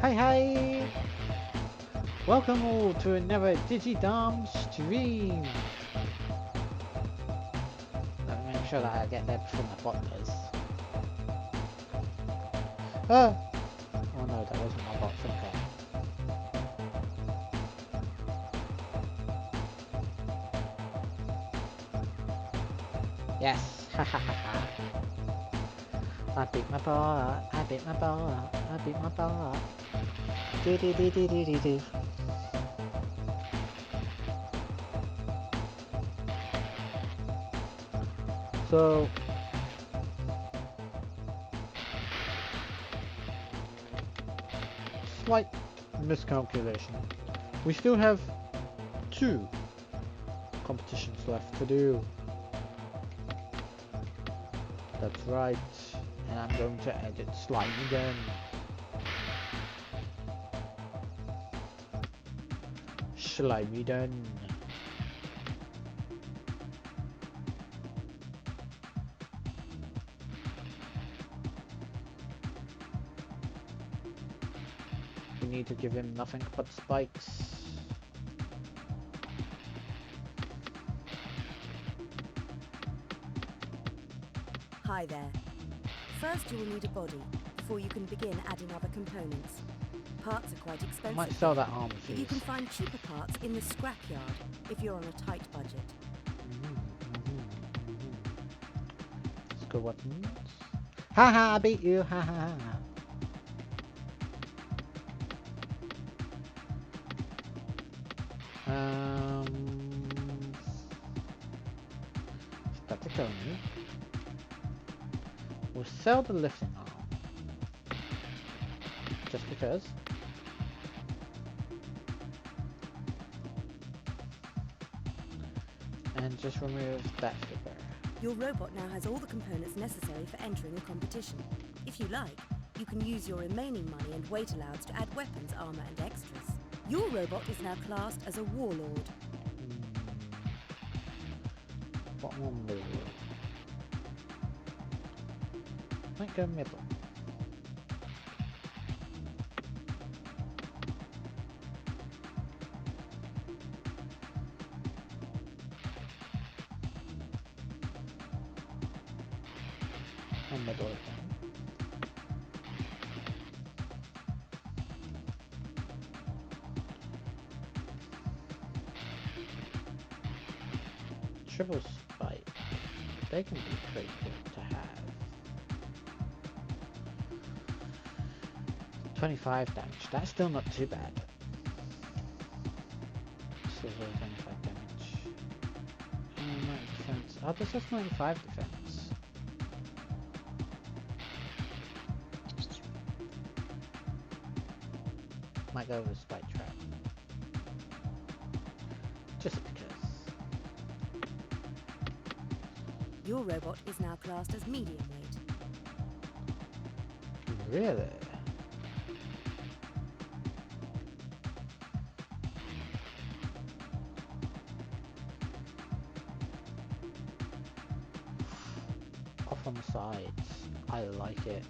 Hi hi! Welcome all to another Digidom stream! Let me make sure that I get there before my bot does. Ah! Oh no, that wasn't my bot, okay. Yes! Ha ha ha ha! I beat my bot! I beat my bot! I beat my bot! Do do do do do do do. So slight miscalculation. We still have 2 competitions left to do. That's right. And I'm going to edit Slimy again. Slimy done. We need to give him nothing but spikes. Hi there. First you will need a body, before you can begin adding other components. Parts are quite expensive. I might sell that armor but you piece. can find cheaper parts in the scrapyard, if you're on a tight budget. Let's go weapons. Haha, I beat you, haha. Static only. We'll sell the lifting arm. Just because. And just remove that figure. Your robot now has all the components necessary for entering a competition. If you like, you can use your remaining money and weight allowance to add weapons, armor and extras. Your robot is now classed as a warlord. What one will we? Might go middle. And middle again. Triple spike. They can be pretty good to have. 25 damage. That's still not too bad. Still 25 damage. 90 defense. Oh, this is 95 defense. Might go with spike trap. Just because. Your robot is now classed as medium weight. Really? Off on the sides. I like it.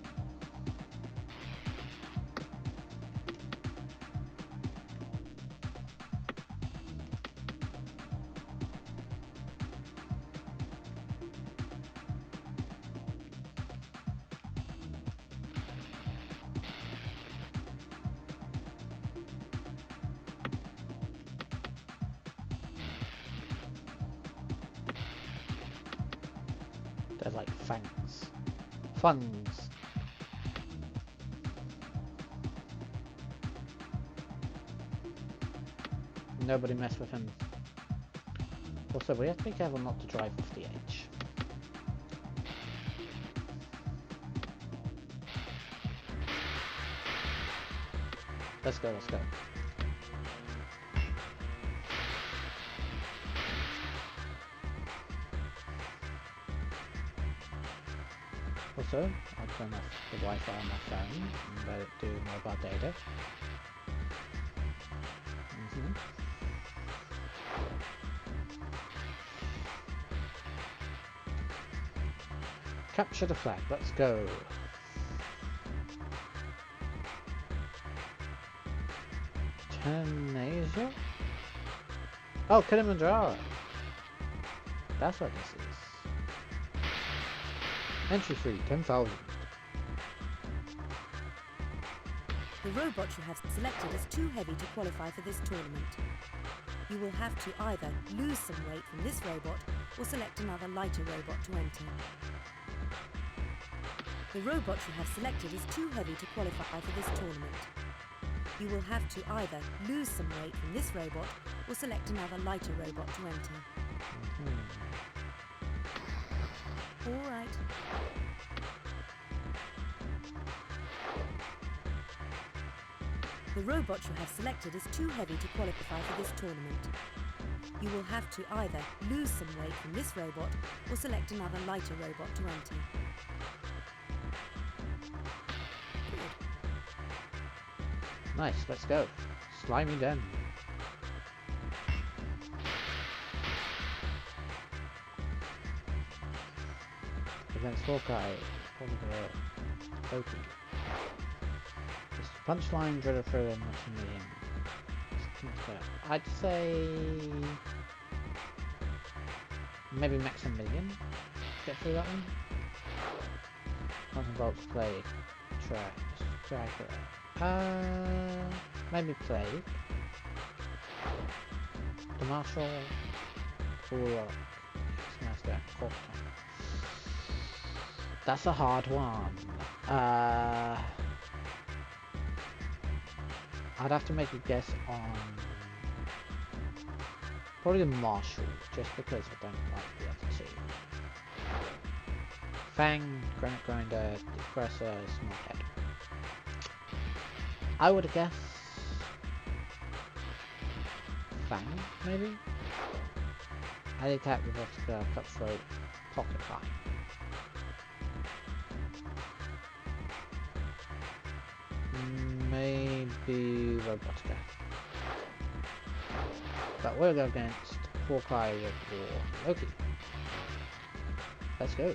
They're like fangs. Fungs. Nobody mess with him. Also, we have to be careful not to drive off the edge. Let's go, let's go. Also, I'll turn off the Wi-Fi on my phone and let it do mobile data. Capture the flag, let's go. Anasia? Oh, Kilimanjaro. That's what this is. Entry fee, 10,000. The robot you have selected is too heavy to qualify for this tournament. You will have to either lose some weight from this robot or select another lighter robot to enter. The robot you have selected is too heavy to qualify for this tournament. You will have to either lose some weight from this robot or select another lighter robot to enter. All right. The robot you have selected is too heavy to qualify for this tournament. You will have to either lose some weight from this robot or select another lighter robot to enter. Nice, let's go. Slimy Den. Against Hawkeye, Oliver, Loki. This punchline, Dreader Thriller, Maximilian. I'd say maybe Maximilian. Get through that one. Nothing bolts, Plague, Dracula. Maybe Plague. The Marshal, Warlock, X-Master, Corpton. That's a hard one. I'd have to make a guess on probably the Marshal, just because I don't like the other two. Fang, Granite Grinder, Depressor, Smallhead. I would guess Fang, maybe? Alley Cat, Robotica, Cutthroat, Pocket Eye. Maybe Robotica. But we'll go against Hawkeye or Loki. Let's go.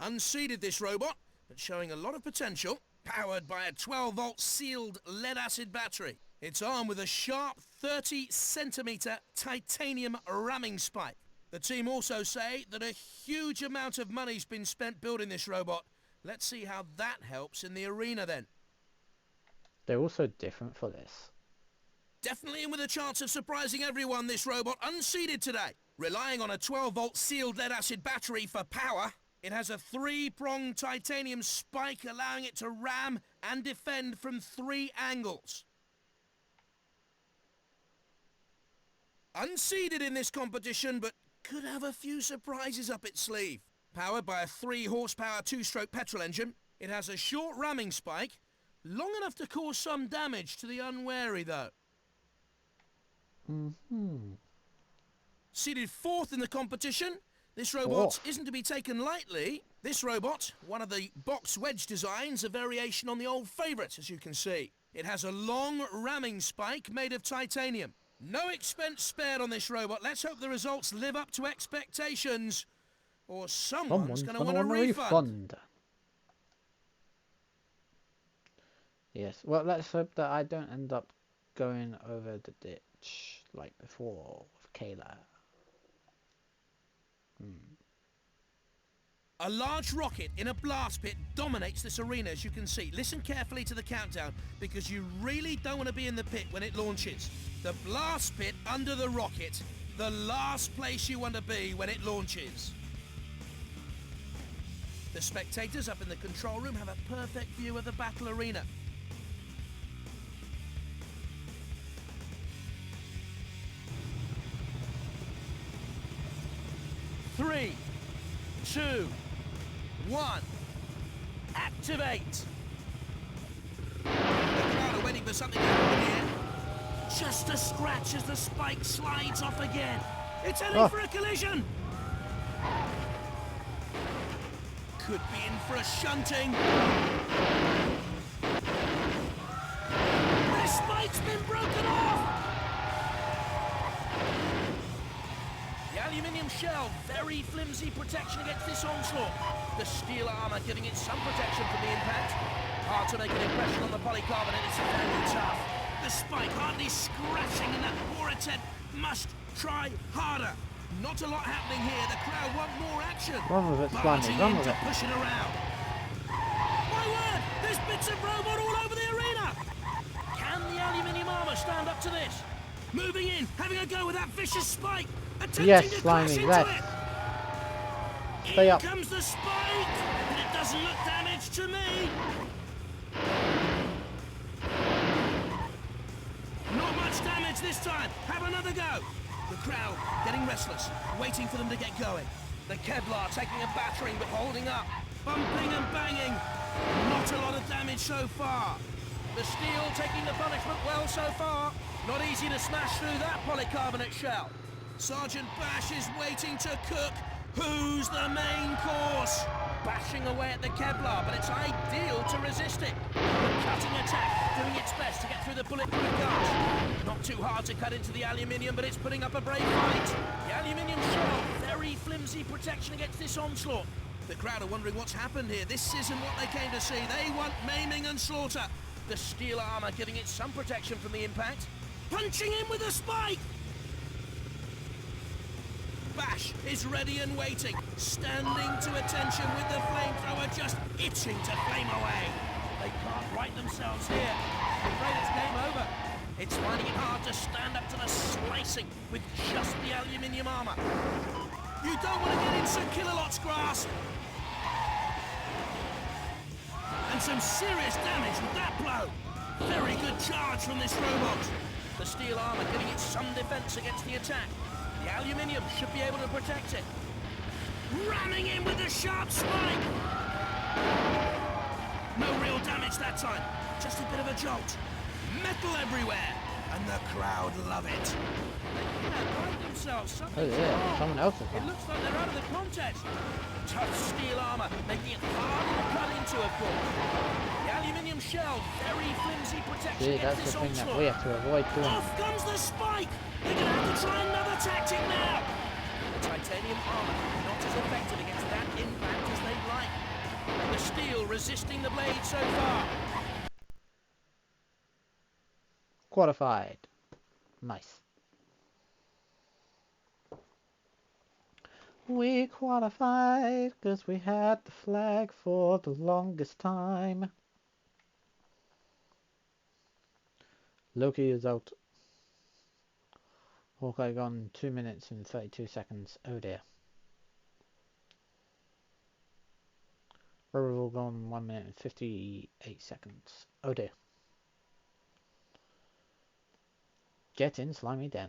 Unseeded this robot, but showing a lot of potential. Powered by a 12-volt sealed lead-acid battery. It's armed with a sharp 30-centimetre titanium ramming spike. The team also say that a huge amount of money's been spent building this robot. Let's see how that helps in the arena then. They're also different for this. Definitely in with a chance of surprising everyone, this robot unseeded today. Relying on a 12-volt sealed lead-acid battery for power. It has a 3-pronged titanium spike allowing it to ram and defend from 3 angles. Unseeded in this competition, but could have a few surprises up its sleeve. Powered by a 3-horsepower 2-stroke petrol engine, it has a short ramming spike, long enough to cause some damage to the unwary though. Seeded 4th in the competition, this robot isn't to be taken lightly. This robot, one of the box wedge designs, a variation on the old favourite, as you can see. It has a long ramming spike made of titanium. No expense spared on this robot. Let's hope the results live up to expectations. Or someone's going to want a refund. Yes, well, let's hope that I don't end up going over the ditch like before with Kayla. A large rocket in a blast pit dominates this arena, as you can see. Listen carefully to the countdown, because you really don't want to be in the pit when it launches. The blast pit under the rocket, the last place you want to be when it launches. The spectators up in the control room have a perfect view of the battle arena. Three, 2, 1, activate! The crowd are waiting for something to happen here. Just a scratch as the spike slides off again. It's heading for a collision! could be in for a shunting. Their spike's been broken off! The aluminium shell, very flimsy protection against this onslaught. The steel armour giving it some protection from the impact. Hard to make an impression on the polycarbonate, it's very tough. The spike hardly scratching in that poor attempt. Must try harder. Not a lot happening here. The crowd want more action. Run with it, Slimy, Barging run in with to it. push it around. My word! There's bits of robot all over the arena! Can the aluminium armour stand up to this? Moving in, having a go with that vicious spike. Attempting Yes, to Slimy, crash into yes. it. Stay In up. comes the spike, but it doesn't look damaged to me. Not much damage this time. Have another go. The crowd getting restless, waiting for them to get going. The Kevlar taking a battering but holding up. Bumping and banging. Not a lot of damage so far. The steel taking the punishment well so far. Not easy to smash through that polycarbonate shell. Sergeant Bash is waiting to cook. Who's the main course? Bashing away at the Kevlar, but it's ideal to resist it. The cutting attack, doing its best to get through the bulletproof guards. Not too hard to cut into the aluminium, but it's putting up a brave fight. The aluminium shell, very flimsy protection against this onslaught. The crowd are wondering what's happened here. This isn't what they came to see. They want maiming and slaughter. The steel armor giving it some protection from the impact. Punching in with a spike! Bash is ready and waiting, standing to attention with the flamethrower just itching to flame away. They can't right themselves here. I'm afraid it's game over. It's finding it hard to stand up to the slicing with just the aluminium armor. You don't want to get in Sir Killalot's grasp. And some serious damage with that blow. Very good charge from this robot. The steel armor giving it some defense against the attack. The aluminium should be able to protect it. Ramming in with a sharp spike! No real damage that time, just a bit of a jolt. Metal everywhere, and the crowd love it. They can't right themselves, Oh something's yeah, wrong. someone else is It on. looks like they're out of the contest. Tough steel armor, making it hard to cut into, of course. The aluminium shell, very flimsy protection See, against that's this the thing that onslaught. we have to avoid doing. Off comes the spike! They're gonna have to try another tactic now! The titanium armor not as effective against that impact as they'd like. The steel resisting the blade so far. Qualified. Nice. We qualified because we had the flag for the longest time. Loki is out. Hawkeye gone 2 minutes and 32 seconds. Oh dear. Rebel gone 1 minute and 58 seconds. Oh dear. Get in, Slimy Den.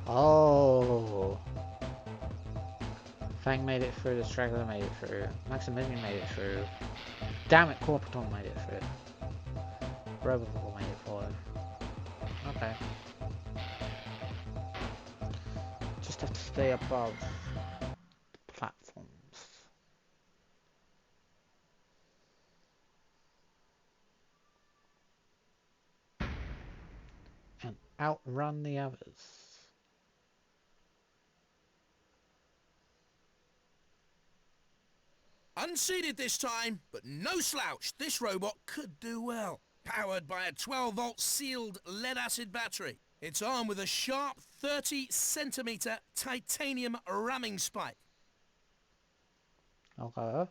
Oh. Fang made it through, the Straggler made it through, Maximilian made it through. Damn it, Corpoton made it through. Robovore made it through. Okay. Just have to stay above the platforms. And outrun the others. Unseated this time, but no slouch. This robot could do well. Powered by a 12-volt sealed lead-acid battery. It's armed with a sharp 30-centimeter titanium ramming spike. Okay.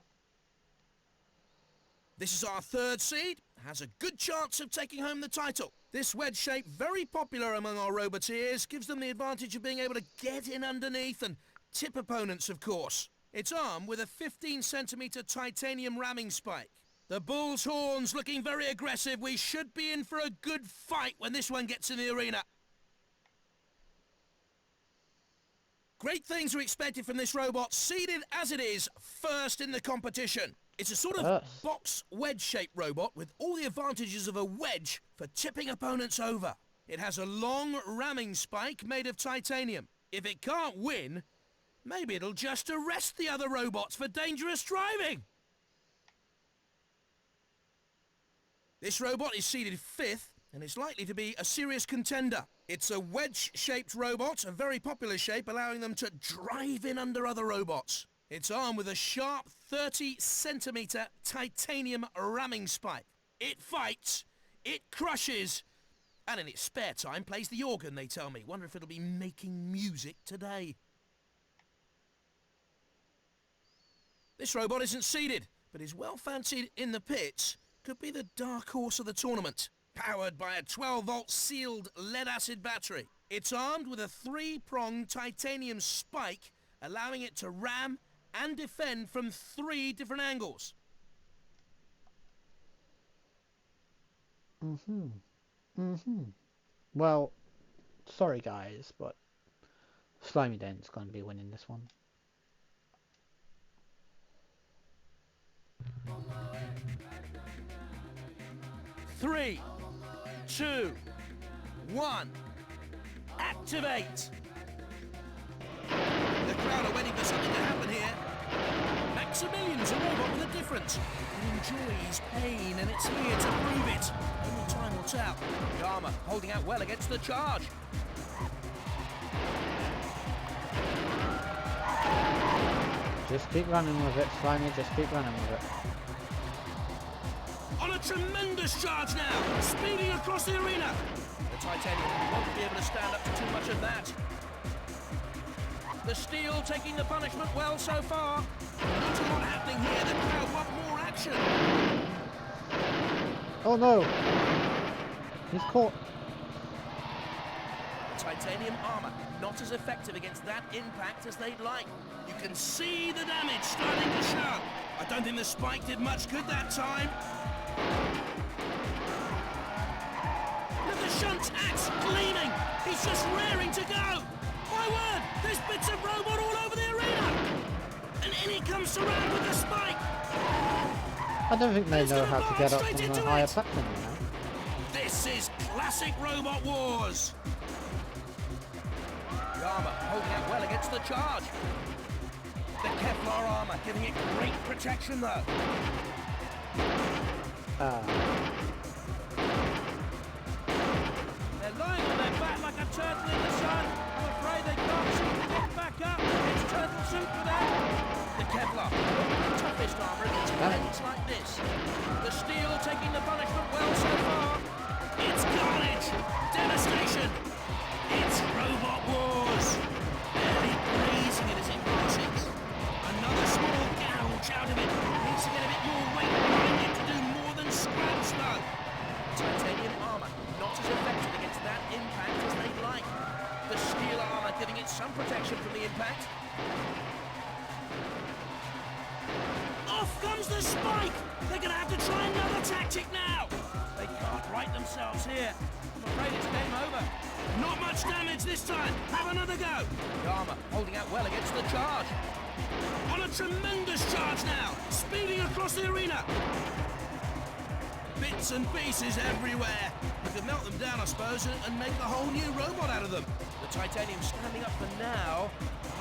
This is our third seed. Has a good chance of taking home the title. This wedge shape, very popular among our roboteers, gives them the advantage of being able to get in underneath and tip opponents, of course. It's armed with a 15cm titanium ramming spike. The bull's horns looking very aggressive. We should be in for a good fight when this one gets in the arena. Great things are expected from this robot, seeded as it is, first in the competition. It's a sort of box wedge-shaped robot with all the advantages of a wedge for tipping opponents over. It has a long ramming spike made of titanium. If it can't win, maybe it'll just arrest the other robots for dangerous driving. This robot is seeded 5th and is likely to be a serious contender. It's a wedge-shaped robot, a very popular shape, allowing them to drive in under other robots. It's armed with a sharp 30cm titanium ramming spike. It fights, it crushes, and in its spare time plays the organ, they tell me. Wonder if it'll be making music today. This robot isn't seeded, but is well fancied in the pits. Could be the dark horse of the tournament. Powered by a 12-volt sealed lead-acid battery. It's armed with a 3-pronged titanium spike, allowing it to ram and defend from 3 different angles. Well, sorry guys, but Slimy Dent's going to be winning this one. Three, 2, 1, activate! The crowd are waiting for something to happen here. Maximilian's a robot with a difference. It enjoys pain and it's here to prove it. Only time will tell. The armour holding out well against the charge. Just keep running with it, Slimy, just keep running with it. On a tremendous charge now, speeding across the arena. The titanium won't be able to stand up to too much of that. The steel taking the punishment well so far. Not a lot happening here. The crowd want more action. Oh no! He's caught. The titanium armour not as effective against that impact as they'd like. You can see the damage starting to show. I don't think the spike did much good that time. Look at the shunt axe gleaming. He's just raring to go. My word, there's bits of robot all over the arena. And in he comes to round with the spike. I don't think they know how to get up from the higher platform, you know. This is classic Robot Wars. The armour holding out well against the charge. The Kevlar armour giving it great protection though. They're lying on their back like a turtle in the sun. I'm afraid they can't seem to get back up. It's turtle soup for them. The Kevlar, the toughest armour against blades like this. The steel taking the punishment well so far. It's carnage, devastation. It's Robot Wars. Barely grazing it as it passes. Another small gouge out of it. Needs to get a bit more weight behind it to do more than scratch though. Titanium armour, not as effective against that impact as they'd like. The steel armour giving it some protection from the impact. Off comes the spike! They're gonna have to try another tactic now! They can't right themselves here. I'm afraid it's game over. Not much damage this time. Have another go. The armour holding out well against the charge. On a tremendous charge now, speeding across the arena. Bits and pieces everywhere. You could melt them down, I suppose, and make a whole new robot out of them. The titanium standing up for now.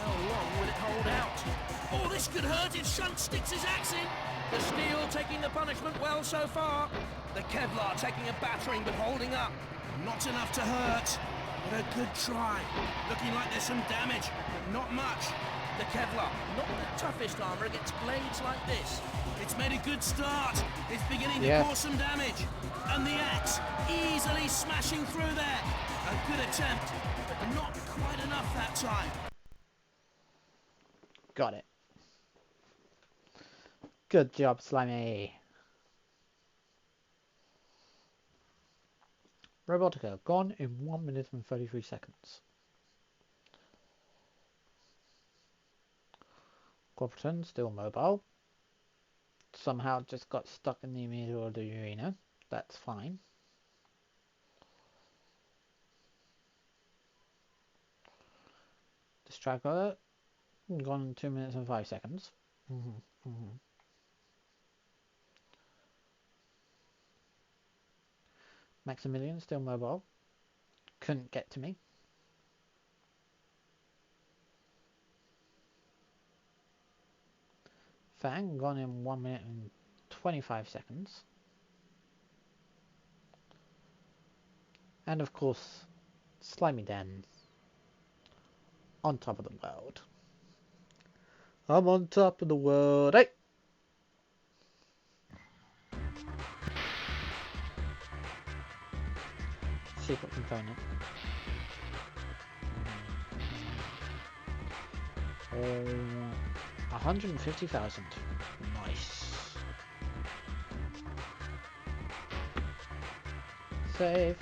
How long will it hold out? Oh, this could hurt if Shunt sticks his axe in. The steel taking the punishment well so far. The Kevlar taking a battering but holding up. Not enough to hurt, but a good try. Looking like there's some damage, but not much. The Kevlar, not the toughest armour against blades like this. It's made a good start. It's beginning to cause some damage. And the axe easily smashing through there. A good attempt, but not quite enough that time. Got it. Good job, Slimy. Robotica, gone in 1 minute and 33 seconds. Corporton, still mobile. Somehow just got stuck in the middle of the arena. That's fine. Distractor, gone in 2 minutes and 5 seconds. Maximilian, still mobile. Couldn't get to me. Fang, gone in 1 minute and 25 seconds. And of course, Slimy Den. On top of the world. I'm on top of the world. Hey! Secret component. Oh, 150,000. Nice. Save.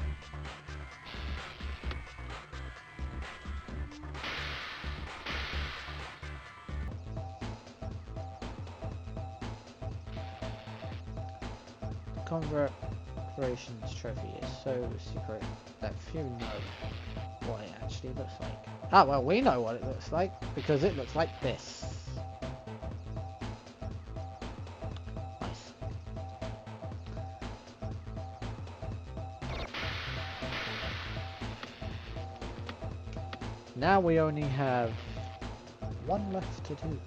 Conversions trophy is so secret that few know what it actually looks like. Ah, well, we know what it looks like because it looks like this. Nice. Now we only have one left to do.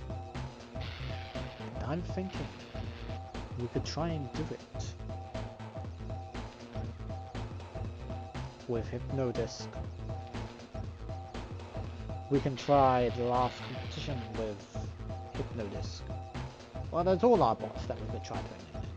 And I'm thinking we could try and do it with Hypnodisc. We can try the last competition with Hypnodisc. Well, there's all our bots that we could try doing it with.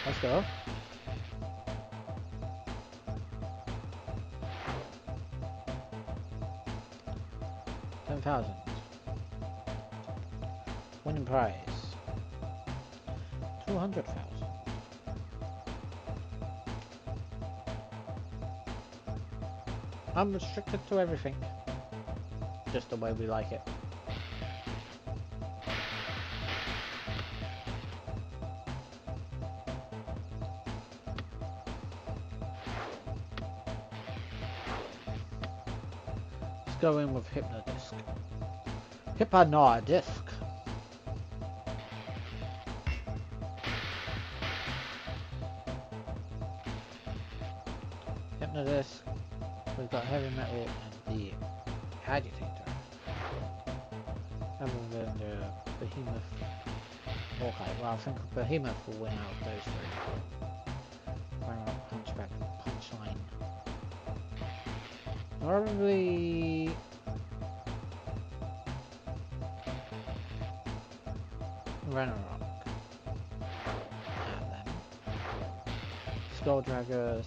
Let's go. $10,000. Winning prize. 200,000. I'm restricted to everything. Just the way we like it. Let's go in with Hypnodisc. Hypnodisc. Hypnodisc. We've got heavy metal and the agitator. Other than the behemoth. Okay, well I think behemoth will win out of those three. Runner up, punchback, punchline. Probably runner up. Them. Skulldragger,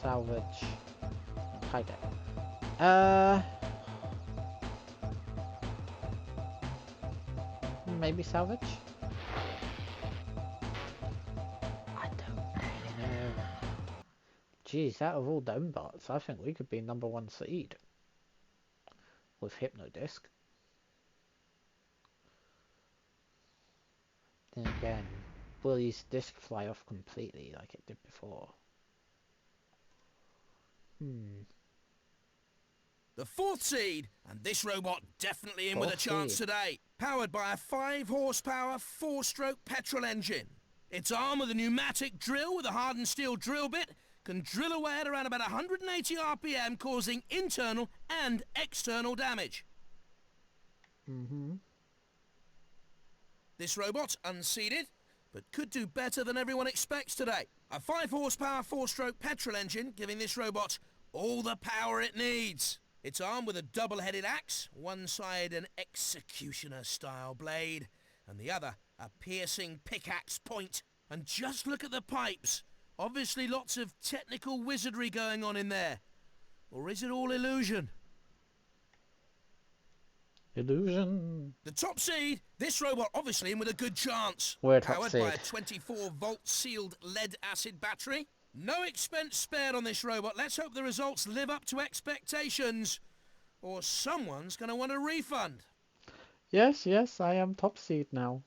salvage, and hideout. Maybe salvage? I don't really know. Jeez, out of all them bots, I think we could be #1 seed with Hypnodisc. Then again, will his disc fly off completely like it did before? The 4th seed, and this robot definitely in with a chance today. Powered by a 5 horsepower 4-stroke petrol engine. Its armed with a pneumatic drill with a hardened steel drill bit can drill away at around about 180 RPM, causing internal and external damage. This robot, unseeded, but could do better than everyone expects today. A 5 horsepower 4-stroke petrol engine giving this robot all the power it needs. It's armed with a double-headed axe, one side an executioner-style blade, and the other a piercing pickaxe point. And just look at the pipes. Obviously lots of technical wizardry going on in there. Or is it all illusion? Illusion. The top seed, this robot obviously in with a good chance. We're top Powered seed. by a 24-volt sealed lead-acid battery. No expense spared on this robot. Let's hope the results live up to expectations. Or someone's going to want a refund. Yes, yes, I am top seed now.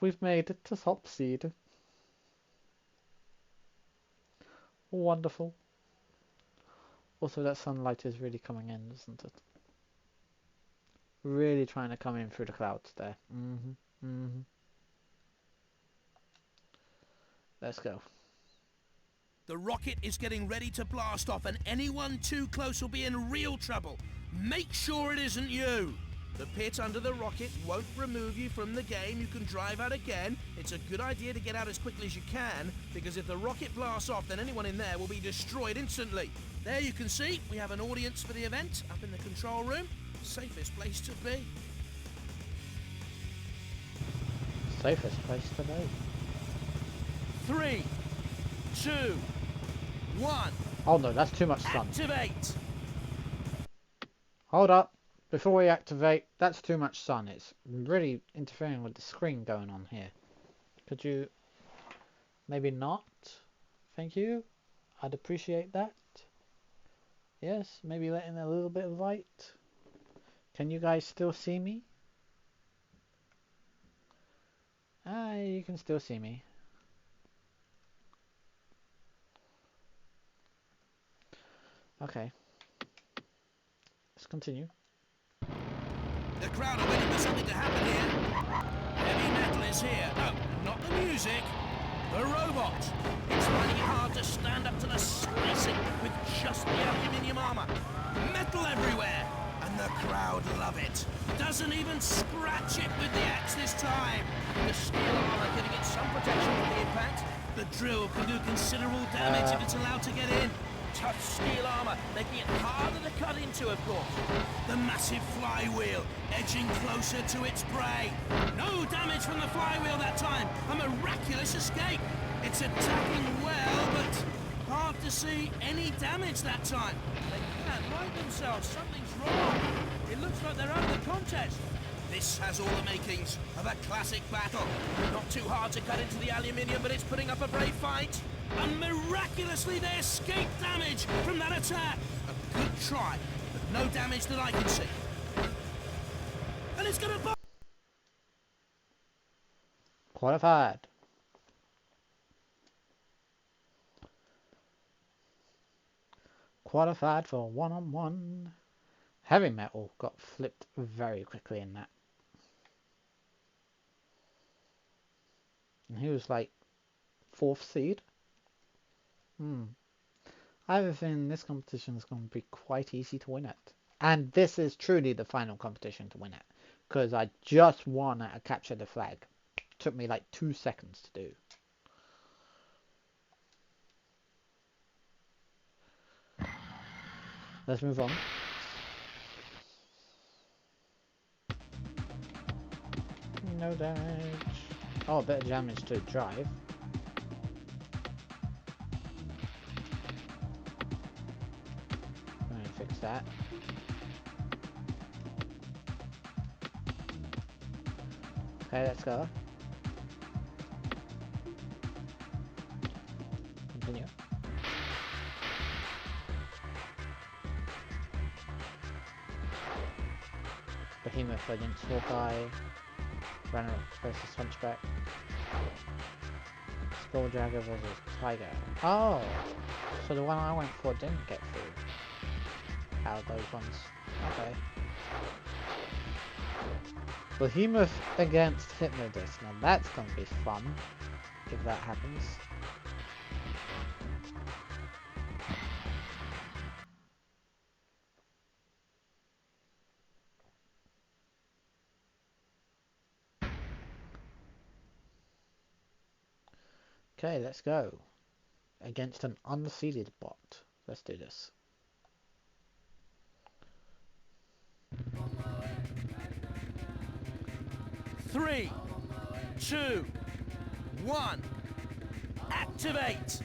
We've made it to top seed. Wonderful. Also, that sunlight is really coming in, isn't it? Really trying to come in through the clouds there. Let's go. The rocket is getting ready to blast off, and anyone too close will be in real trouble. Make sure it isn't you. The pit under the rocket won't remove you from the game. You can drive out again. It's a good idea to get out as quickly as you can, because if the rocket blasts off, then anyone in there will be destroyed instantly. There you can see, we have an audience for the event up in the control room. Safest place to be. Safest place to be. 3, 2, 1. Oh no, that's too much sun. Activate. Hold up. Before we activate, that's too much sun. It's really interfering with the screen going on here. Could you maybe not? Thank you. I'd appreciate that. Yes, maybe let in a little bit of light. Can you guys still see me? Ah, you can still see me. Okay. Let's continue. The crowd are waiting for something to happen here. Heavy metal is here. No, not the music. The robot. It's finding it hard to stand up to the slicing with just the aluminium armor. Metal everywhere. And the crowd love it. Doesn't even scratch it with the axe this time. The steel armor giving it some protection from the impact. The drill can do considerable damage if it's allowed to get in. Tough steel armor, making it harder to cut into, of course. The massive flywheel, edging closer to its prey. No damage from the flywheel that time. A miraculous escape. It's attacking well, but hard to see any damage that time. They can't right themselves. Something's wrong. It looks like they're out of the contest. This has all the makings of a classic battle. Not too hard to cut into the aluminium, but it's putting up a brave fight. And miraculously they escape damage from that attack. A good try, but no damage that I can see. And it's gonna Qualified. Qualified for one-on-one. Heavy metal got flipped very quickly in that. And he was like 4th seed. I have a feeling this competition is going to be quite easy to win it. And this is truly the final competition to win it. Because I just won at a capture the flag. Took me like 2 seconds to do. Let's move on. No damage. Oh, a bit of damage to drive. I'm gonna fix that. Okay, let's go. Continue. Behemoth against Hawkeye. Runner versus Hunchback. Spelljagger versus Tiger. Oh! So the one I went for didn't get through. Out of those ones. Okay. Behemoth against Hypnodisc. Now that's gonna be fun. If that happens. Okay, let's go. Against an unseeded bot. Let's do this. 3, 2, 1. Activate!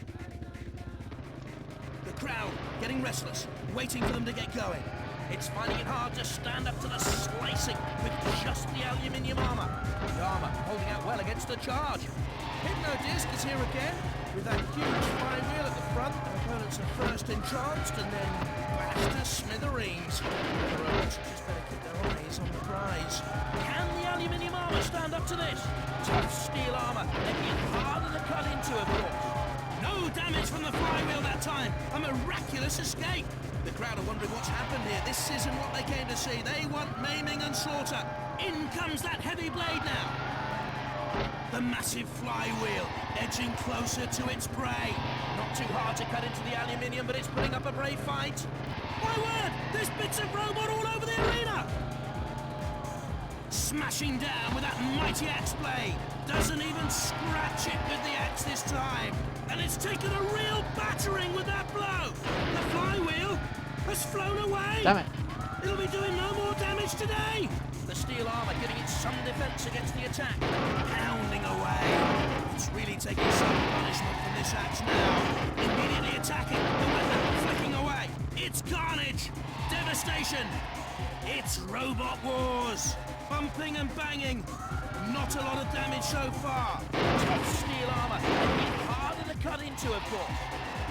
The crowd getting restless, waiting for them to get going. It's finding it hard to stand up to the slicing with just the aluminium armor. The armor holding out well against the charge. Hypnodisc is here again, with that huge flywheel at the front. Opponents are first entranced and then bashed to smithereens. The robots just better keep their eyes on the prize. Can the aluminium armor stand up to this? Tough steel armor, making it harder to cut into, of course. No damage from the flywheel that time. A miraculous escape. The crowd are wondering what's happened here. This isn't what they came to see. They want maiming and slaughter. In comes that heavy blade now. The massive flywheel edging closer to its prey. Not too hard to cut into the aluminium, but it's putting up a brave fight. My word, there's bits of robot all over the arena. Smashing down with that mighty axe blade. Doesn't even scratch it with the axe this time. And it's taken a real battering with that blow. The flywheel has flown away. Damn it. It'll be doing no more damage today. The steel armor giving it some defense against the attack. Pounding away. It's really taking some punishment from this axe now. Immediately attacking. The weapon flicking away. It's carnage. Devastation. It's Robot Wars. Bumping and banging. Not a lot of damage so far. Tough steel armor. Making it harder to cut into, of course.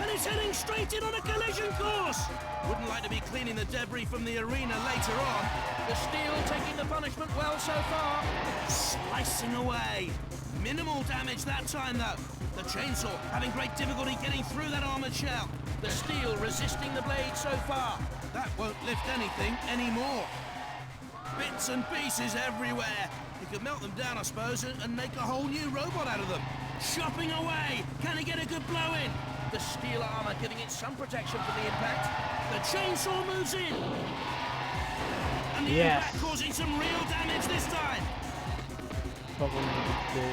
And it's heading straight in on a collision course. Wouldn't like to be cleaning the debris from the arena later on. The steel taking the punishment well so far. Slicing away. Minimal damage that time, though. The chainsaw having great difficulty getting through that armored shell. The steel resisting the blade so far. That won't lift anything anymore. Bits and pieces everywhere. You could melt them down, I suppose, and make a whole new robot out of them. Chopping away. Can he get a good blow in? The steel armor giving it some protection from the impact. The chainsaw moves in. And the impact causing some real damage this time. What we need to do.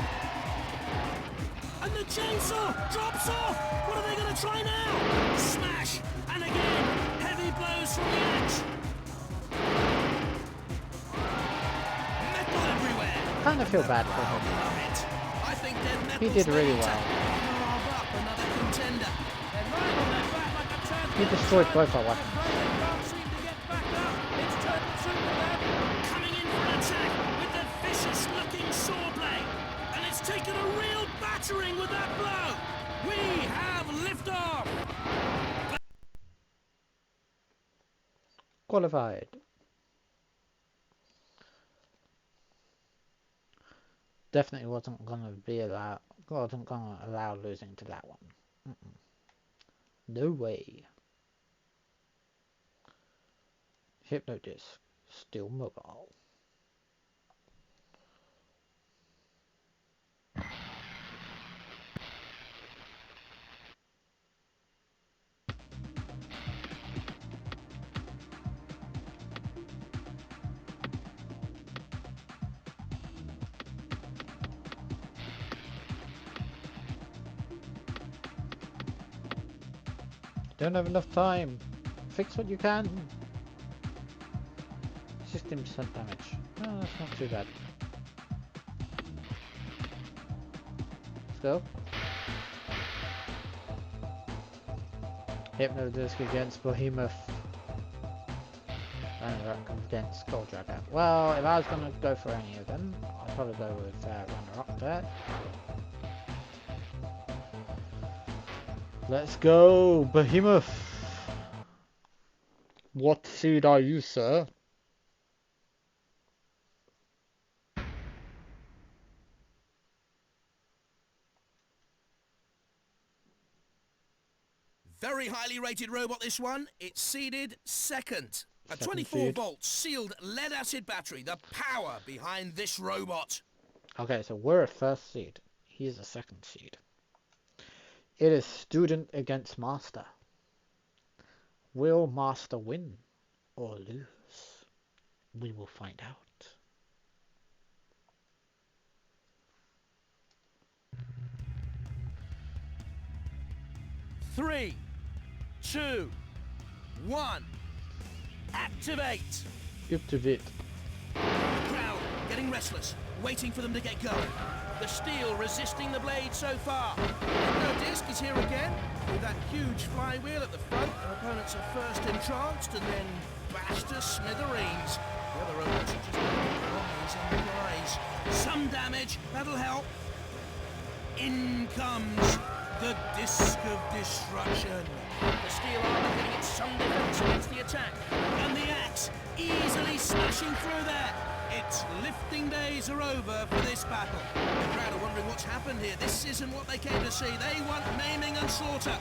And the chainsaw drops off. What are they going to try now? Smash. And again, heavy blows from the axe. Metal everywhere. I kind of feel bad for him. Love it. I think dead metal's He did really ready to well. carve up another contender. They're lying on their back like a turtle. He destroyed both our weapons. Can't seem to get back up. It's turtle soup for them. Coming in for an attack with the vicious-looking saw blade. And it's taken a real battering with that blow. We have liftoff. Qualified. Definitely wasn't gonna allow losing to that one. No way. Hypnodisc, still mobile. Don't have enough time. Fix what you can. 16% damage. Oh, that's not too bad. Let's go. Hypnodisc against Behemoth. And against Skulldragger. Well, if I was going to go for any of them, I'd probably go with runner-up there. Let's go, Behemoth. What seed are you, sir? Very highly rated robot, this one. It's seeded second. A Second 24-volt sealed lead-acid battery, the power behind this robot. Okay, so we're a first seed. He's a second seed. It is student against master. Will master win or lose? We will find out. Three, 2, 1. Activate! Activate. The crowd getting restless, waiting for them to get going. The steel resisting the blade so far. No disc is here again, with that huge flywheel at the front. Their opponents are first entranced and then bashed to smithereens. The other robots are just colonies and flies. Some damage, that'll help. In comes the disc of destruction. The steel armor giving it some defense against the attack. And the axe easily smashing through there. Its lifting days are over for this battle. The crowd are wondering what's happened here. This isn't what they came to see. They want maiming and slaughter.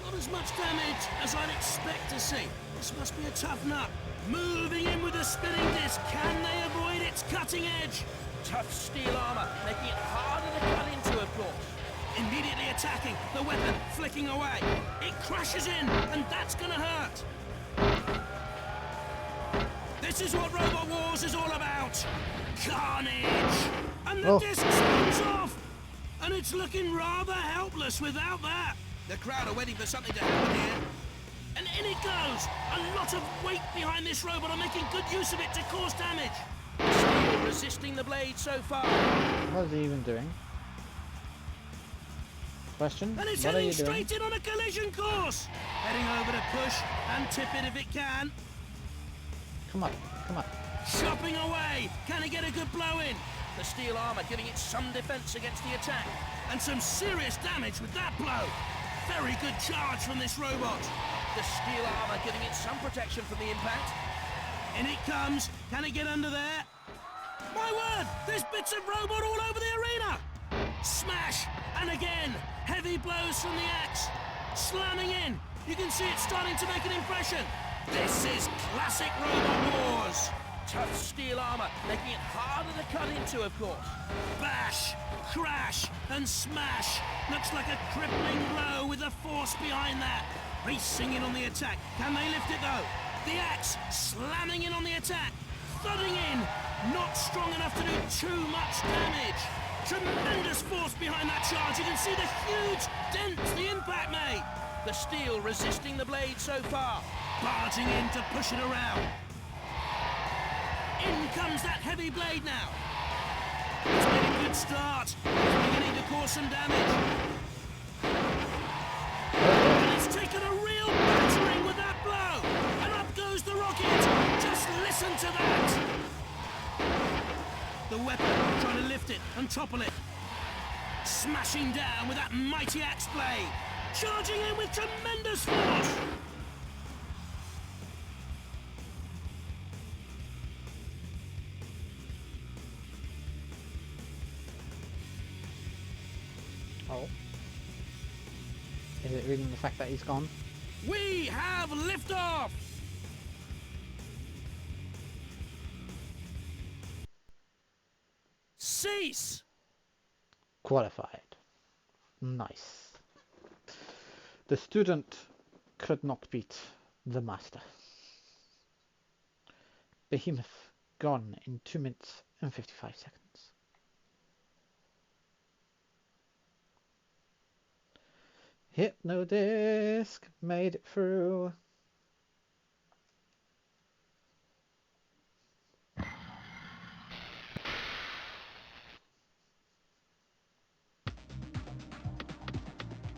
Not as much damage as I'd expect to see. This must be a tough nut. Moving in with the spinning disc. Can they avoid its cutting edge? Tough steel armor, making it harder to cut into, of course. Immediately attacking, the weapon flicking away. It crashes in, and that's gonna hurt. This is what Robot Wars is all about. Carnage! And the disc spins off! And it's looking rather helpless without that. The crowd are waiting for something to happen here. And in it goes! A lot of weight behind this robot are making good use of it to cause damage. Steel resisting the blade so far. What is he even doing? Question? And it's What are heading you doing? straight in on a collision course. Heading over to push and tip it if it can. Come on, come on. Chopping away. Can he get a good blow in? The steel armor giving it some defense against the attack. And some serious damage with that blow. Very good charge from this robot. The steel armor giving it some protection from the impact. In it comes. Can it get under there? My word! There's bits of robot all over the arena! Smash! And again! Heavy blows from the axe. Slamming in. You can see it starting to make an impression. This is classic Robot Wars. Tough steel armor, making it harder to cut into, of course. Bash, crash, and smash. Looks like a crippling blow with the force behind that. Racing in on the attack. Can they lift it, though? The axe slamming in on the attack. Thudding in. Not strong enough to do too much damage. Tremendous force behind that charge. You can see the huge dents the impact made. The steel resisting the blade so far. Barging in to push it around. In comes that heavy blade now. It's made a good start. It's beginning to cause some damage. And it's taken a real battering with that blow. And up goes the rocket. Just listen to that. The weapon trying to lift it and topple it. Smashing down with that mighty axe blade. Charging in with tremendous force. Oh. Is it reading the fact that he's gone? We have liftoff! Cease! Qualified. Nice. The student could not beat the master. Behemoth gone in 2 minutes and 55 seconds. Hypnodisc made it through.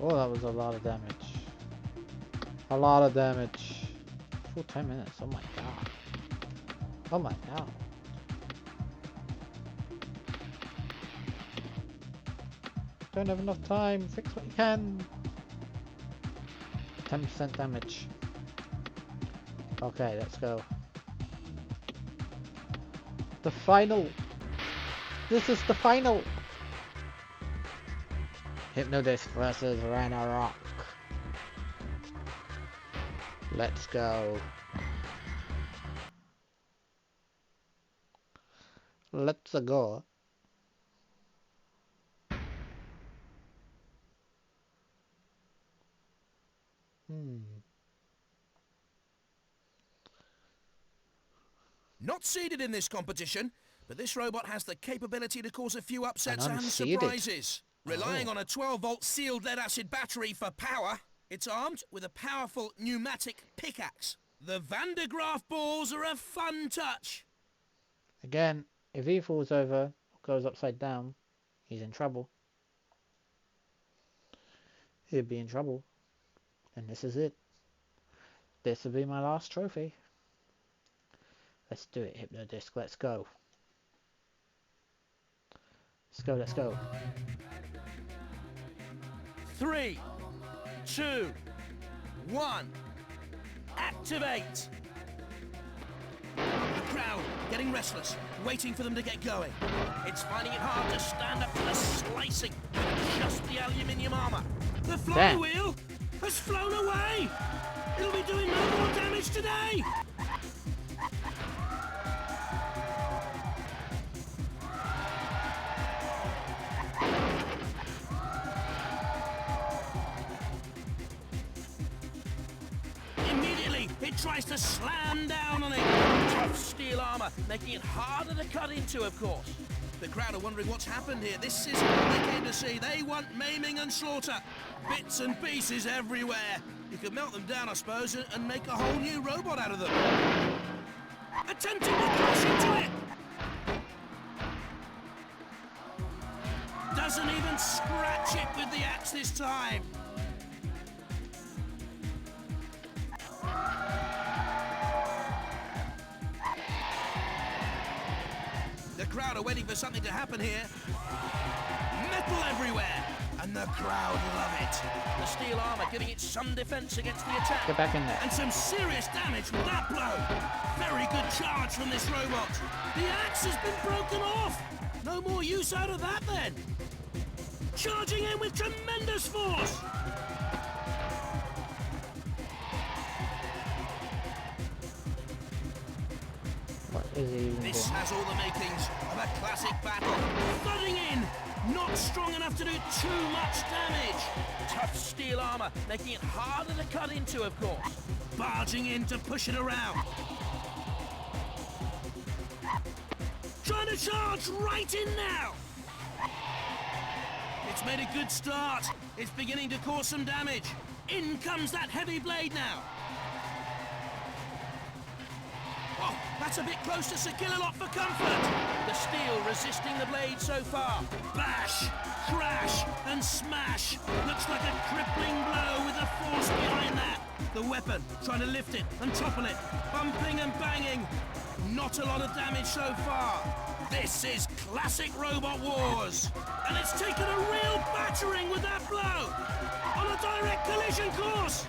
Oh, that was a lot of damage. A lot of damage. Full 10 minutes. Oh my god. Oh my god. Don't have enough time. Fix what you can. 10% damage. Okay, let's go. The final. This is the final. Hypnodisc versus Ragnarok. Let's go. Let's go. Not seeded in this competition, but this robot has the capability to cause a few upsets and Unseeded. surprises. Relying on a 12-volt sealed lead-acid battery for power, it's armed with a powerful pneumatic pickaxe. The Van de Graaff balls are a fun touch. Again, if he falls over or goes upside down, he's in trouble. He'd be in trouble. And this is it. This will be my last trophy. Let's do it, Hypnodisc. Let's go. Let's go, let's go. 3, 2, 1. Activate! The crowd getting restless, waiting for them to get going. It's finding it hard to stand up to the slicing with just the aluminium armour. The flywheel has flown away! It'll be doing no more damage today! Immediately, it tries to slam down on it. Tough steel armour, making it harder to cut into, of course. The crowd are wondering what's happened here. This isn't what they came to see. They want maiming and slaughter. Bits and pieces everywhere. You could melt them down, I suppose, and make a whole new robot out of them. Attempting to crash into it. Doesn't even scratch it with the axe this time. The crowd are waiting for something to happen here. Metal everywhere, and the crowd love it. The steel armor giving it some defense against the attack. Get back in there. And some serious damage with that blow. Very good charge from this robot. The axe has been broken off. No more use out of that then. Charging in with tremendous force. What is he even This doing? has all the makings of a classic battle. Thudding in, not strong enough to do too much damage. Tough steel armor, making it harder to cut into, of course. Barging in to push it around. Trying to charge right in now. It's made a good start. It's beginning to cause some damage. In comes that heavy blade now. Oh, that's a bit close to Sir Kill-A-Lot for comfort. The steel resisting the blade so far. Bash, crash, and smash. Looks like a crippling blow with the force behind that. The weapon trying to lift it and topple it. Bumping and banging. Not a lot of damage so far. This is classic Robot Wars. And it's taken a real battering with that blow. On a direct collision course.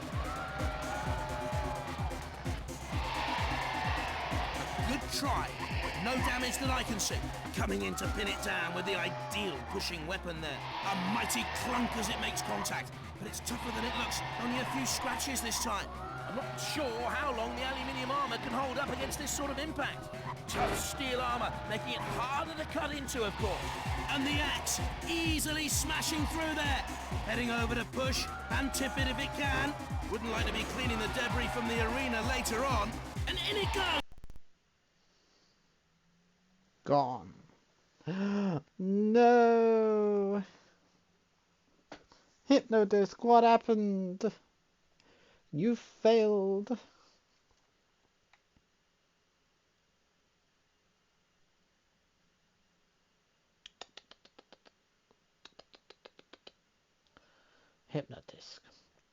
Good try, but no damage that I can see. Coming in to pin it down with the ideal pushing weapon there. A mighty clunk as it makes contact, but it's tougher than it looks. Only a few scratches this time. I'm not sure how long the aluminium armour can hold up against this sort of impact. Tough steel armour, making it harder to cut into, of course. And the axe easily smashing through there. Heading over to push and tip it if it can. Wouldn't like to be cleaning the debris from the arena later on. And in it goes. Gone. No. Hypnodisc, what happened? You failed. Hypnodisc.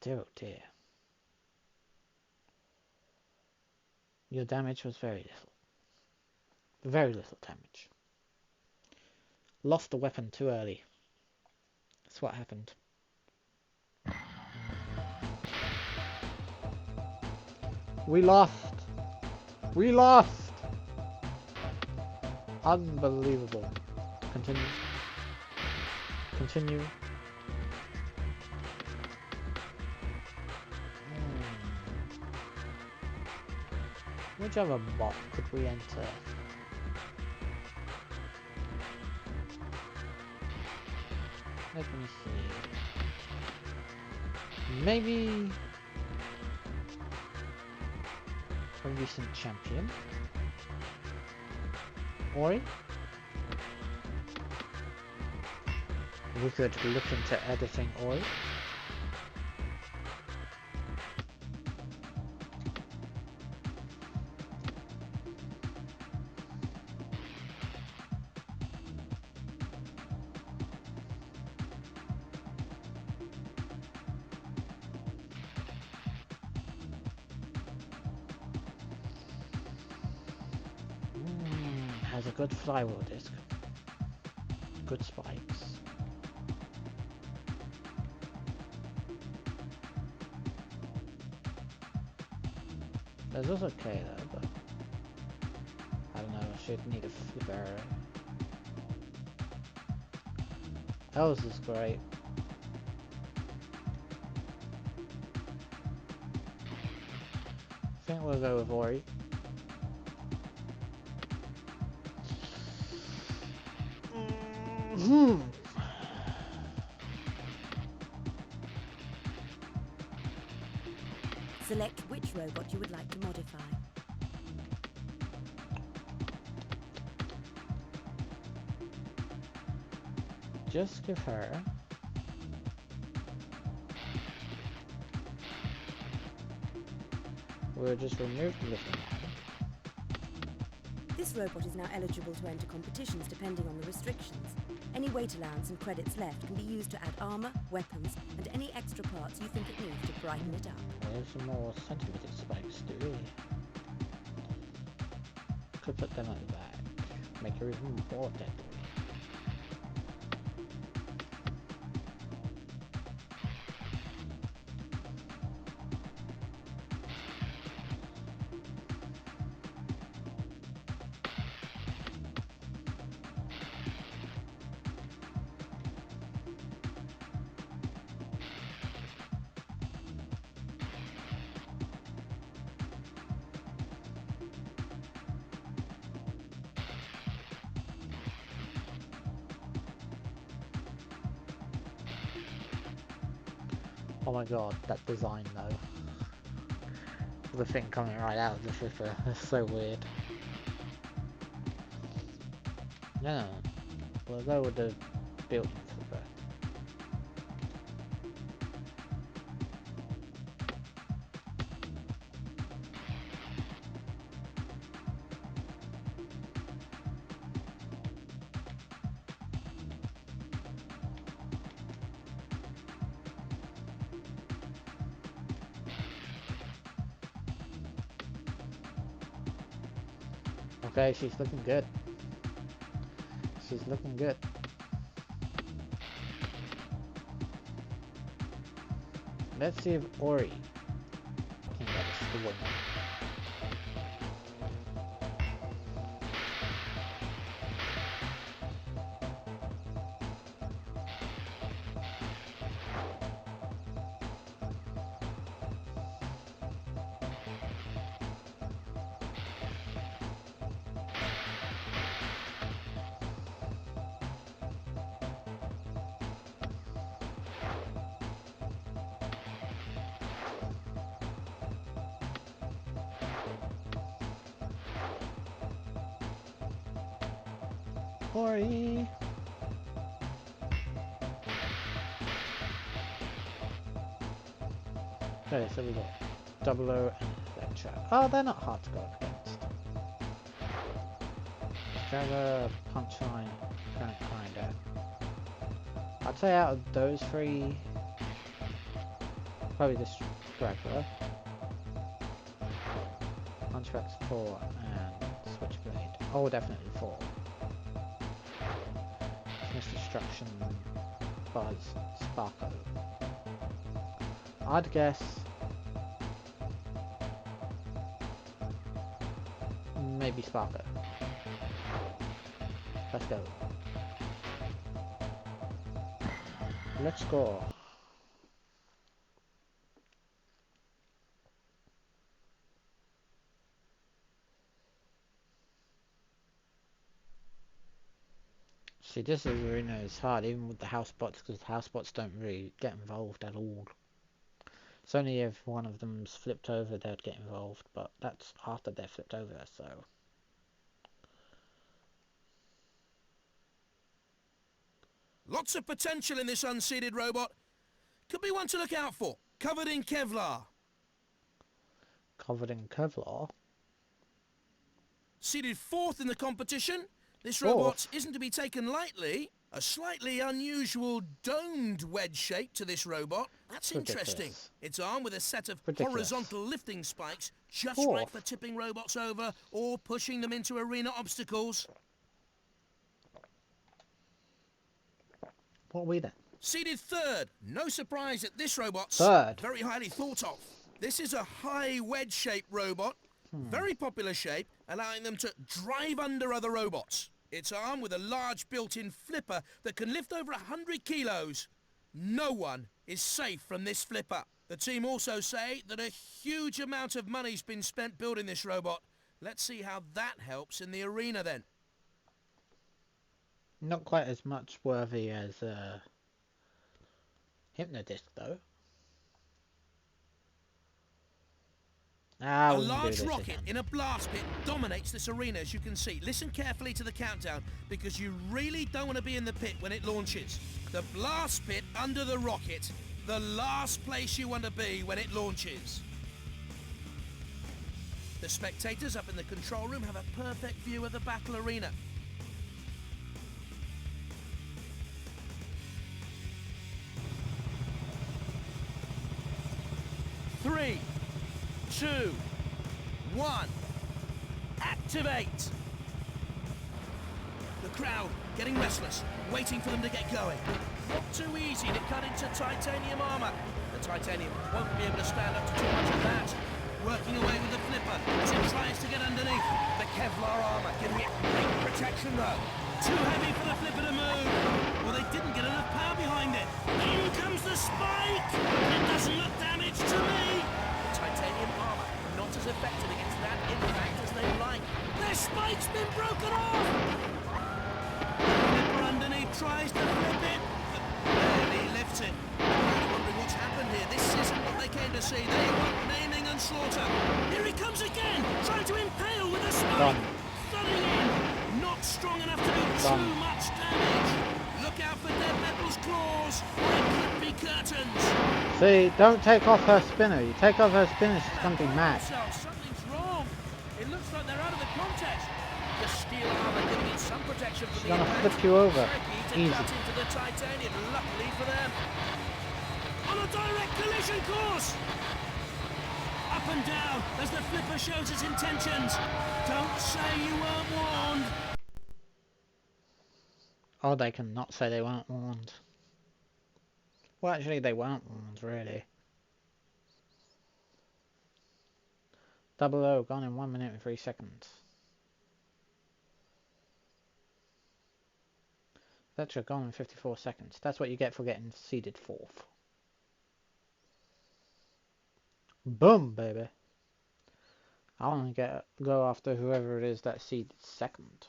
Dear oh dear. Your damage was very little. Very little damage. Lost the weapon too early. That's what happened. We lost. We lost. Unbelievable. Continue. Continue. Which other bot could we enter? Let me see. Maybe a recent champion. Ori? We could look into editing Ori. There's a good flywheel disc. Good spikes. There's also okay though, but I don't know, I should need a flip arrow. Elves is great. I think we'll go with Ori. Select which robot you would like to modify. Just give her we'll just remove the lifting arm. This robot is now eligible to enter competitions depending on the restrictions. Any weight allowance and credits left can be used to add armour, weapons, and any extra parts you think it needs to brighten it up. There's some more centimeter spikes, do we? Could put them at the back. Make her even more deadly. Oh my god, that design though. The thing coming right out of the flipper, that's so weird. No, we'll go with the built-in flipper. Okay, she's looking good. She's looking good. Let's see if Ori can get us the winner. Ori! Okay, so we got Double O and Electra. Oh, they're not hard to go up against. Jagger, Punchline, kinda. I'd say out of those three, probably this Straggler, Hunchback's 4, and Switchblade. Oh, definitely 4. Mr. Destruction, Buzz, Sparko. I'd guess maybe Sparko. Let's go. Let's go. See, this arena is hard, even with the house bots, because the house bots don't really get involved at all. It's only if one of them's flipped over they'd get involved, but that's after they're flipped over, so... Lots of potential in this unseeded robot. Could be one to look out for. Covered in Kevlar. Covered in Kevlar? Seeded 4th in the competition. This Fourth? robot isn't to be taken lightly. A slightly unusual domed wedge shape to this robot. That's interesting. Ridiculous. It's armed with a set of Ridiculous. horizontal lifting spikes, just Fourth? right for tipping robots over or pushing them into arena obstacles. What are we then? Seated third. No surprise that this robot's Third. very highly thought of. This is a high wedge-shaped robot, very popular shape, allowing them to drive under other robots. It's armed with a large built-in flipper that can lift over 100 kilos. No one is safe from this flipper. The team also say that a huge amount of money's been spent building this robot. Let's see how that helps in the arena then. Not quite as much worthy as Hypnodisc though. A large rocket in a blast pit dominates this arena, as you can see. Listen carefully to the countdown, because you really don't want to be in the pit when it launches. The blast pit under the rocket, the last place you want to be when it launches. The spectators up in the control room have a perfect view of the battle arena. Three, 2, 1, activate! The crowd getting restless, waiting for them to get going. Not too easy to cut into titanium armour. The titanium won't be able to stand up to too much of that. Working away with the flipper as it tries to get underneath. The Kevlar armour giving it great protection though. Too heavy for the flipper to move. Well, they didn't get enough power behind it. In comes the spike! It doesn't look damaged to me! Titanium armor not as effective against that impact as they like. Their spike's been broken off! The flipper underneath tries to flip it, but barely lifts it. I'm wondering what's happened here. This isn't what they came to see. They want maiming and slaughter. Here he comes again, trying to impale with a spike. Thudding in, not strong enough to do too much damage. Look out for Dead Metal's claws, or it could be curtains. See, don't take off her spinner. You take off her spinner, she's gonna be mad. Something's wrong. It looks like they're out of the contest. The steel armor giving it some protection from She's the gonna impact. flip you over. Tricky to Easy. cut into the titanium, luckily for them. On a direct collision course. Up and down as the flipper shows its intentions. Don't say you weren't warned. Oh, they can not say they weren't warned. Well, actually, they weren't warned, really. 00 gone in 1 minute and 3 seconds. That's gone in 54 seconds. That's what you get for getting seeded 4th. Boom, baby. I want to go after whoever it is that seeded 2nd.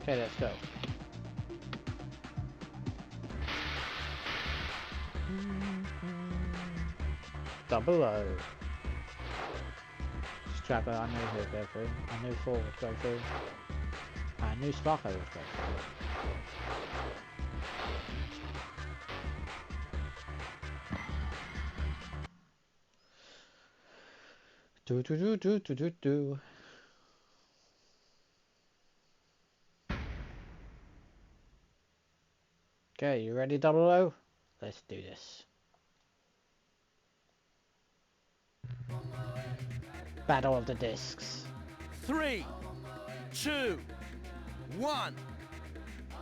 Okay, let's go. Double O. Strapper, I knew he would go through. I knew 4 would go through. I knew Sparko would go through. Do do do do do do do. Okay, you ready, 00? Let's do this. Battle of the Discs. 3, 2, 1,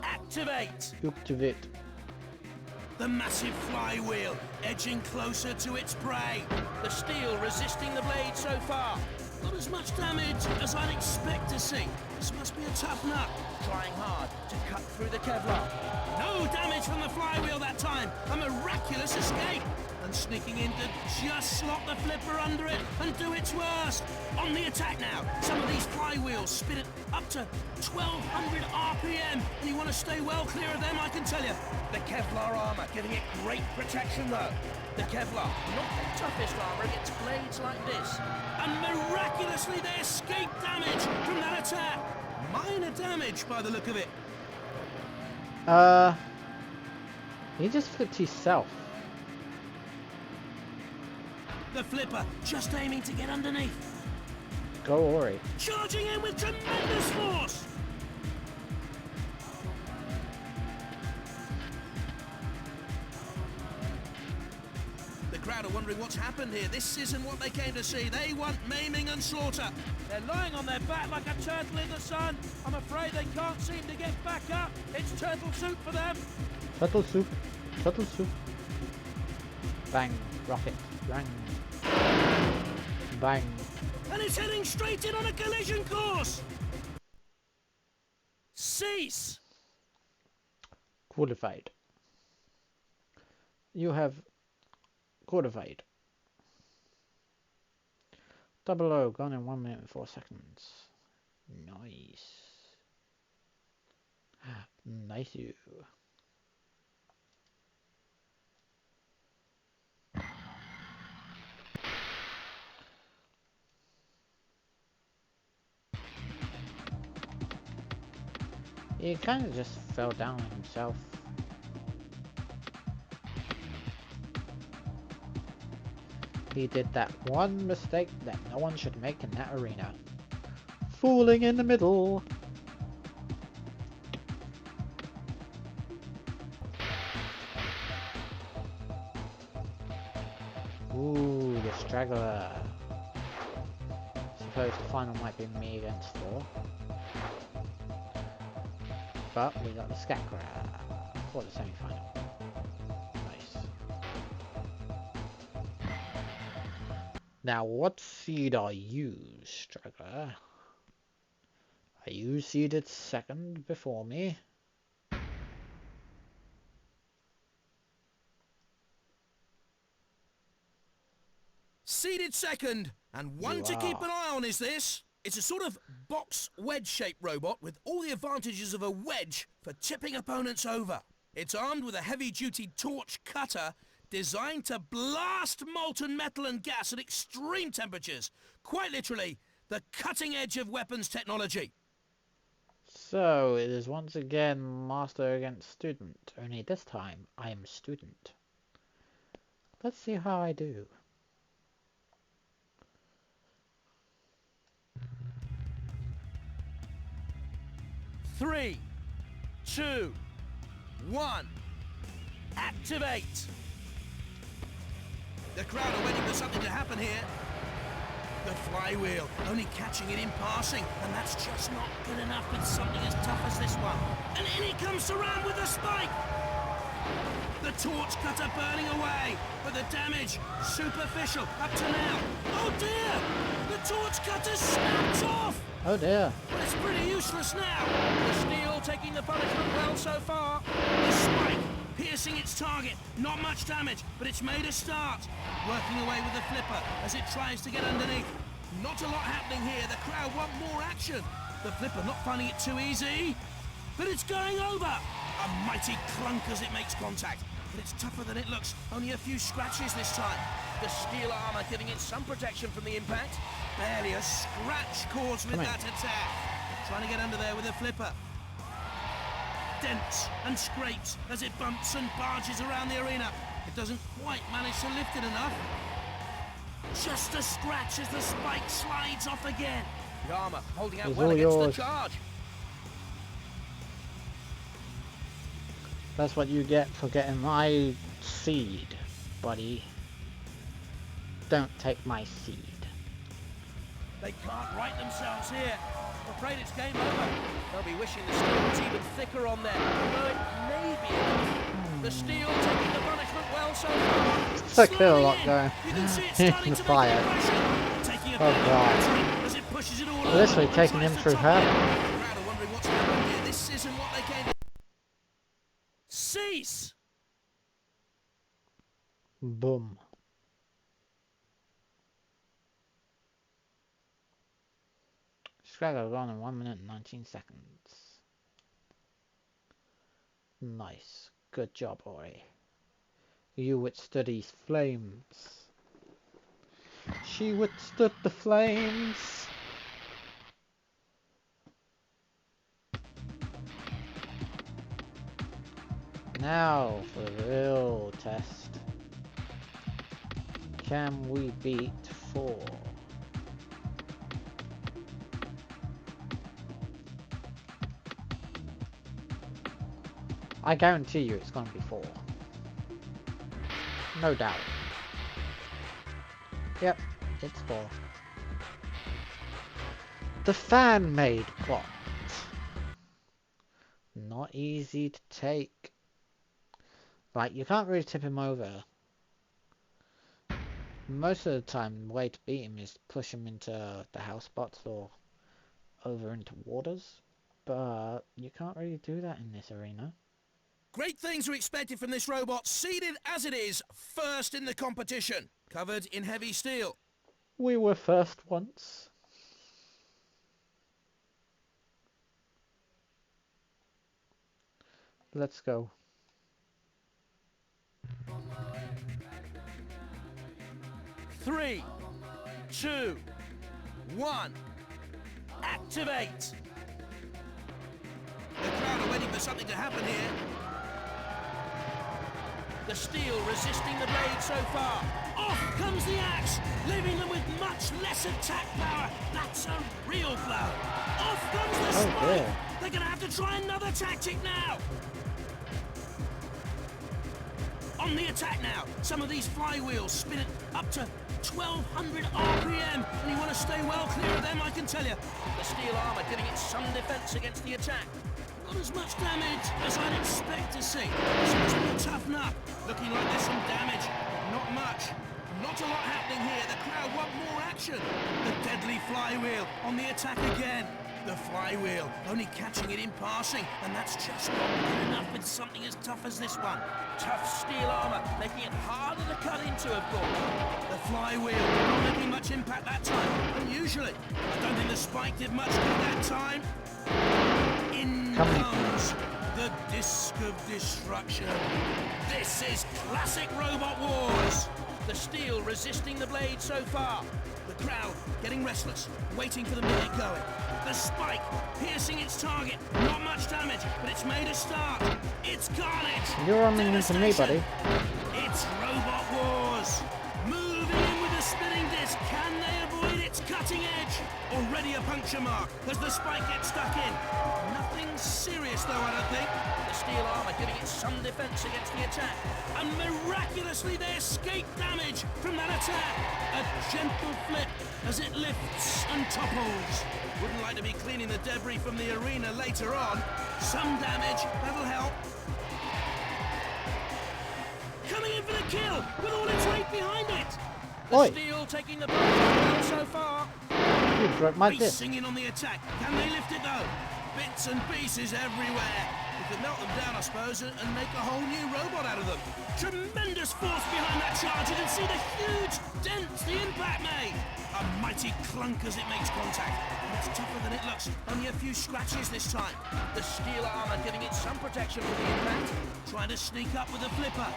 activate! Activate. The massive flywheel edging closer to its prey. The steel resisting the blade so far. Not as much damage as I'd expect to see. This must be a tough nut. Trying hard to cut through the Kevlar. No damage from the flywheel that time. A miraculous escape. And sneaking in to just slot the flipper under it and do its worst. On the attack now. Some of these flywheels spin it up to 1200 RPM. And you want to stay well clear of them, I can tell you. The Kevlar armor giving it great protection though. The Kevlar, not the toughest armor against blades like this. And miraculously they escape damage from that attack. Minor damage by the look of it. He just flipped himself. The flipper just aiming to get underneath. Go Ori. Charging in with tremendous force. crowd are wondering what's happened here. This isn't what they came to see. They want maiming and slaughter. They're lying on their back like a turtle in the sun. I'm afraid they can't seem to get back up. It's turtle soup for them. Turtle soup. Turtle soup. Bang. Rocket. Bang. Bang. And it's heading straight in on a collision course. Cease. Qualified. You have qualified. 00 gone in 1 minute and 4 seconds. Nice. Nice you. He kind of just fell down himself. He did that one mistake that no one should make in that arena. Fooling in the middle. Ooh, the straggler. Suppose the final might be me against 4. But we got the Scarecrow for the semi-final. Nice. Now, what seed are you, straggler? Are you seeded second before me? Seeded second, and one to keep an eye on is this. It's a sort of box wedge-shaped robot with all the advantages of a wedge for tipping opponents over. It's armed with a heavy-duty torch cutter designed to blast molten metal and gas at extreme temperatures. Quite literally, the cutting edge of weapons technology. So, it is once again master against student, only this time I am student. Let's see how I do. Three, 2, 1, activate! The crowd are waiting for something to happen here. The flywheel, only catching it in passing, and that's just not good enough with something as tough as this one. And in he comes around with a spike! The torch cutter burning away, but the damage superficial up to now. Oh dear! The torch cutter snaps off! Oh dear. But it's pretty useless now. The steel taking the punishment well so far. The spike piercing its target. Not much damage, but it's made a start. Working away with the flipper as it tries to get underneath. Not a lot happening here. The crowd want more action. The flipper not finding it too easy. But it's going over. A mighty clunk as it makes contact. But it's tougher than it looks. Only a few scratches this time. The steel armor giving it some protection from the impact. Barely a scratch caused with that attack. Trying to get under there with a flipper. Dents and scrapes as it bumps and barges around the arena. It doesn't quite manage to lift it enough. Just a scratch as the spike slides off again. The armor holding out well against the charge. That's what you get for getting my seed, buddy. Don't take my seed. They can't right themselves here. I'm afraid it's game over. They'll be wishing the steel was even thicker on there. Although it may be enough. The steel taking the punishment well so far. It's a kill lot going. You can see it starting to fire. Taking a God. as it pushes it all Literally taking him through her. The crowd are wondering what's happened here. This isn't what they came to. Cease! Boom. Scraggle gone in 1 minute and 19 seconds. Nice. Good job, Ori. You withstood these flames. She withstood the flames. Now for the real test. Can we beat 4? I guarantee you it's going to be 4. No doubt. Yep, it's 4. The fan-made plot. Not easy to take. Like, you can't really tip him over. Most of the time, the way to beat him is push him into the house spots or over into waters. But you can't really do that in this arena. Great things are expected from this robot, seeded as it is, first in the competition, covered in heavy steel. We were first once. Let's go. Three, two, one, activate! The crowd are waiting for something to happen here. The steel resisting the blade so far. Off comes the axe, leaving them with much less attack power. That's a real blow. Off comes the spike. Dear. They're going to have to try another tactic now. On the attack now. Some of these flywheels spin at up to 1200 RPM, and you want to stay well clear of them, I can tell you. The steel armor giving it some defense against the attack. Not as much damage as I'd expect to see. So it's been a tough nut. Looking like there's some damage. Not much. Not a lot happening here. The crowd want more action. The deadly flywheel on the attack again. The flywheel only catching it in passing, and that's just not good enough with something as tough as this one. Tough steel armor, making it harder to cut into, of course. The flywheel not making much impact that time, unusually. I don't think the spike did much good that time. In comes the Disc of Destruction. This is classic Robot Wars. The steel resisting the blade so far. The crowd getting restless, waiting for them to get going. The spike piercing its target. Not much damage, but it's made a start. It's carnage. You're running into me, buddy. It's Robot Wars. Moving in with a spinning disc. Can they avoid its cutting edge? Already a puncture mark as the spike gets stuck in. Nothing serious though, I don't think. The steel armor giving it some defense against the attack. And miraculously they escape damage from that attack. A gentle flip as it lifts and topples. Wouldn't like to be cleaning the debris from the arena later on. Some damage, that'll help. Coming in for the kill with all its weight behind it. The steel taking the blow so far. You broke my disc. Racing in on the attack. Can they lift it though? Bits and pieces everywhere. You could melt them down, I suppose, and make a whole new robot out of them. Tremendous force behind that charge. You can see the huge dents the impact made. A mighty clunk as it makes contact. And it's tougher than it looks. Only a few scratches this time. The steel armor giving it some protection from the impact. Trying to sneak up with a flipper.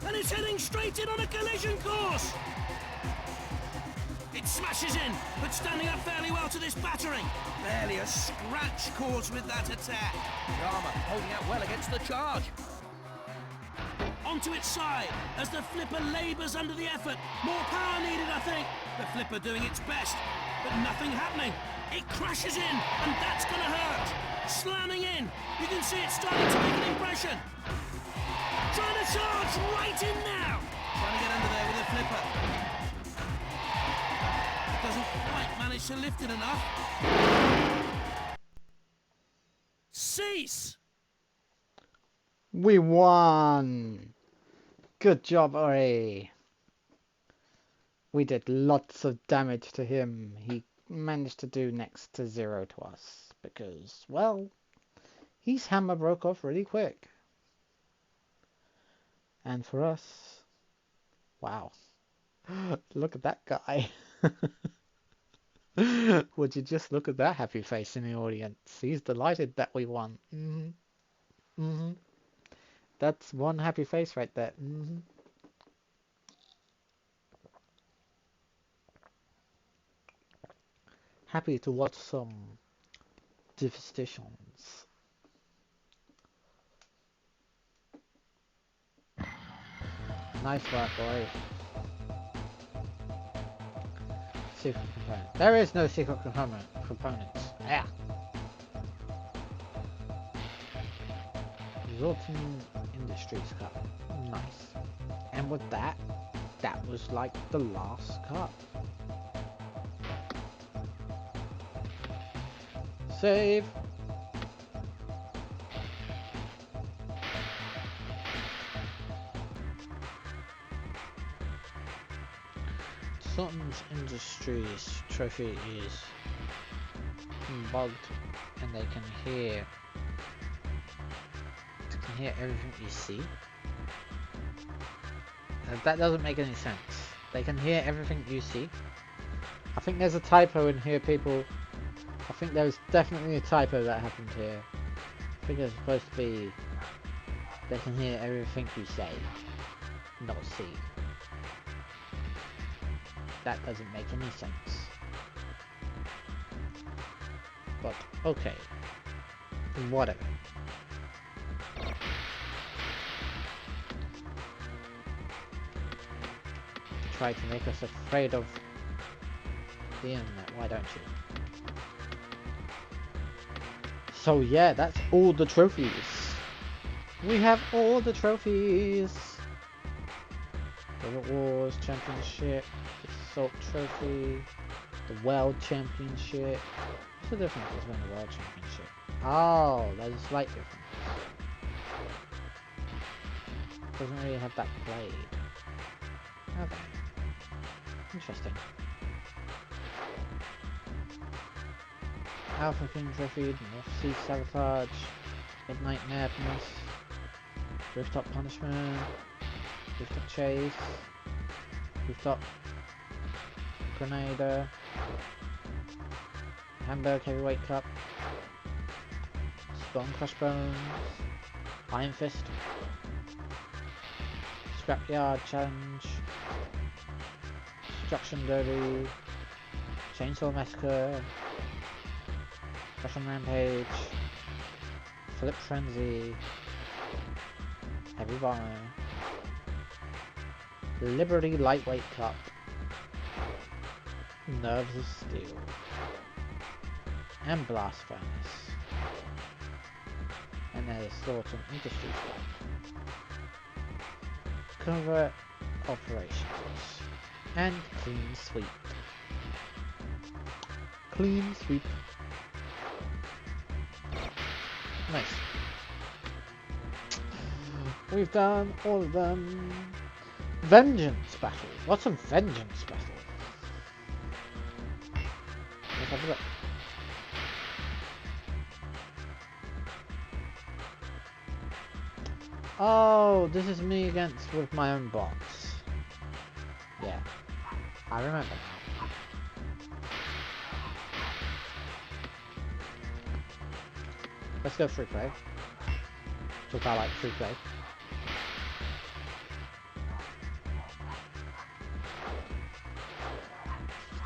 And it's heading straight in on a collision course. It smashes in, but standing up fairly well to this battering. Barely a scratch caused with that attack. The armor holding out well against the charge. Onto its side as the flipper labours under the effort. More power needed, I think. The flipper doing its best, but nothing happening. It crashes in, and that's going to hurt. Slamming in. You can see it starting to make an impression. Trying to charge right in now. Trying to get under there with a flipper. Doesn't quite manage to lift it enough. Cease! We won! Good job, Ori. We did lots of damage to him. He managed to do next to 0 to us. Because, well, his hammer broke off really quick. And for us, wow. Look at that guy. Would you just look at that happy face in the audience? He's delighted that we won. That's one happy face right there. Happy to watch some devastations. Nice work, boy. Secret component. There is no secret components. Yeah. Resulting Industries Cup. Nice. And with that, that was like the last cup. Save. Sutton's Industries trophy is bugged, and they can hear everything you see. That doesn't make any sense. They can hear everything you see. I think there's a typo in here, people. I think there's definitely a typo that happened here. I think it's supposed to be they can hear everything you say, not see. That doesn't make any sense. But okay. Whatever. Try to make us afraid of the internet, why don't you? So yeah, that's all the trophies. We have all the trophies. The Wars Championship, the Assault Trophy, the World Championship. What's the difference between the World Championship? Oh, there's a slight difference. Doesn't really have that blade. Okay. Interesting. Alpha King Trophy, North Sea Sabotage, Midnight Madness, Rooftop Punishment, Rooftop Chase, Rooftop Grenadier, Hamburg Heavyweight Cup, Spawn Crossbones, Iron Fist, Scrapyard Challenge, Destruction Derby, Chainsaw Massacre, Russian Rampage, Flip Frenzy, Heavy Bomber, Liberty Lightweight Cup, Nerves of Steel, and Blast Furnace. And there's Thornton Industries Cup. Covert Operations. And Clean Sweep. Clean Sweep. Nice. We've done all of them. Vengeance Battle. What's a Vengeance Battle? Let's have a look. Oh, this is me against with my own bots. Yeah, I remember now. Let's go free play. Talk about like free play.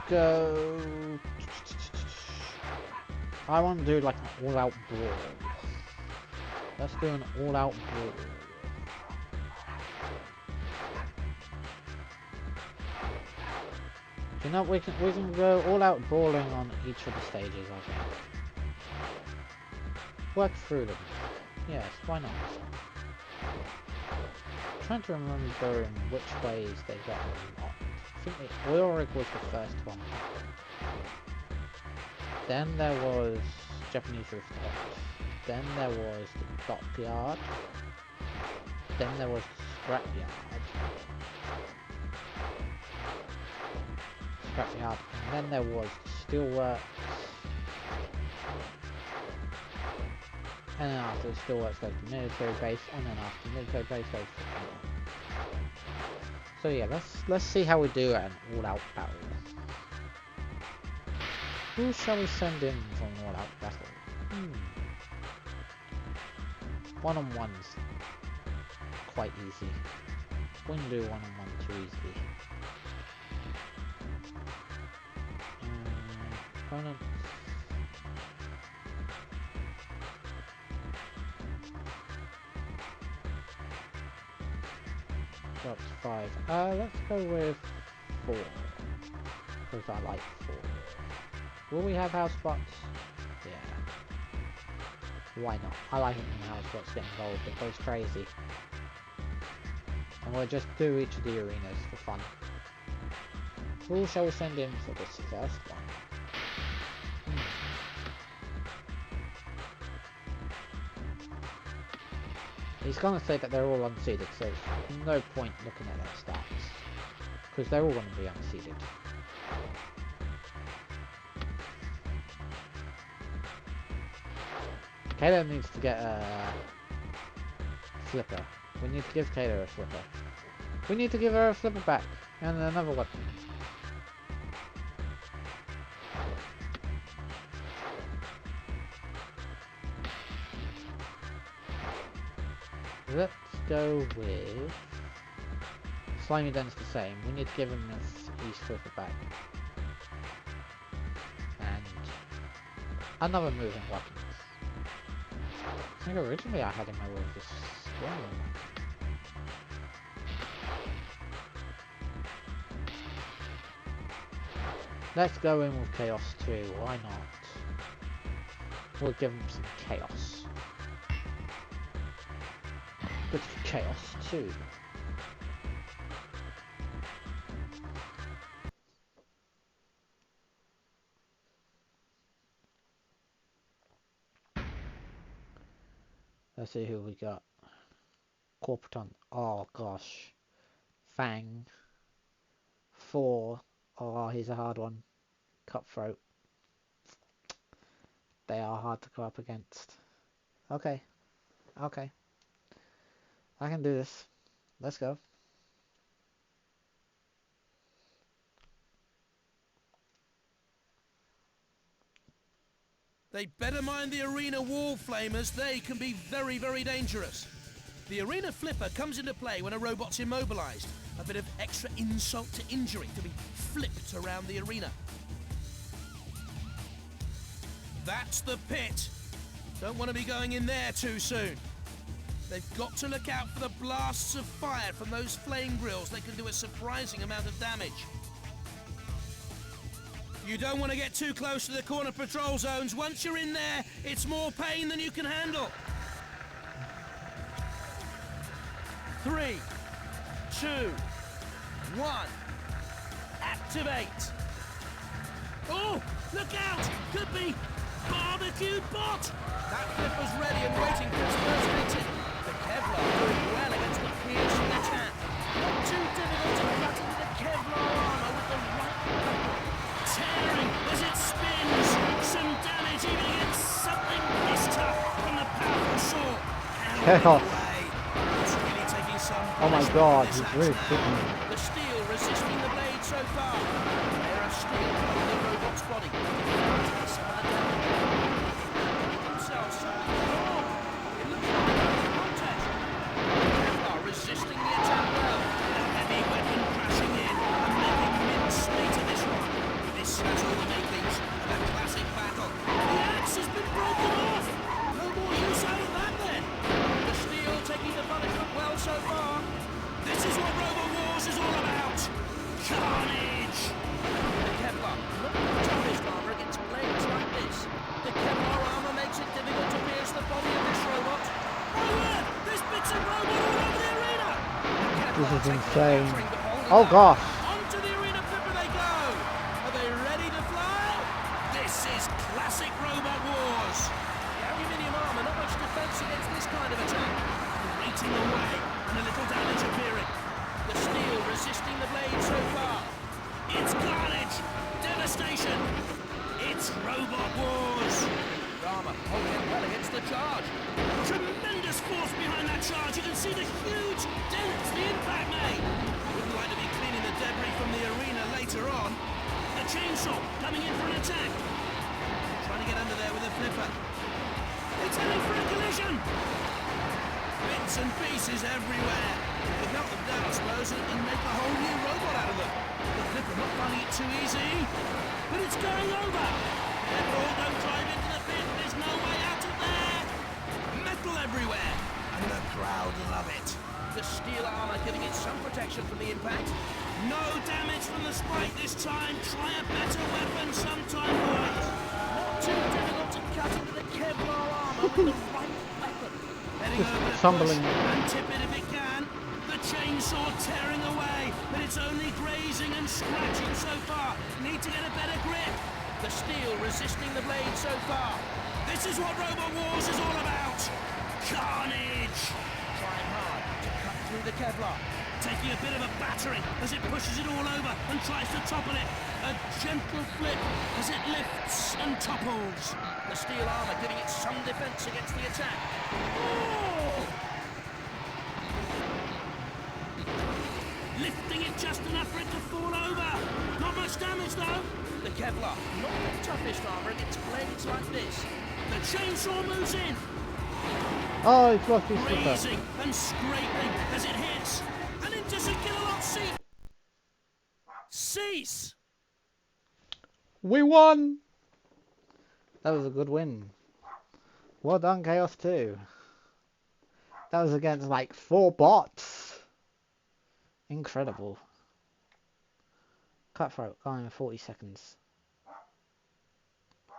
Go. I want to do like an all-out brawl. Let's do an all-out brawl. You know, we can go all-out brawling on each of the stages, I think. Work through them. Yes, why not? I'm trying to remember in which ways they got unlocked. I think the oil rig was the first one. Then there was Japanese rooftops. Then there was the dockyard. Then there was the scrapyard. And then there was the steelworks. And then after the steelworks goes to the military base, and then after the military base goes to the battle. So yeah, let's see how we do at an all-out battle. Who shall we send in for an all-out battle? One-on-one's quite easy. Wouldn't do one-on-one too easily. Opponents. Got 5. Let's go with 4. Because I like 4. Will we have house spots? Yeah. Why not? I like it when house spots get involved. It goes crazy. And we'll just do each of the arenas for fun. Who shall we send in for this first one? He's going to say that they're all unseeded, so there's no point looking at their stats. Because they're all going to be unseeded. Kayla needs to get a flipper. We need to give Kayla a flipper. We need to give her a flipper back. And another one. Let's go with... Slimy Den's the same. We need to give him his flipper back. And another moving weapons. I think originally I had him over this one. Let's go in with Chaos too, why not? We'll give him some Chaos. Good for Chaos too. Let's see who we got. Corpoton. Oh gosh. Fang. 4. Oh, he's a hard one. Cutthroat. They are hard to go up against. Okay. Okay. I can do this. Let's go. They'd better mind the arena wall flamers. They can be very, very dangerous. The arena flipper comes into play when a robot's immobilized. A bit of extra insult to injury to be flipped around the arena. That's the pit. Don't want to be going in there too soon. They've got to look out for the blasts of fire from those flame grills. They can do a surprising amount of damage. You don't want to get too close to the corner patrol zones. Once you're in there, it's more pain than you can handle. 3, 2, 1. Activate. Oh, look out! Could be barbecue bot. That flipper's ready and waiting for its first hit. The Kevlar doing well against the piercing attack. Not too difficult to cut into the Kevlar armor with the right weapon. Tearing as it spins. Some damage even against something this tough from the powerful saw. Chaos. It's really taking some. Oh my god, he's really kicking me. The steel resisting the blade so far. Layer of steel on the robot's body. Some of the damage. Themselves something wrong. It looks like a contest. Kevlar resisting the attack well. A heavy weapon crashing in and making mincemeat of this one. This has all the makings of a classic battle. The axe has been broken off. No more use out of that then. The steel taking the punishment well so far. This is what Robo Wars is all about. Carnage. The Kevlar, not the toughest armor against blades like this. The Kevlar armor makes it difficult to pierce the body of this robot. Oh yeah, there's bits of robot all over the arena. This is insane. Oh gosh. Onto the arena flipper they go. Are they ready to fly? This is classic Robot Wars. The aluminium armor, not much defense against this kind of attack. Grating away and a little damage appearing. The steel resisting the blade so far. It's carnage, devastation. It's Robot Wars. Armor holding it well against the charge. Tremendous force behind that charge. You can see the huge dents the impact made. Wouldn't like to be cleaning the debris from the arena later on. The chainsaw coming in for an attack. Trying to get under there with a flipper. It's heading for a collision. Bits and pieces everywhere. If not them down, I suppose, and make a whole new robot out of them. The flipper not finding it too easy. But it's going over. Careful, don't drive into the pit. There's no way out of there. Metal everywhere. And the crowd love it. The steel armor giving it some protection from the impact. No damage from the spike this time. Try a better weapon sometime, boys. Not too difficult to cut into the Kevlar armor with the right weapon. Heading over to Tumbling. push and tip it if it can. The chain chainsaw tearing away, but it's only grazing and scratching so far. Need to get a better grip. The steel resisting the blade so far. This is what Robot Wars is all about. Carnage. Trying hard to cut through the Kevlar. Taking a bit of a battering as it pushes it all over and tries to topple it. A gentle flip as it lifts and topples. The steel armour giving it some defence against the attack. Oh! Lifting it just enough for it to fall over. Not much damage though. The Kevlar, not the toughest armour against blades like this. The chainsaw moves in. Oh, it's lost his flipper. Grazing and scraping as it hits. And into Sir Kilowog cease. We won! That was a good win. Well done, Chaos 2. That was against like 4 bots. Incredible. Cutthroat gone in 40 seconds.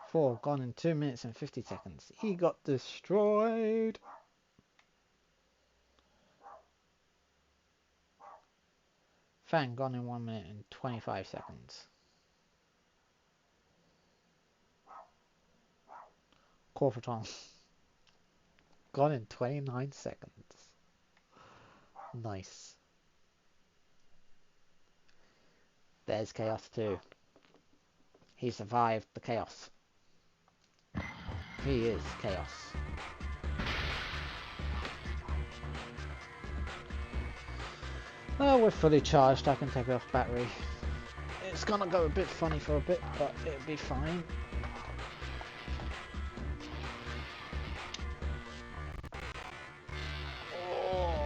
4 gone in 2 minutes and 50 seconds. He got destroyed. Fang gone in 1 minute and 25 seconds. Corphaton gone in 29 seconds. Nice. There's Chaos 2. He survived the chaos. He is chaos. Oh, we're fully charged. I can take it off battery. It's gonna go a bit funny for a bit, but it'll be fine. Oh,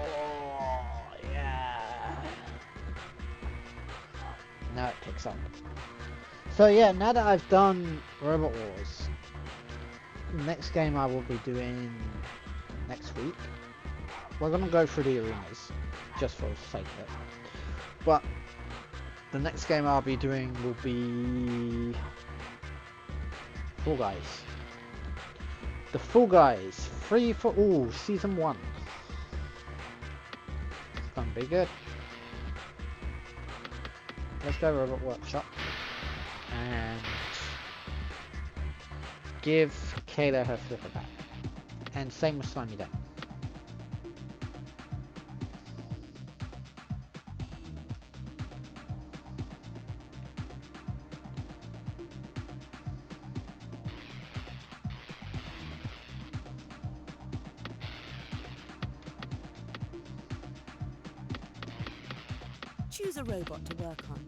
yeah. Now it picks up. So yeah, now that I've done Robot Wars, next game I will be doing next week. We're gonna go through the arenas, just for the sake of it. But the next game I'll be doing will be Fall Guys. The Fall Guys Free for All Season 1. It's gonna be good. Let's go Robot Workshop and give Kayla her flipper back. And same with Slimy Dan. Choose a robot to work on.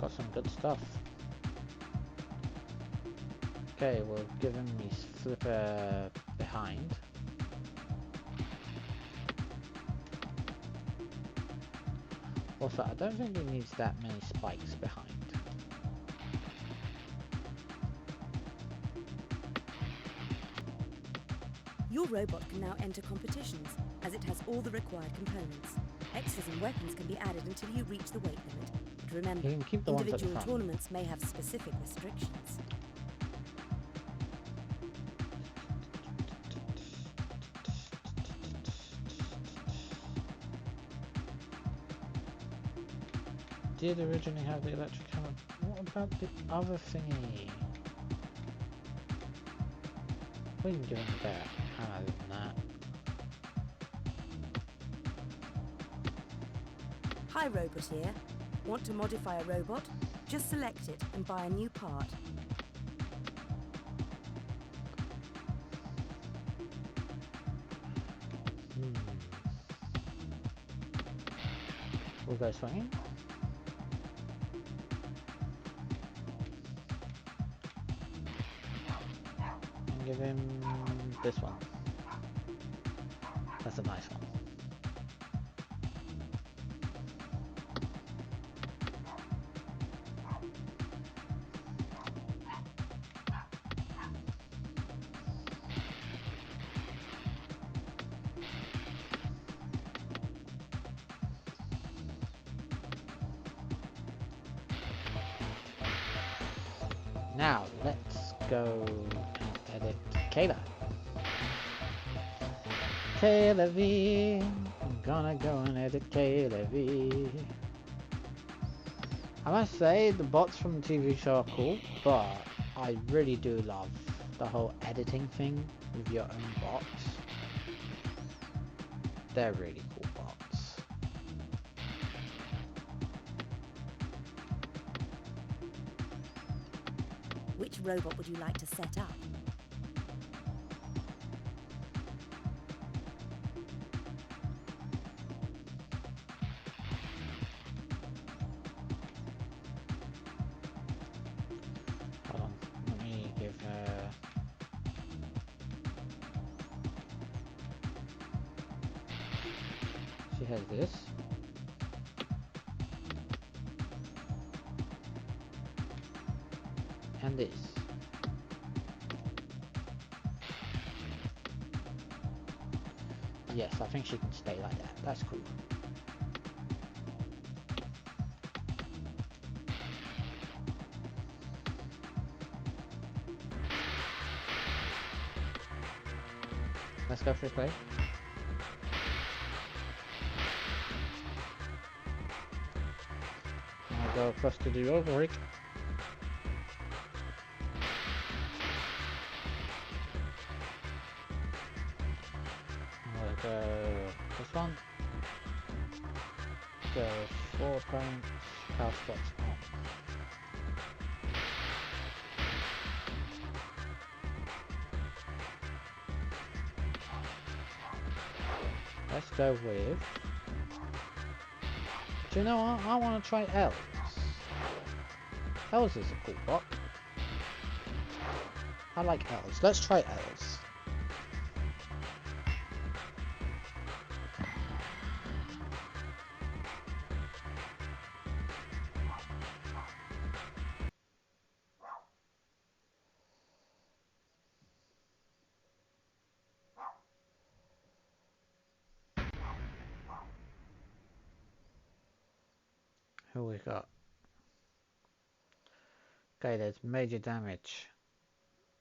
Got some good stuff. Okay, we'll give him his flipper behind. Also, I don't think he needs that many spikes behind. Your robot can now enter competitions, as it has all the required components. Extras and weapons can be added until you reach the weight limit. But remember, You can keep the ones at the individual front. tournaments may have specific restrictions. Did originally have the electric hammer. What about the other thingy? We can give him a better hammer than that. Hi, Robot here. Want to modify a robot? Just select it and buy a new part. We'll go swinging. And give him this one. That's a nice one. Now, let's go and edit Kayla. Kayla V. I'm gonna go and edit Kayla V. I must say, the bots from the TV show are cool, but I really do love the whole editing thing with your own bots. They're really cool bots. Which robot would you like to set up? Hold on, let me give her... She has this. And this. Yes, I think she can stay like that. That's cool. Let's go free play. I'll go across to the overrig. I'll go this one. Go 4 points, power spots on. Let's go with... Do you know what? I want to try Els. Els is a cool bot. I like Els. Let's try Els. Who we got? Okay, there's major damage.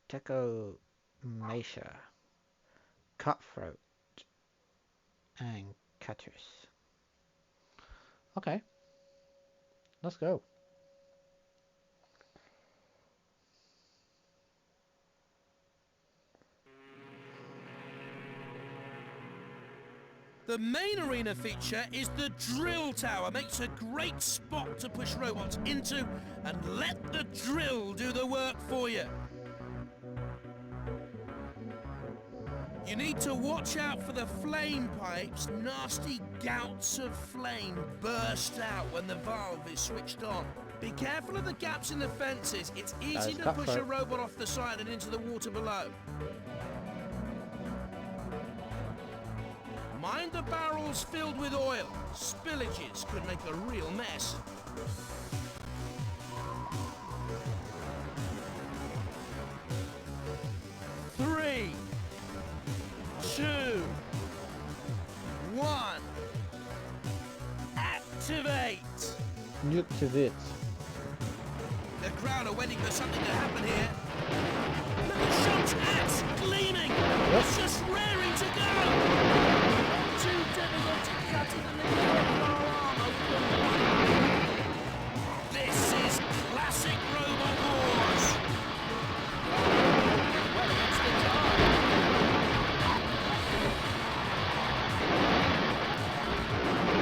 Techo Masha, Cutthroat, and Catrice. Okay, let's go. The main arena feature is the drill tower. Makes a great spot to push robots into and let the drill do the work for you. You need to watch out for the flame pipes. Nasty gouts of flame burst out when the valve is switched on. Be careful of the gaps in the fences. It's easy to push a robot off the side and into the water below. Mind the barrels filled with oil. Spillages could make a real mess. Three, 2, 1. Activate. Activate. The crowd are waiting for something to happen here. Look at Shunt's axe gleaming. It's just raring to go. Too difficult to cut in the middle of our armor. This is classic Robot Wars. Well against the tide.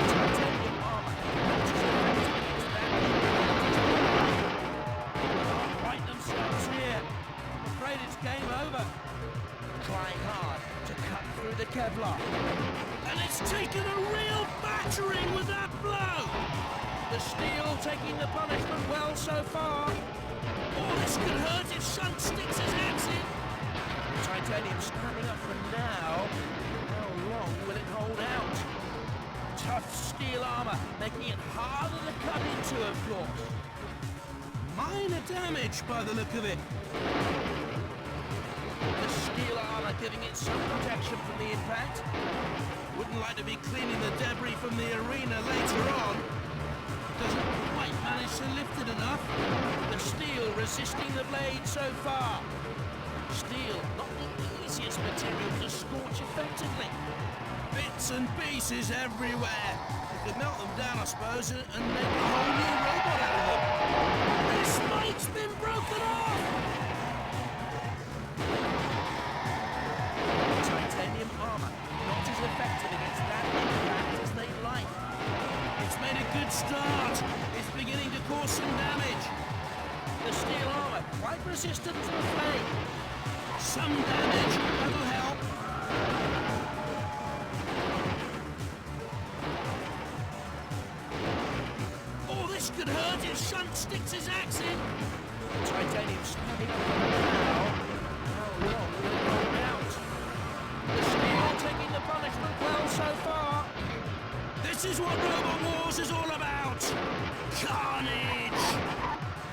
Titanium armor. Can't fight themselves here. I'm afraid it's game over. Trying hard to cut through the Kevlar. And it's taken a real battering with that blow! The steel taking the punishment well so far. Oh, this could hurt if Shunt sticks his axe in. Titanium standing up for now. How long will it hold out? Tough steel armor, making it harder to cut into, of course. Minor damage by the look of it. The steel armor giving it some protection from the impact. Wouldn't like to be cleaning the debris from the arena later on. doesn't quite manage to lift it enough. The steel resisting the blade so far. Steel, not the easiest material to scorch effectively. Bits and pieces everywhere. You could melt them down, I suppose, and make a whole new robot out of them. This mite's been broken off! Titanium armor, not as effective against that impact as they'd like. It's made a good start. It's beginning to cause some damage. The steel armor, quite resistant to the flame. Some damage, that'll help. Oh, this could hurt if Shunt sticks his axe in. Titanium standing up now. How long will it hold out? The steel taking the punishment well so far. This is what Robot Wars is all about. Carnage!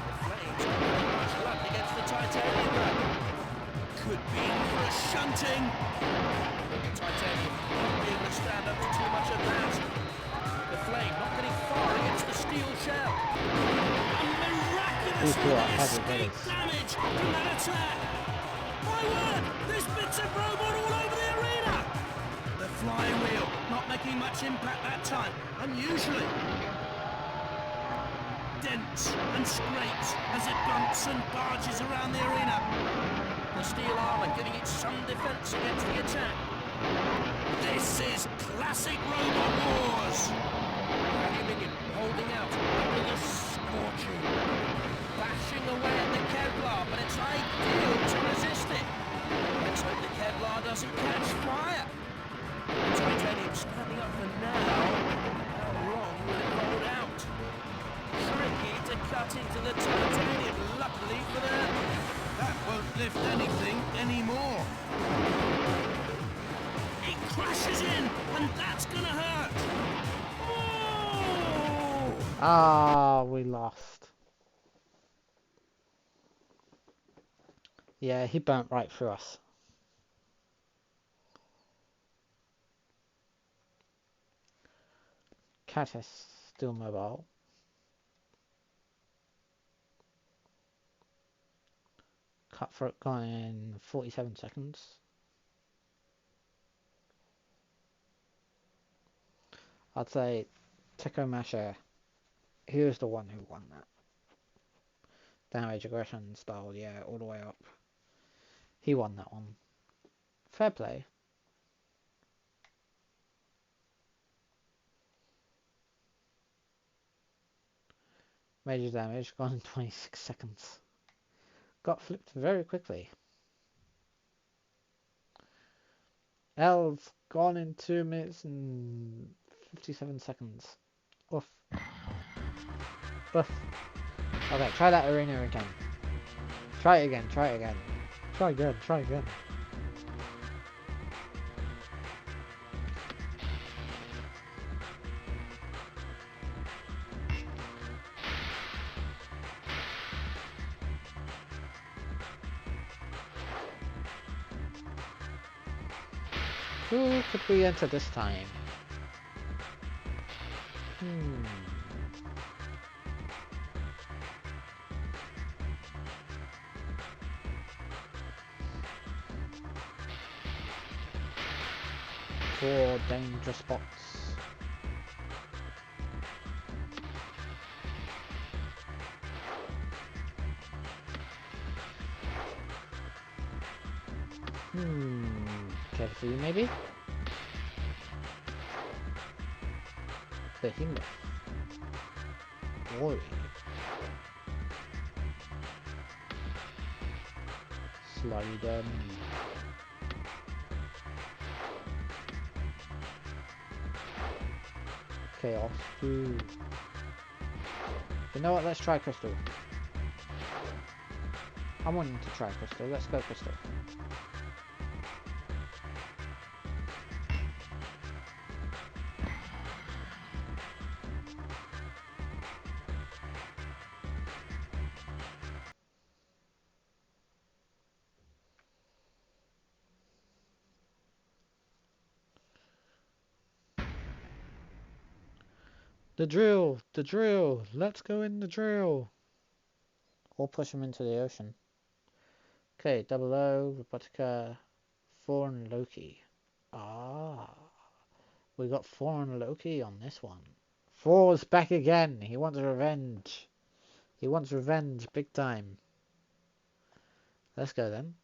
The flames don't have much luck against the titanium though. Could be in for a shunting. The titanium won't be able to stand up to too much of that. The flame not getting far against the steel shell. And miraculously they escape damage from that attack. My word, this bit's a robot all over the arena. The flywheel not making much impact that time, unusually. Dents and scrapes as it bumps and barges around the arena. The steel armor giving it some defense against the attack. This is classic Robot Wars! Aluminium holding out under the scorching. Bashing away at the Kevlar, but it's ideal to resist it. Let's hope the Kevlar doesn't catch fire. Titanium standing up for now. How long will it hold out? Tricky to cut into the titanium, luckily for them. That won't lift anything anymore. It crashes in, and that's gonna hurt. Oh! Ah, we lost. Yeah, he burnt right through us. Cat is still mobile. Cutthroat gone in 47 seconds. I'd say Techo Masher, he was the one who won that. Damage, aggression, style, yeah, all the way up. He won that one. Fair play. Major damage, gone in 26 seconds. Got flipped very quickly. L's gone in 2 minutes and 57 seconds. Oof. Oof. Okay, try that arena again. Try it again, try it again. Try again, try again. Who could we enter this time? Four dangerous spots. KFC maybe? Behemoth. Glory. Slide Chaos 2. You know what, let's try Crystal. I'm wanting to try Crystal, let's go Crystal. The drill! The drill! Let's go in the drill! Or push him into the ocean. Okay, Double O, Robotica, Foreign Loki. Ah, we got Foreign Loki on this one. Four's back again. He wants revenge. He wants revenge big time. Let's go then.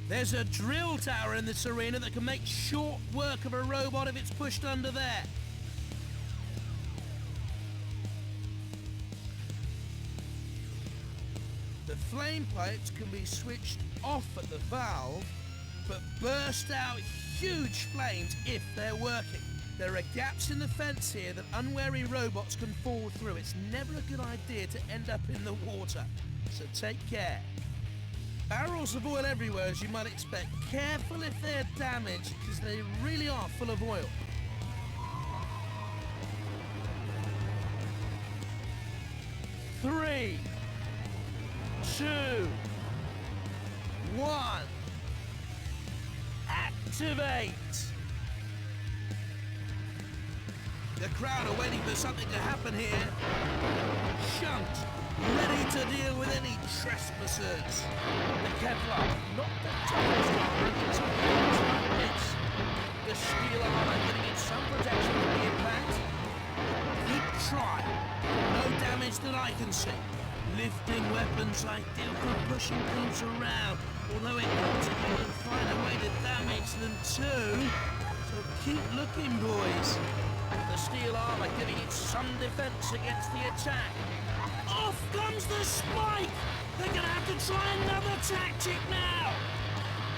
There's a drill tower in this arena that can make short work of a robot if it's pushed under there. The flame pipes can be switched off at the valve, but burst out huge flames if they're working. There are gaps in the fence here that unwary robots can fall through. It's never a good idea to end up in the water, so take care. Barrels of oil everywhere, as you might expect. Careful if they're damaged, because they really are full of oil. Three, two, one. Activate! The crowd are waiting for something to happen here. Shunt, ready to deal with any trespassers. The Kevlar, not the toughest armor against weapons like this. The steel armor giving it some protection from the impact. Good try. No damage that I can see. Lifting weapons ideal for pushing things around, although it helps if you can find a way to damage them too. So keep looking, boys. The steel armor giving it some defense against the attack. Off comes the spike! They're gonna have to try another tactic now!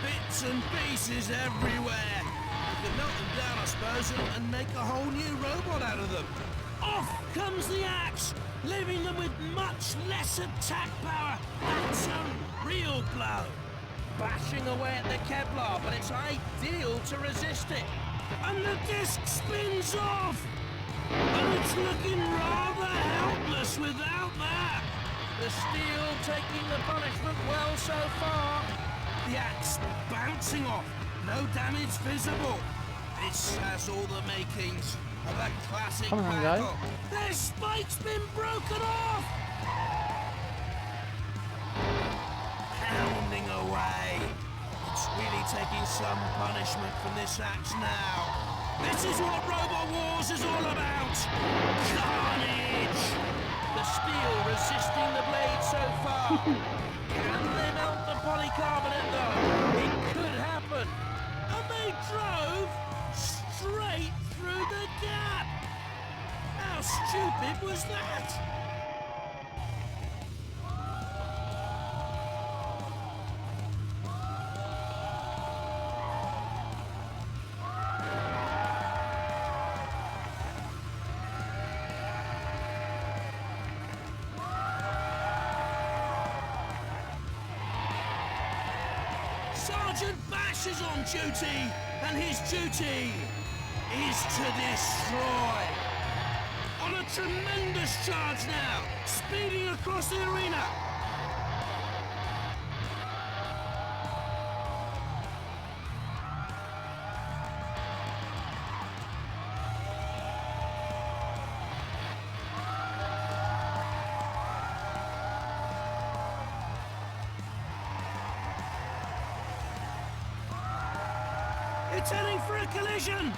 Bits and pieces everywhere. You can melt them down, I suppose, and make a whole new robot out of them. Off comes the axe, leaving them with much less attack power. That's a real blow. Bashing away at the Kevlar, but it's ideal to resist it. And the disc spins off! And it's looking rather helpless without that! The steel taking the punishment well so far. The axe bouncing off, no damage visible. This has all the makings of a classic Come on, battle. guys. Their spike's been broken off! Pounding away. It's really taking some punishment from this axe now. This is what Robot Wars is all about! Carnage! The steel resisting the blade so far. Can they melt the polycarbonate though? It could happen. And they drove straight through the gap! How stupid was that? Sergeant Bash is on duty, and his duty is to destroy. On a tremendous charge now, speeding across the arena. It's heading for a collision!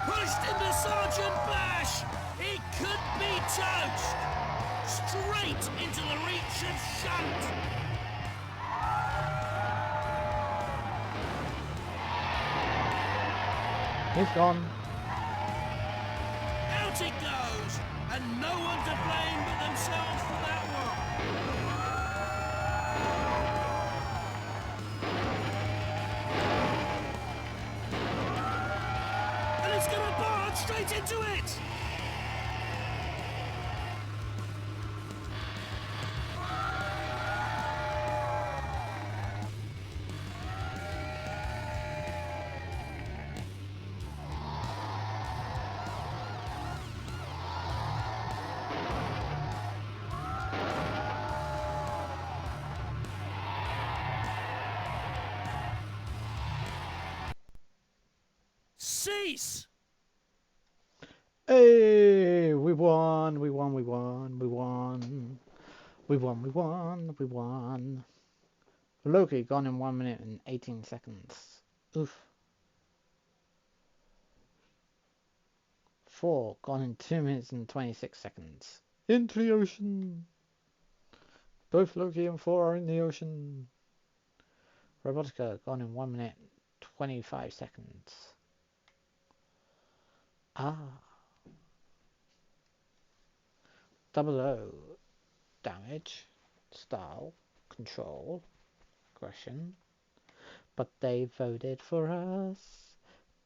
Pushed into Sergeant Bash! He could be toast! Straight into the reach of Shunt! He's gone. Out it goes! And no one to blame but themselves for that one! It's gonna barge straight into it! cease. Hey, we won, we won, we won, we won. We won, we won, we won. Loki gone in 1 minute and 18 seconds. Oof. 4 gone in 2 minutes and 26 seconds. Into the ocean. Both Loki and 4 are in the ocean. Robotica gone in 1 minute 25 seconds. Ah. 00. Damage. Style. Control. Aggression. But they voted for us.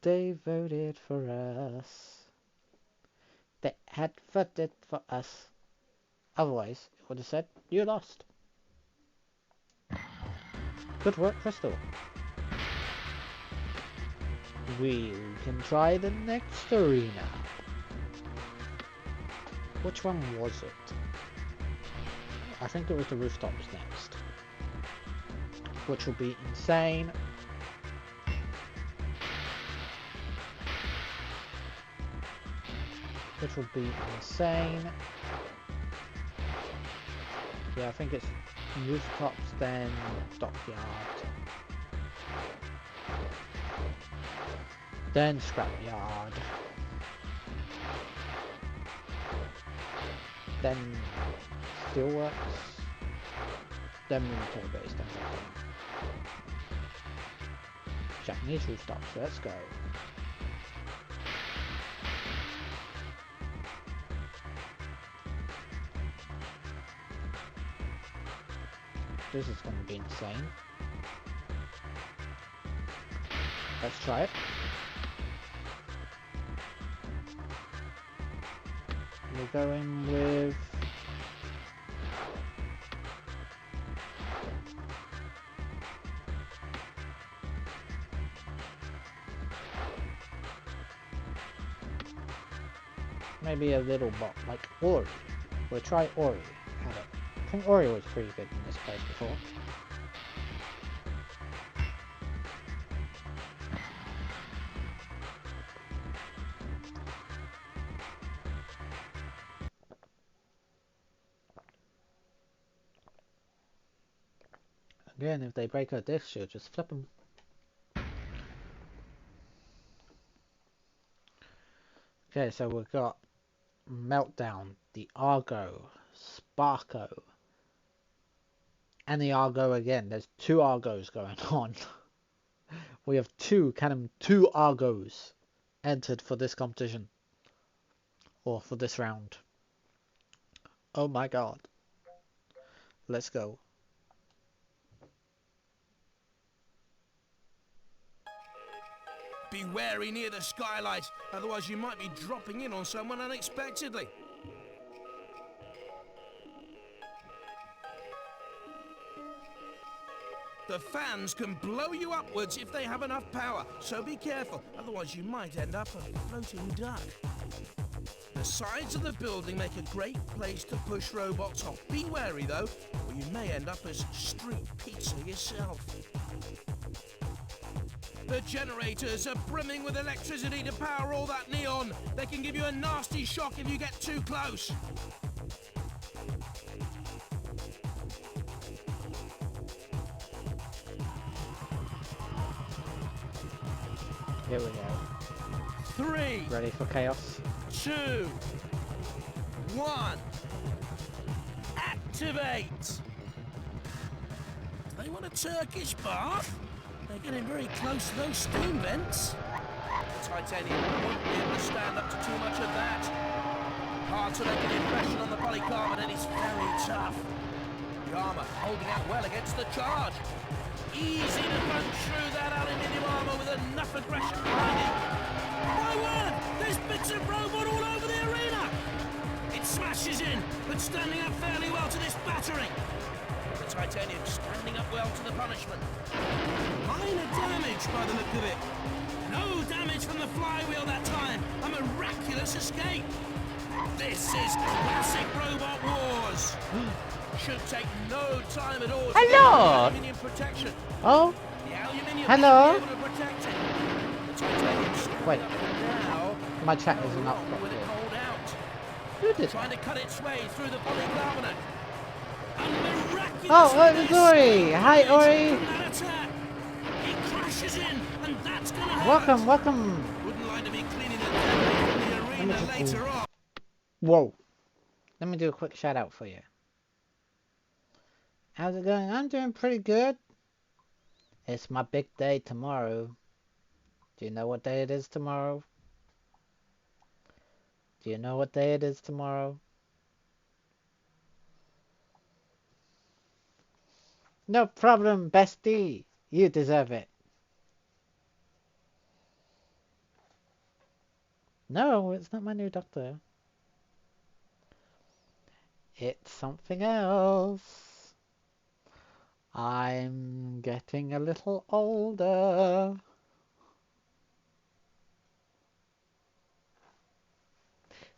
They voted for us. They had voted for us. Otherwise, it would have said, you lost. Good work, Crystal. We can try the next arena. Which one was it? I think it was the rooftops next. Which will be insane. Which will be insane. Yeah, I think it's rooftops, then dockyard. Then scrapyard. Then steelworks. Then military base, then dockyard. Japanese rooftops, let's go. This is going to be insane. Let's try it. We're going with... maybe a little bot, like Ori. We'll try Ori at it. I think Ori was pretty good in this place before. Again, if they break her disc, she'll just flip them. Okay, so we've got Meltdown, the Argo, Sparko, and the Argo again. There's 2 Argos going on. We have 2 Argos entered for this competition. Or for this round. Oh my god. Let's go. Be wary near the skylight, otherwise you might be dropping in on someone unexpectedly. The fans can blow you upwards if they have enough power, so be careful, otherwise you might end up a floating duck. The sides of the building make a great place to push robots off. Be wary though, or you may end up as street pizza yourself. The generators are brimming with electricity to power all that neon. They can give you a nasty shock if you get too close. Here we go. 3, Ready for chaos? 2, 1. Activate! Do they want a Turkish bath? They're getting very close to those steam vents. The titanium won't be able to stand up to too much of that. Hard to make an impression on the polycarbonate, and it's very tough. The armour holding out well against the charge. Easy to punch through that aluminium armour with enough aggression behind it. My word! There's bits of robot all over the arena! It smashes in, but standing up fairly well to this battering. The titanium standing up well to the punishment. Minor damage by the look of it. No damage from the flywheel that time. A miraculous escape. This is classic Robot Wars. Should take no time at all to get the aluminium protection. Oh, The aluminium hello. should be able to protect it. The Titanium stand Wait. up, and now, My chat how isn't up long will properly. it hold out? Who did Trying that? to cut its way through the polycarbonate. And miraculously, Oh, it was they Ori! stay Hi, damaged Ori! from that attack. He crashes in, and that's gonna hurt. Welcome, welcome! Wouldn't like to be cleaning the debris from the Let me arena just... later on. Whoa. Let me do a quick shout out for you. How's it going? I'm doing pretty good. It's my big day tomorrow. Do you know what day it is tomorrow? Do you know what day it is tomorrow? No problem, bestie. You deserve it. No, it's not my new doctor. It's something else. I'm getting a little older.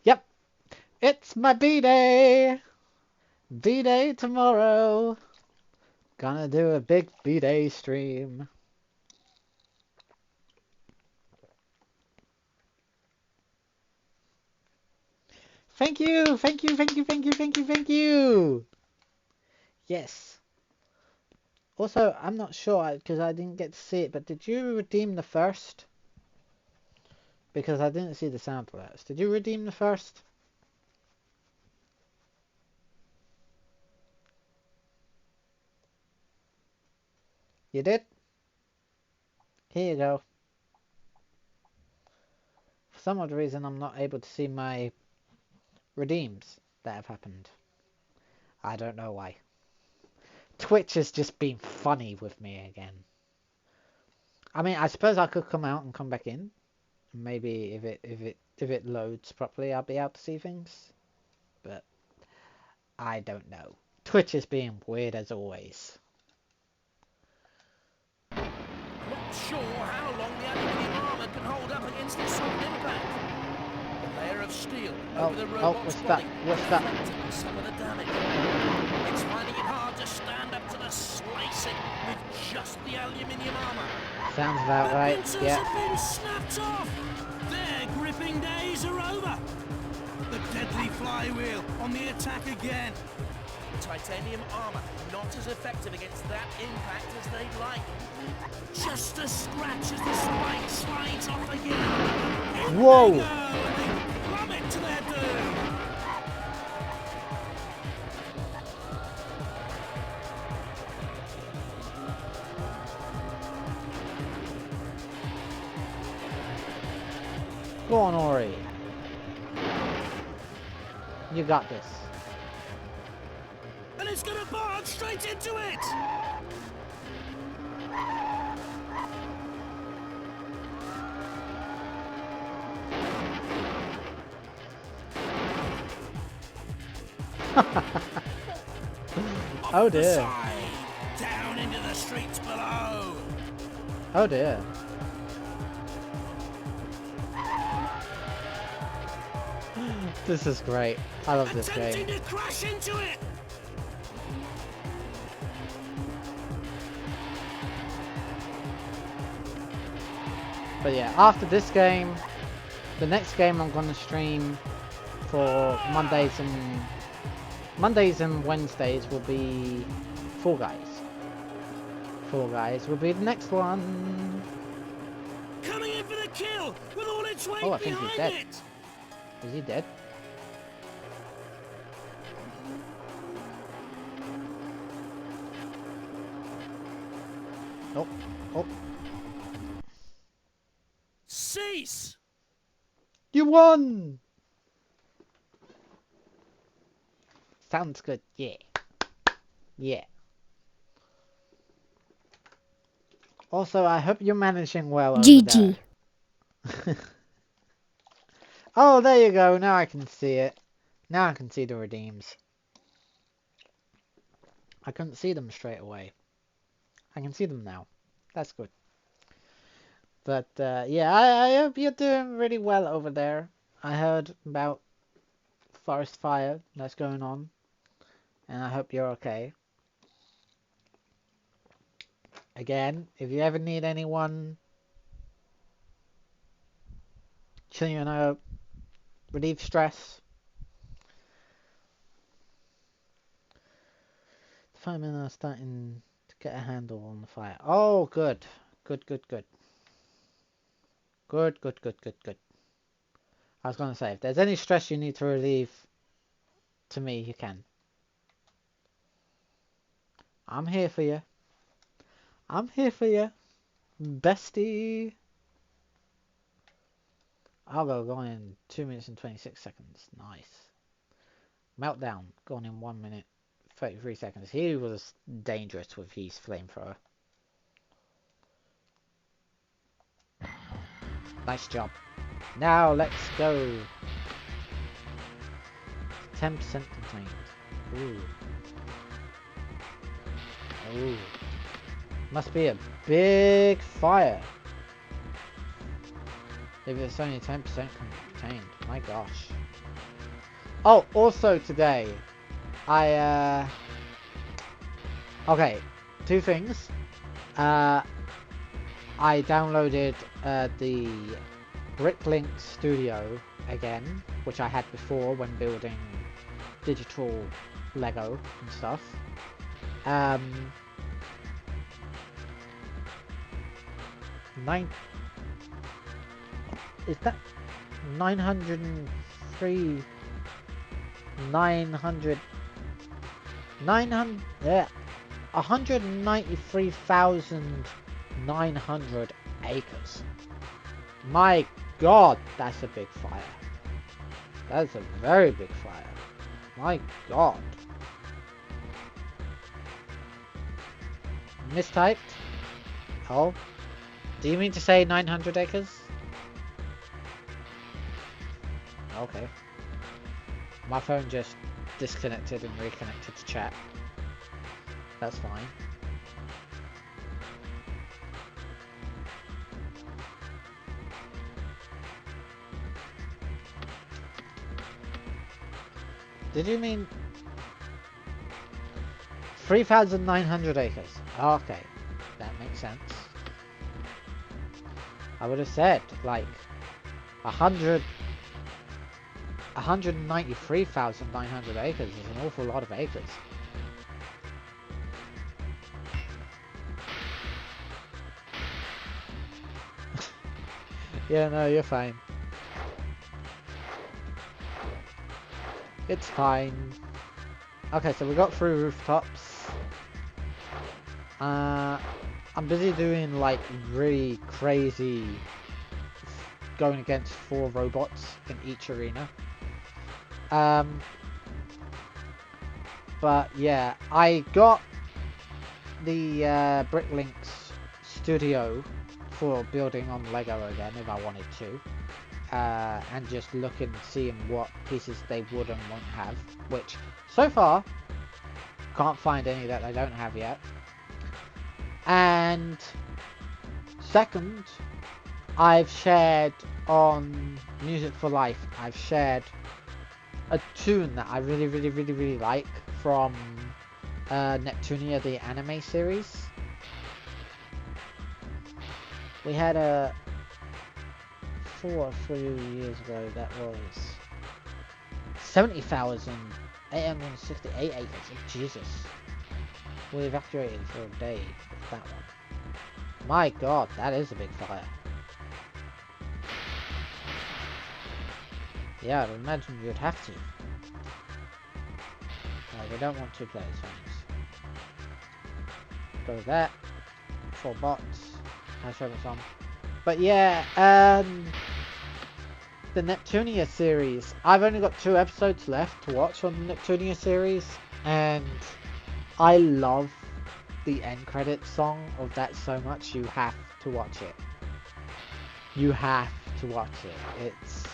Yep, it's my B-Day. B-Day tomorrow. Gonna do a big B-Day stream. Thank you, thank you, thank you, thank you, thank you, thank you. Yes. Also, I'm not sure because I didn't get to see it, but did you redeem the first? Because I didn't see the sound alerts. Did you redeem the first? You did? Here you go. For some odd reason, I'm not able to see my redeems that have happened. I don't know why. Twitch has just been funny with me again. I mean, I suppose I could come out and come back in. Maybe if it loads properly, I'll be able to see things. But I don't know. Twitch is being weird as always. Not sure how long the aluminium armour can hold up against this sudden impact. The layer of steel over the robot's what's body that? What's that? reflecting some of the damage. It's finding it hard to stand up to the slicing with just the aluminium armour. Sounds about The right. pincers Yeah. have been snapped off. Their gripping days are over. The deadly flywheel on the attack again. Titanium armour not as effective against that impact as they'd like. Just a scratch as the spike slides off again. In Whoa. they go, and they plummet to their doom. Go on, Ori. You got this. And it's gonna barge straight into it. Oh The dear. side, down into the streets below. Oh dear. This is great. I love this Attempting game. to crash into it. But yeah, after this game, the next game I'm gonna stream for Mondays and Wednesdays will be Fall Guys. Fall Guys will be the next one. Coming in for the kill with all its weight Oh, I think he's behind dead. it. Is he dead? Oh, oh. Cease. You won! Sounds good, yeah. Yeah. Also, I hope you're managing well over GG. there. Oh, there you go. Now I can see it. Now I can see the redeems. I couldn't see them straight away. I can see them now. That's good. But, yeah, I hope you're doing really well over there. I heard about forest fire that's going on. And I hope you're okay. Again, if you ever need anyone chilling, relieve stress. The firemen are starting to get a handle on the fire. Oh, good. Good, good, good. Good, good, good, good, good. I was going to say, if there's any stress you need to relieve to me, you can. I'm here for you. I'm here for you. Bestie. I'll go in 2 minutes and 26 seconds. Nice. Meltdown. Gone in 1 minute 33 seconds. He was dangerous with his flamethrower. Nice job. Now let's go. 10% contained. Ooh. Ooh. Must be a big fire. If it's only 10% contained. My gosh. Oh, also today, okay, two things. I downloaded the Bricklink Studio again, which I had before when building digital Lego and stuff. Is that 903? 193,900 acres. My God, that's a big fire. That's a very big fire. My God. Mistyped? Oh. Do you mean to say 900 acres? Okay. My phone just disconnected and reconnected to chat. That's fine. Did you mean 3,900 acres? Okay, that makes sense. I would have said like 193,900 acres is an awful lot of acres. Yeah, no, you're fine. It's fine. Okay, so we got through rooftops. I'm busy doing like really crazy going against 4 robots in each arena. But yeah, I got the Bricklinks Studio for building on Lego again if I wanted to. And just looking, seeing what pieces they would and won't have, which so far can't find any that they don't have yet. And second, I've shared on Music for Life, I've shared a tune that I really like from Neptunia, the anime series. We had a 4 or 3 years ago that was 70,868 acres. Oh, Jesus. We evacuated for a day with that one. My God, that is a big fire. Yeah, I'd imagine you'd have to. We don't want 2 players, thanks. Go with that. 4 bots. I'll show me some. But yeah, the Neptunia series. I've only got 2 episodes left to watch on the Neptunia series, and I love the end credits song of that so much. You have to watch it. You have to watch it. It's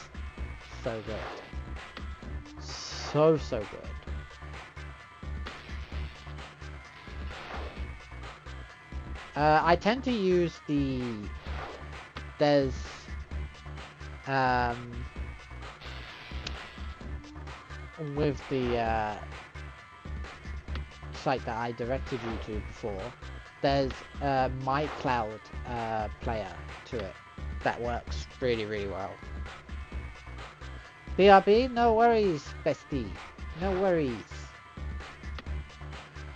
so good. So good. I tend to use there's with the site that I directed you to before, there's my cloud player to it that works really well. BRB, no worries, bestie. No worries.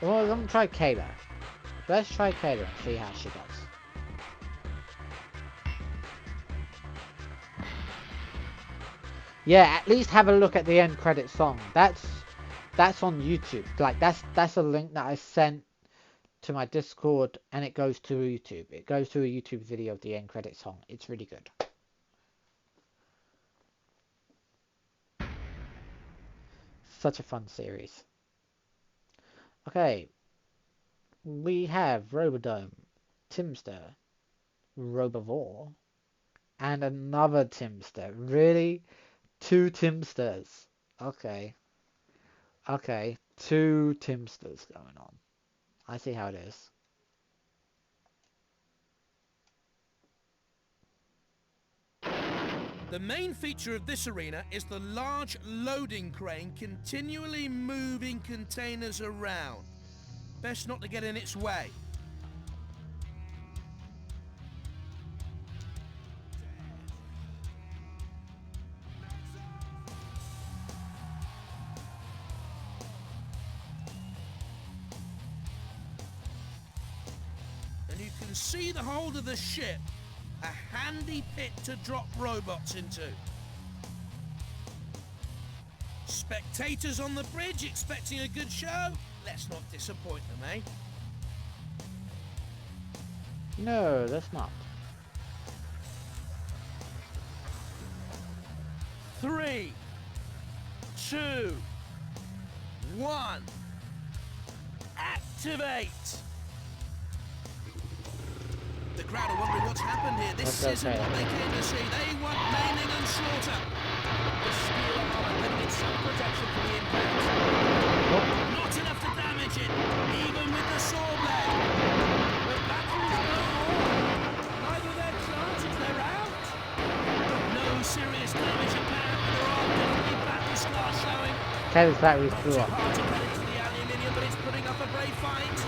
Well, let me try Kayla. Let's try Kayla and see how she does. Yeah, at least have a look at the end credit song. That's on YouTube. Like that's a link that I sent to my Discord, and it goes to YouTube. It goes to a YouTube video of the end credit song. It's really good. Such a fun series. Okay, we have Robodome, Timster, Robivore, and another Timster. Really? Two Timsters. Okay. Okay, two Timsters going on. I see how it is. The main feature of this arena is the large loading crane continually moving containers around. Best not to get in its way. And you can see the hold of the ship. A handy pit to drop robots into. Spectators on the bridge expecting a good show? Let's not disappoint them, eh? No, that's not. 3, 2, 1. Activate! The crowd are wondering what's happened here. This isn't what they came to see. They want maiming and slaughter. The steel armor giving it some protection from the impact. Not enough to damage it, even with the saw blade. The batteries no more. Neither their charges, they're out. No serious damage apparent, but there are definitely battle scars showing. Kayla's batteries blew up. Hard to get into the aluminium, but it's putting up a brave fight.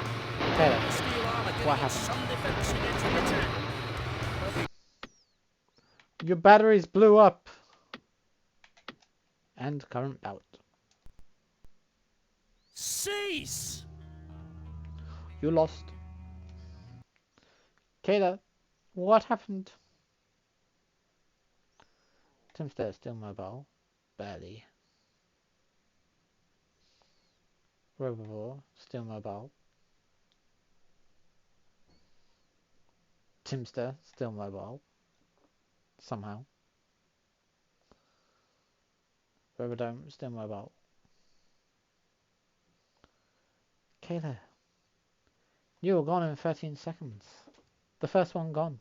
Kayla, The steel armor what giving it happened? some defense against the attack. Your batteries blew up. And current out. Cease! You lost. Kayla, what happened? Timster still mobile. Barely. Robivore still mobile. Timster still mobile. Somehow. Robodome still mobile. Kayla, you were gone in 13 seconds. The first one gone.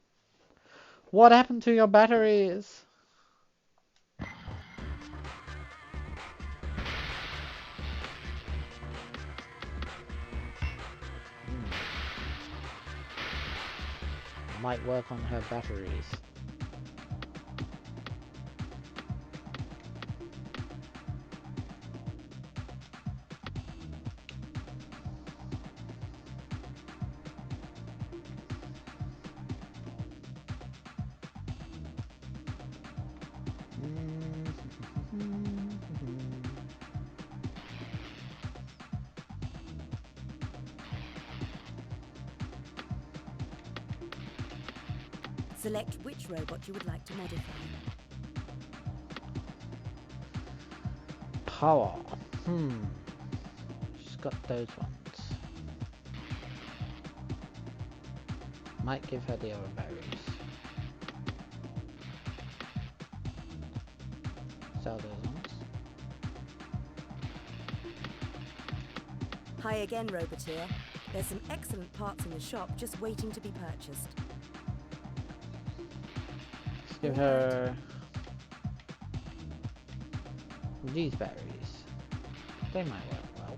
What happened to your batteries? Might work on her batteries. Select which robot you would like to modify. Power. She's got those ones. Might give her the other berries. Sell those ones. Hi again, Roboteer. There's some excellent parts in the shop just waiting to be purchased. Let's give her these berries. They might work well.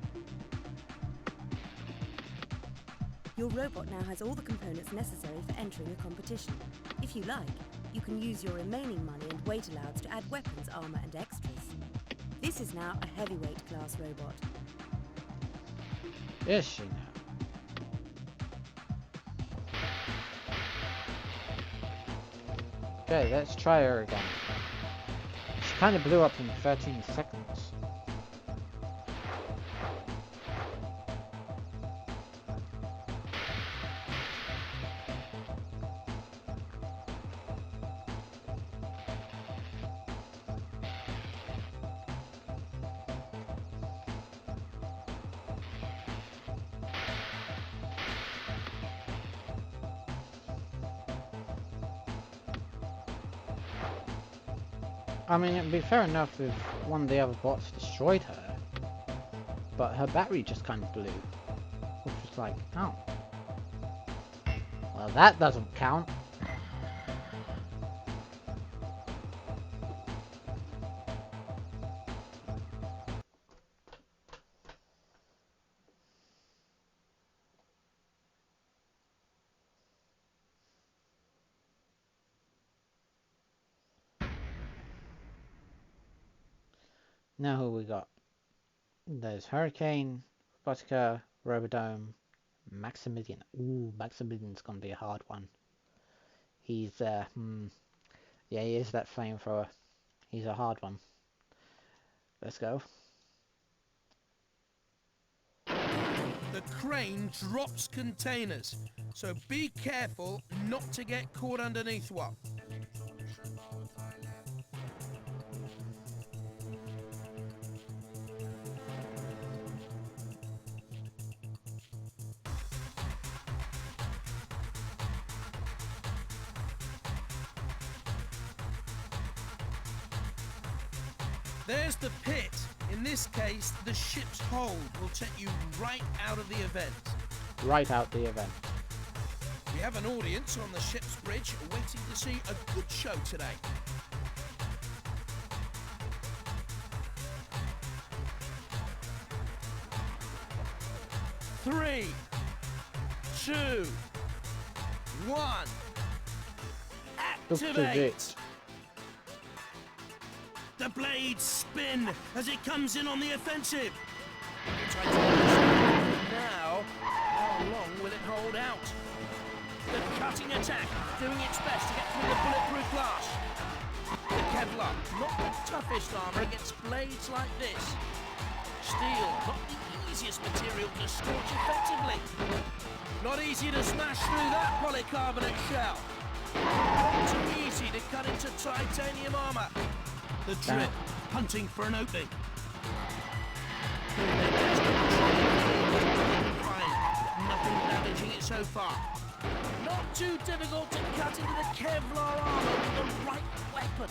Your robot now has all the components necessary for entering a competition. If you like, you can use your remaining money and weight allowance to add weapons, armor and extras. This is now a heavyweight class robot. Is she now? Okay, let's try her again. She kind of blew up in 13 seconds. I mean, it'd be fair enough if one of the other bots destroyed her, but her battery just kind of blew, which was like, oh, well, that doesn't count. Now who we got? There's Hurricane, Robotica, Robodome, Maximilian. Ooh, Maximilian's gonna be a hard one. He's, yeah, he is that flamethrower. He's a hard one. Let's go. The crane drops containers, so be careful not to get caught underneath one. There's the pit. In this case, the ship's hold will take you right out of the event. Right out the event. We have an audience on the ship's bridge waiting to see a good show today. Three, two, one. Activate! The blades spin as it comes in on the offensive. Now, how long will it hold out? The cutting attack, doing its best to get through the bulletproof glass. The Kevlar, not the toughest armor against blades like this. Steel, not the easiest material to scorch effectively. Not easy to smash through that polycarbonate shell. Not too easy to cut into titanium armor. The drip, hunting for an opening. Fine, nothing damaging it so far. Not too difficult to cut into the Kevlar armor with the right weapon.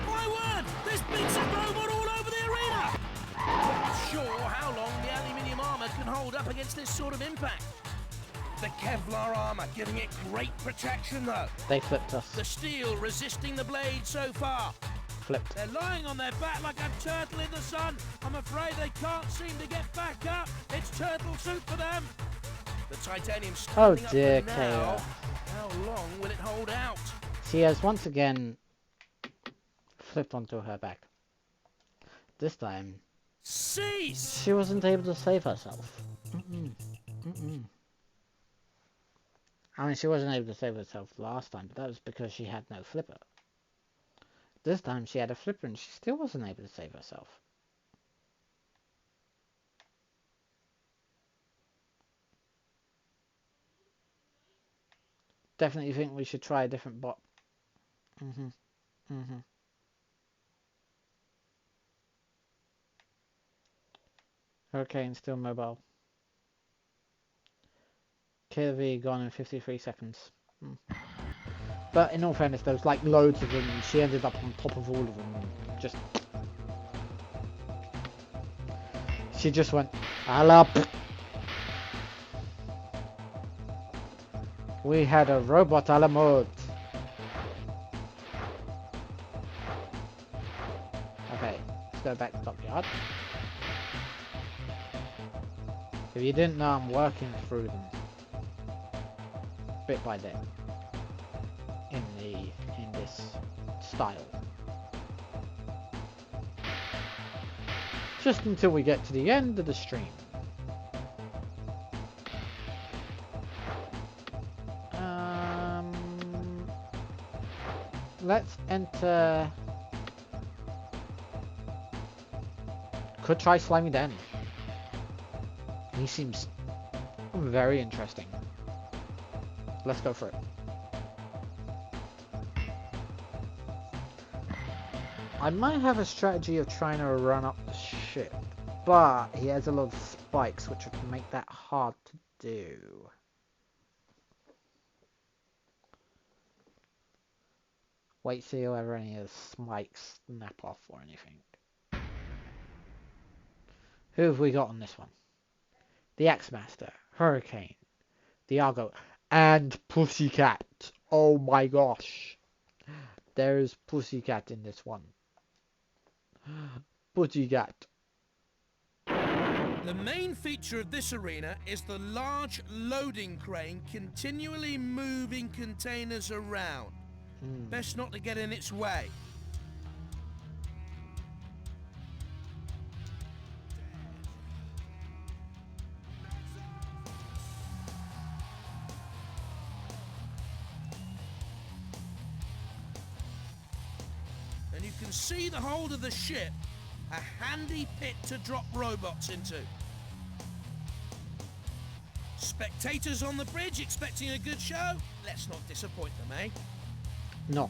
My word, this beats a robot all over the arena! Not sure how long the aluminium armor can hold up against this sort of impact. The Kevlar armor giving it great protection though. They flipped us. The steel resisting the blade so far. Flipped. They're lying on their back like a turtle in the sun. I'm afraid they can't seem to get back up. It's turtle soup for them. The titanium standing up dear, now. Kayla. How long will it hold out? She has once again flipped onto her back. This time, Cease! she wasn't able to save herself. I mean, she wasn't able to save herself last time, but that was because she had no flipper. This time she had a flipper and she still wasn't able to save herself. Definitely think we should try a different bot. Hurricane still mobile. KV gone in 53 seconds. But in all fairness, there was like loads of them and she ended up on top of all of them. And just... She just went, "Ala." We had a robot a la mode. Okay, let's go back to Dockyard. If you didn't know, I'm working through them. Bit by bit. In this style. Just until we get to the end of the stream. Let's enter could try Slimy Den. He seems very interesting. Let's go for it. I might have a strategy of trying to run up the ship, but he has a lot of spikes which would make that hard to do. Wait till you ever any of the spikes snap off or anything. Who have we got on this one? The X-Master, Hurricane, Diago, and Pussycat. Oh my gosh. There's Pussycat in this one. Pussycat. The main feature of this arena is the large loading crane continually moving containers around. Best not to get in its way. And you can see the hold of the ship, a handy pit to drop robots into. Spectators on the bridge expecting a good show? Let's not disappoint them, eh? No.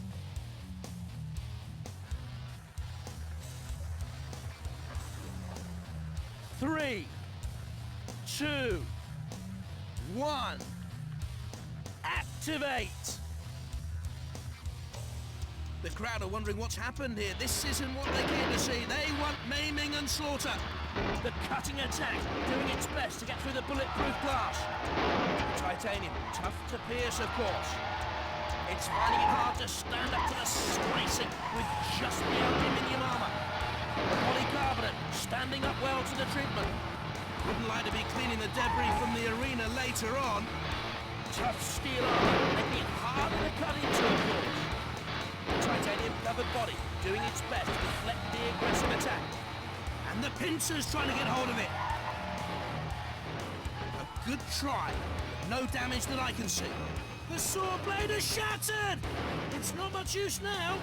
Three, 2, 1. Activate! The crowd are wondering what's happened here. This isn't what they came to see. They want maiming and slaughter. The cutting attack doing its best to get through the bulletproof glass. Titanium, tough to pierce, of course. It's finding it hard to stand up to the slicing with just the aluminium armor. The polycarbonate standing up well to the treatment. Wouldn't like to be cleaning the debris from the arena later on. Tough steel armor making it harder to cut into, of course. The titanium covered body doing its best to deflect the aggressive attack. And the pincers trying to get hold of it. A good try, but no damage that I can see. The saw blade is shattered! It's not much use now.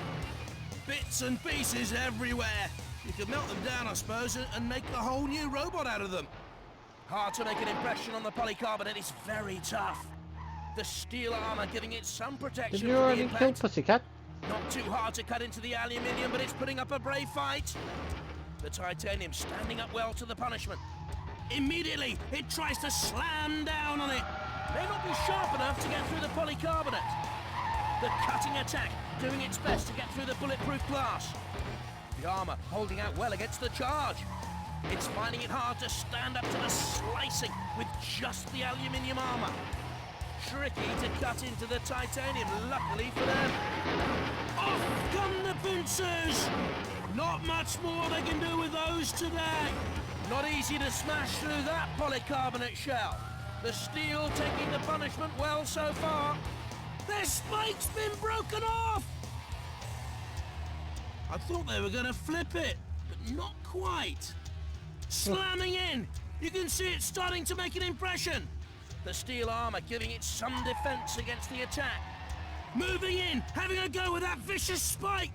Bits and pieces everywhere. You could melt them down, I suppose, and make a whole new robot out of them. Hard to make an impression on the polycarbonate. It's very tough. The steel armor giving it some protection. Did you already kill Pussycat? Not too hard to cut into the aluminium, but it's putting up a brave fight. The titanium standing up well to the punishment. Immediately, it tries to slam down on it. May not be sharp enough to get through the polycarbonate. The cutting attack doing its best to get through the bulletproof glass. The armor holding out well against the charge. It's finding it hard to stand up to the slicing with just the aluminium armor. Tricky to cut into the titanium, luckily for them. Off come the pincers! Not much more they can do with those today. Not easy to smash through that polycarbonate shell. The steel taking the punishment well so far. Their spike's been broken off! I thought they were going to flip it, but not quite. Slamming in! You can see it starting to make an impression. The steel armor giving it some defense against the attack. Moving in, having a go with that vicious spike.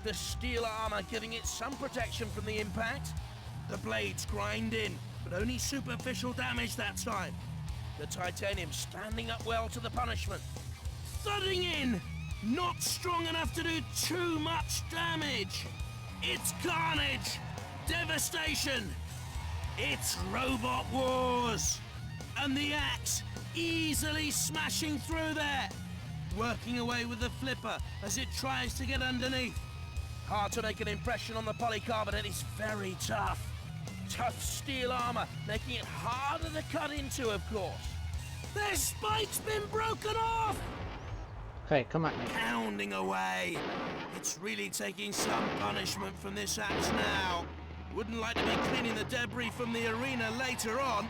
The steel armor giving it some protection from the impact. The blades grind in, but only superficial damage that time. The titanium standing up well to the punishment. Thudding in, not strong enough to do too much damage. It's carnage, devastation. It's Robot Wars. And the axe easily smashing through there. Working away with the flipper as it tries to get underneath. Hard to make an impression on the polycarbonate. It's very tough. Tough steel armor, making it harder to cut into, of course. Their spike's been broken off! Hey, come at me. Pounding away. It's really taking some punishment from this axe now. Wouldn't like to be cleaning the debris from the arena later on.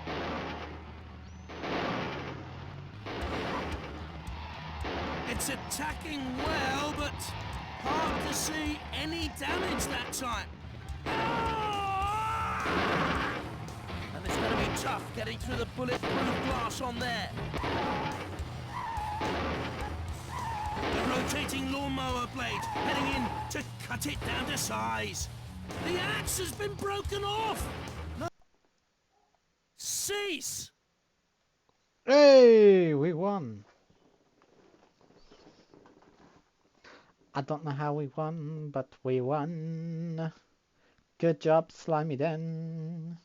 It's attacking well, but hard to see any damage that time. And it's going to be tough getting through the bulletproof glass on there. The rotating lawnmower blade heading in to cut it down to size. The axe has been broken off! No. Cease! Hey, we won. I don't know how we won, but we won. Good job, Slimy Den.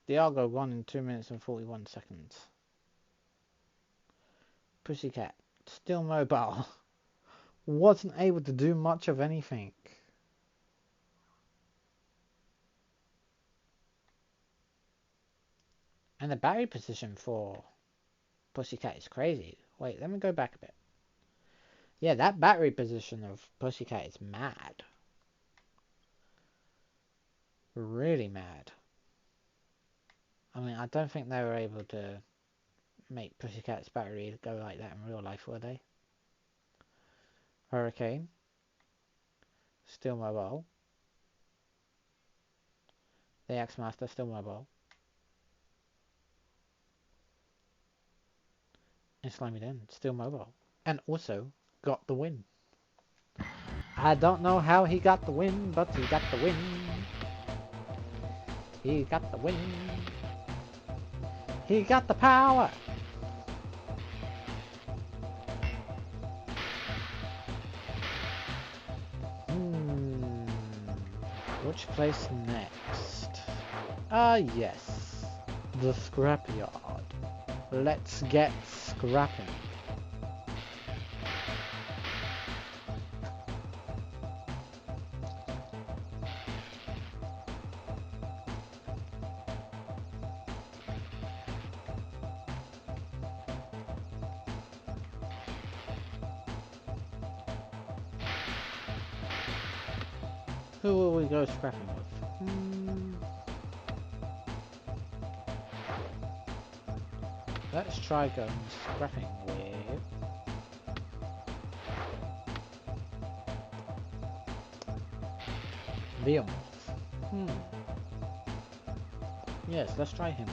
Dialgo won in 2 minutes and 41 seconds. Pussycat, still mobile. Wasn't able to do much of anything. And the battery position for Pussycat is crazy. Wait, let me go back a bit. Yeah, that battery position of Pussycat is mad. Really mad. I mean, I don't think they were able to make Pussycat's battery go like that in real life, were they? Hurricane. Still mobile. The Axemaster, still mobile. And Slimy Den, still mobile. And also got the win. I don't know how he got the win, but he got the win. He got the win. He got the power. Which place next? Ah, yes. The scrapyard. Let's get scrapping. Who will we go scrapping with? Let's try going scrapping with... Behemoth. Yes, let's try him.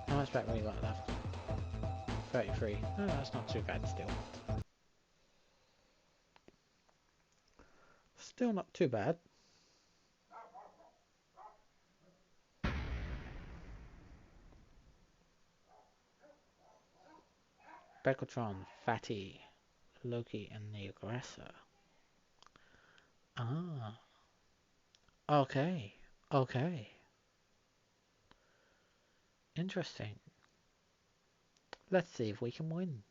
How much battery we got left? 33. Oh, that's not too bad still. Still not too bad. Beckotron, Fatty, Loki, and the Aggressor. Ah. Okay. Okay. Interesting. Let's see if we can win.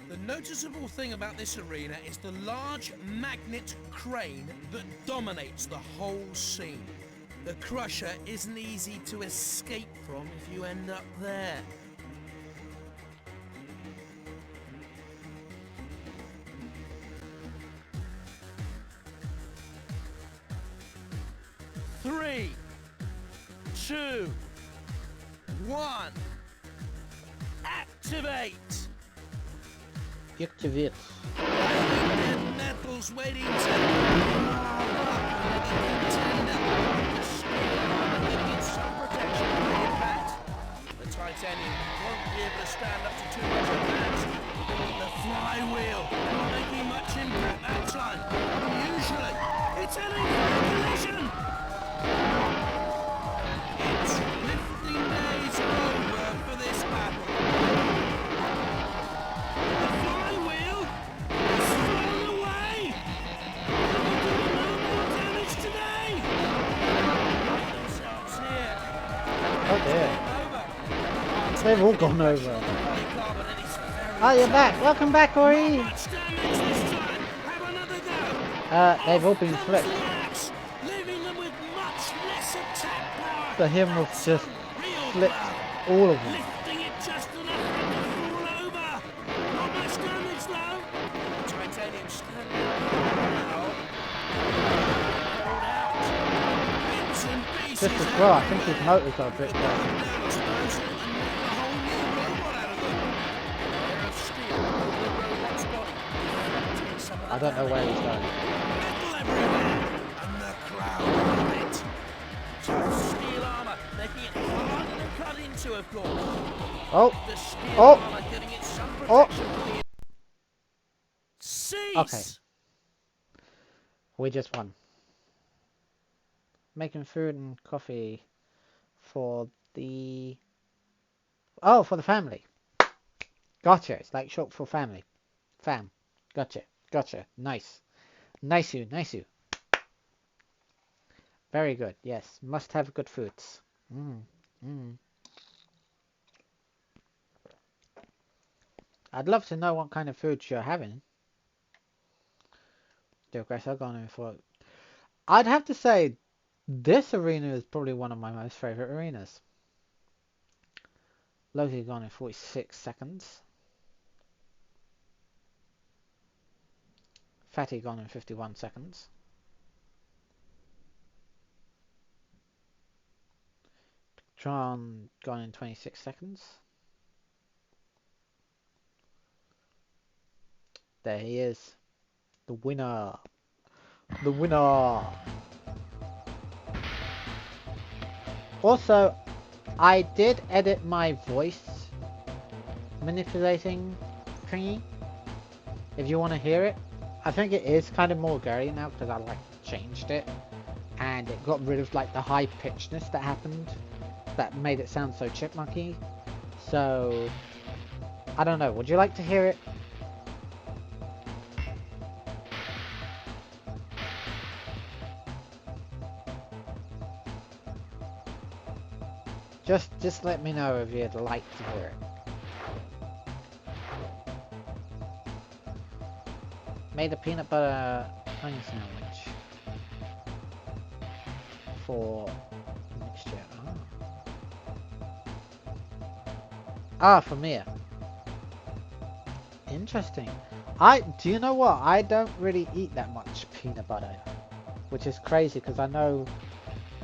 The noticeable thing about this arena is the large magnet crane that dominates the whole scene. The crusher isn't easy to escape from if you end up there. Three, 2, 1, activate! Activate. And metals waiting to some protection from the impact. The titanium won't be able to stand up to too much advance. The flywheel not making much impact that time. Usually, it's heading for a collision. It's lifting days over for this battle. Oh dear. They've all gone over. Oh, you're back. Welcome back, Ori. They've all been flipped. The Behemoth just flipped all of them. Just as well, I think his motor got a bit broken. I don't know where he's going. to, of course. Oh, The steel oh, armor giving it some oh. protection from the... Cease! Okay, we just won. Making food and coffee for the... Oh, for the family. Gotcha. It's like short for family. Fam. Gotcha. Gotcha. Nice. Nice you. Nice you. Very good. Yes. Must have good foods. Mm. Mm. I'd love to know what kind of foods you're having. Guess I've gone in for... I'd have to say this arena is probably one of my most favorite arenas. Loki gone in 46 seconds. Fatty gone in 51 seconds. Tron gone in 26 seconds. There he is. The winner. The winner. Also, I did edit my voice manipulating thingy. If you want to hear it. I think it is kind of more girly now because I like changed it. And it got rid of like the high pitchedness that happened. That made it sound so chipmunky. So, I don't know. Would you like to hear it? Just let me know if you'd like to hear it. Made a peanut butter honey sandwich for mixture. For Mia. Interesting. Do you know what? I don't really eat that much peanut butter, which is crazy because I know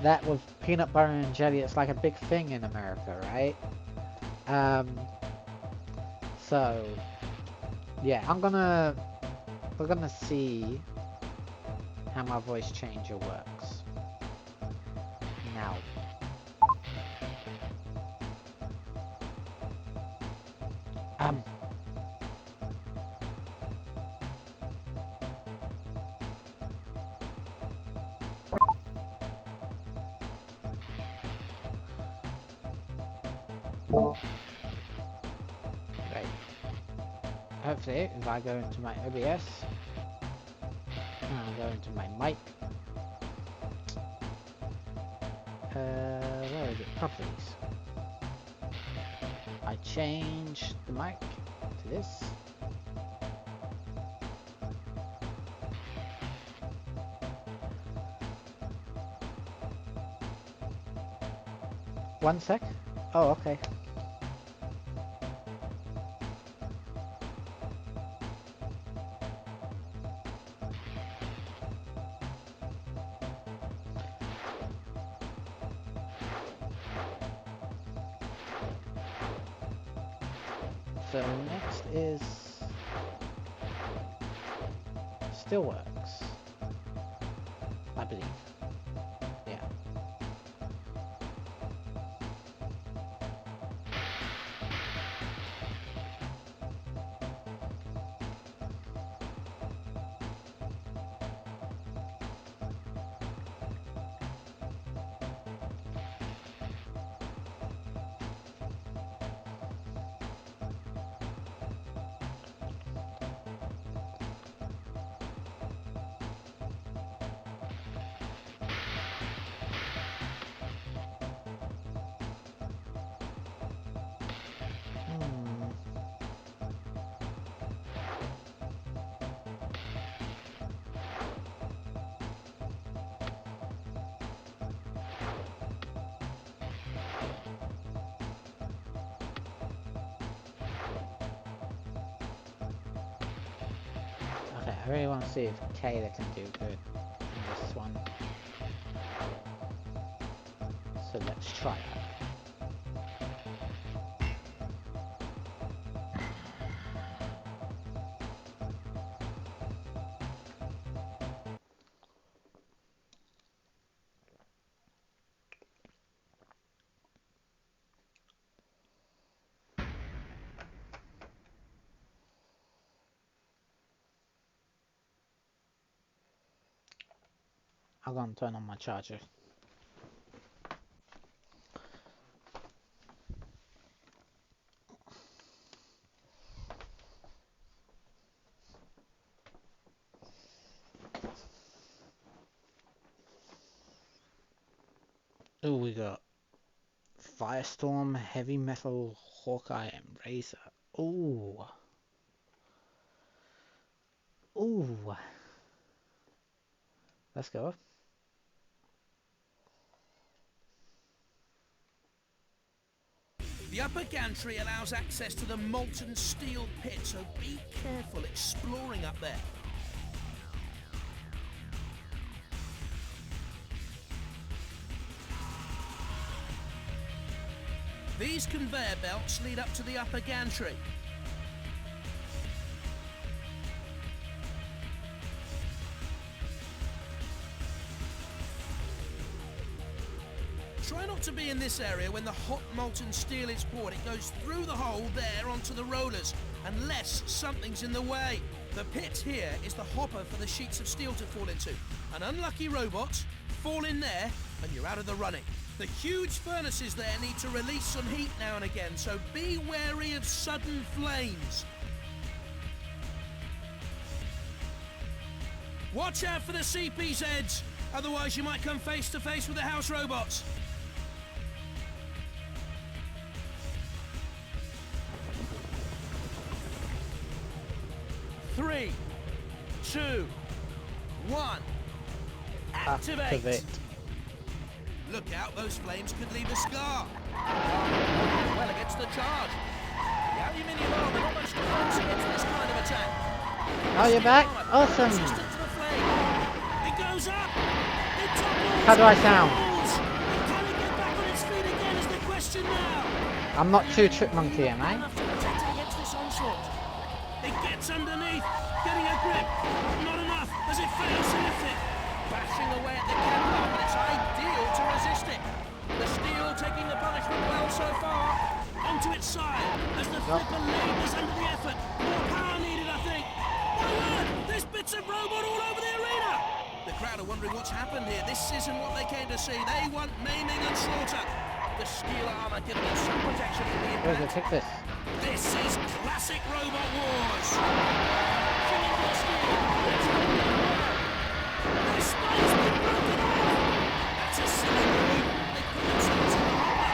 that with peanut butter and jelly, it's like a big thing in America, right? So yeah, we're gonna see how my voice changer works now. Right. Hopefully, if I go into my OBS, and I go into my mic, where is it? Properties. I change the mic to this. One sec. Oh, okay. So next is still works, I believe. Yeah. Okay, I really want to see if Kayla can do good in this one. So let's try her. I'll go and turn on my charger. Oh, we got Firestorm, Heavy Metal, Hawkeye, and Razor. Ooh. Ooh. Let's go. The upper gantry allows access to the molten steel pit, so be careful exploring up there. These conveyor belts lead up to the upper gantry. Try not to be in this area when the hot molten steel is poured. It goes through the hole there onto the rollers, unless something's in the way. The pit here is the hopper for the sheets of steel to fall into. An unlucky robot, fall in there, and you're out of the running. The huge furnaces there need to release some heat now and again, so be wary of sudden flames. Watch out for the CPZs, otherwise you might come face to face with the house robots. Three, two, one. Activate. Look out, those flames could leave a scar. Well against the charge. The aluminium armor almost defends against this kind of attack. Oh, you're back? Awesome. Resistant to the flame. It goes up. It topples. How do I sound? Can it get back on its feet again is the question now. I'm not too chipmunky, am I? Enough to protect it against this onslaught. It gets underneath, getting a grip. Not enough as it fails to lift it. Bashing away at the camera, but it's ideal to resist it. The steel taking the punishment well so far. Onto its side as the flipper labours under the effort. More power needed, I think. My word, there's bits of robot all over the arena. The crowd are wondering what's happened here. This isn't what they came to see. They want maiming and slaughter. The steel armour giving them some protection from the Where's impact. it? Take this. This is classic Robot Wars! Bashing into the steel. It's holding it well. Their spine's been broken off! That's a silly move. They put themselves in the hopper.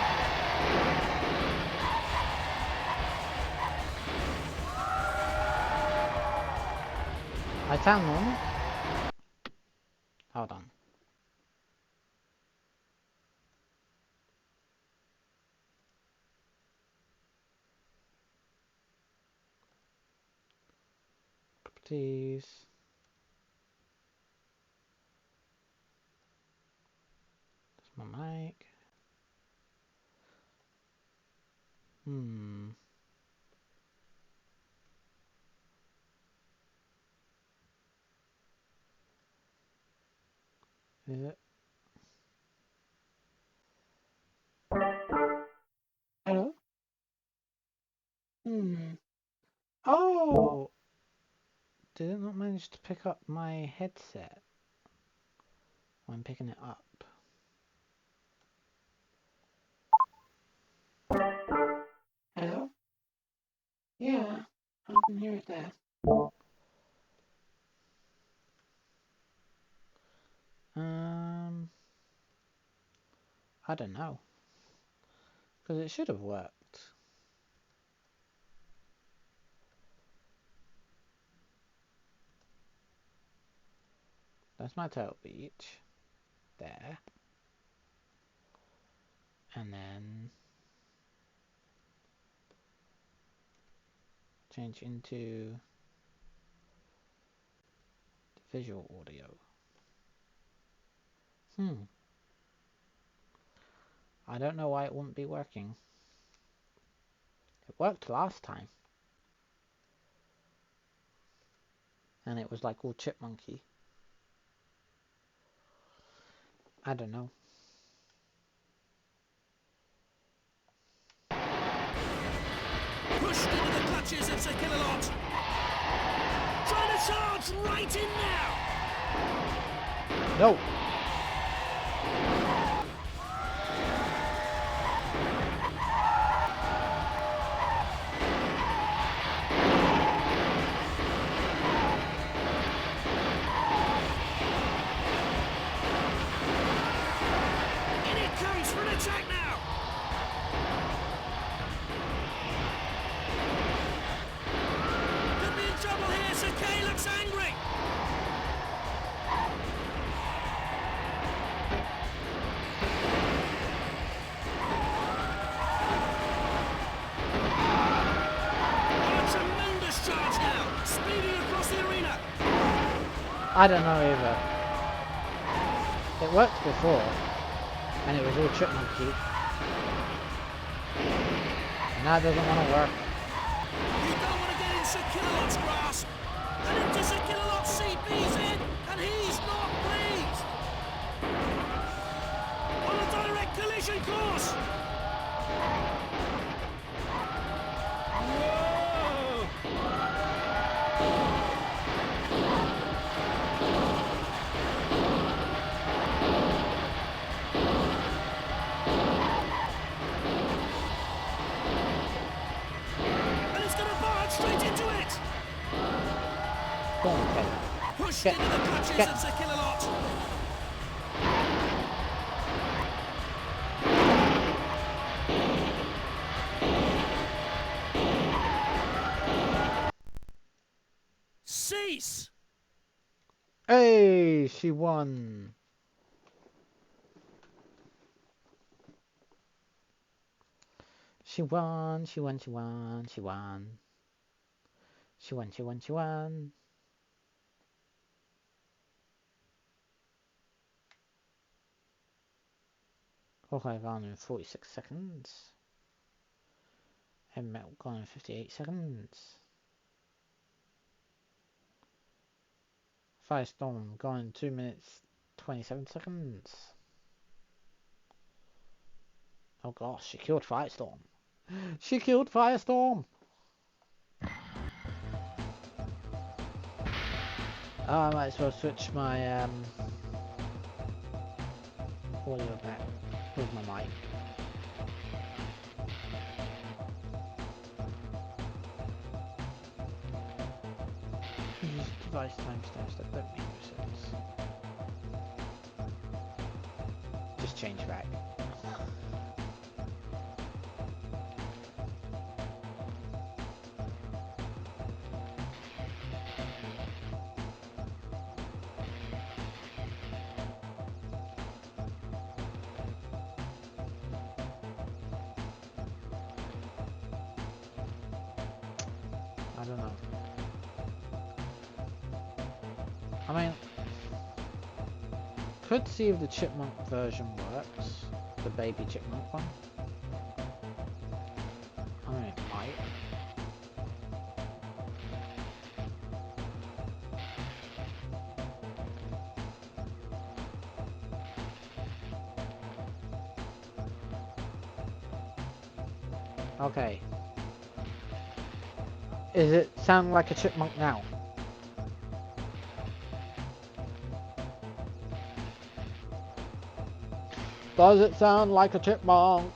I sound normal. Hold on. Properties. That's my mic. Is it? Hello? Oh! Did it not manage to pick up my headset when picking it up? Hello? Yeah, I can hear it there. I don't know. Because it should have worked. That's my Turtle Beach. There. And then change into the visual audio. I don't know why it wouldn't be working. It worked last time. And it was like all chipmunky. I don't know. Pushed into the clutches of Sir Killalot. Trying to charge right in now. No! I don't know either. It worked before, and it was all chipmunky. Now it doesn't want to work. You don't want to get in Sir Kilolot's grasp. And into Sir Kilolot's CP's in, and he's not pleased. On a direct collision course. And it's going to barge straight into it. Go on, Kelly. Pushed Get- into the clutches get- of Sir Kilolot. Cease! Hey, she won. She won, she won, she won, she won. She won, she won, she won. Hawkeye gone in 46 seconds. Heavy Metal gone in 58 seconds. Firestorm gone in 2 minutes 27 seconds. Oh gosh, she killed Firestorm. She killed Firestorm! Oh, I might as well switch my audio back with my mic. Use device timestamps that don't make no sense. Just change back. I don't know. I mean, could see if the chipmunk version works. The baby chipmunk one. I mean, it might. Okay. Is it sound like a chipmunk now? Does it sound like a chipmunk?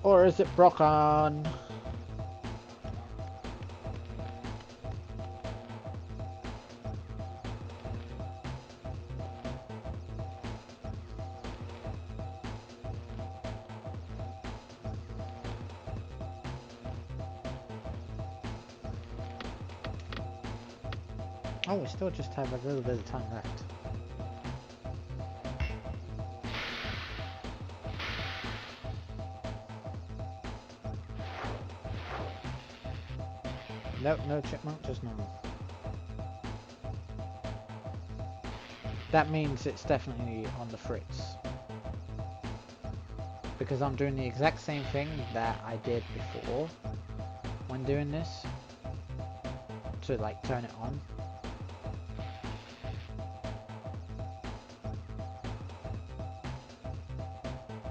Or is it broken? Oh, we still just have a little bit of time left. Nope, no chipmunk, just normal. That means it's definitely on the fritz. Because I'm doing the exact same thing that I did before when doing this. To like turn it on.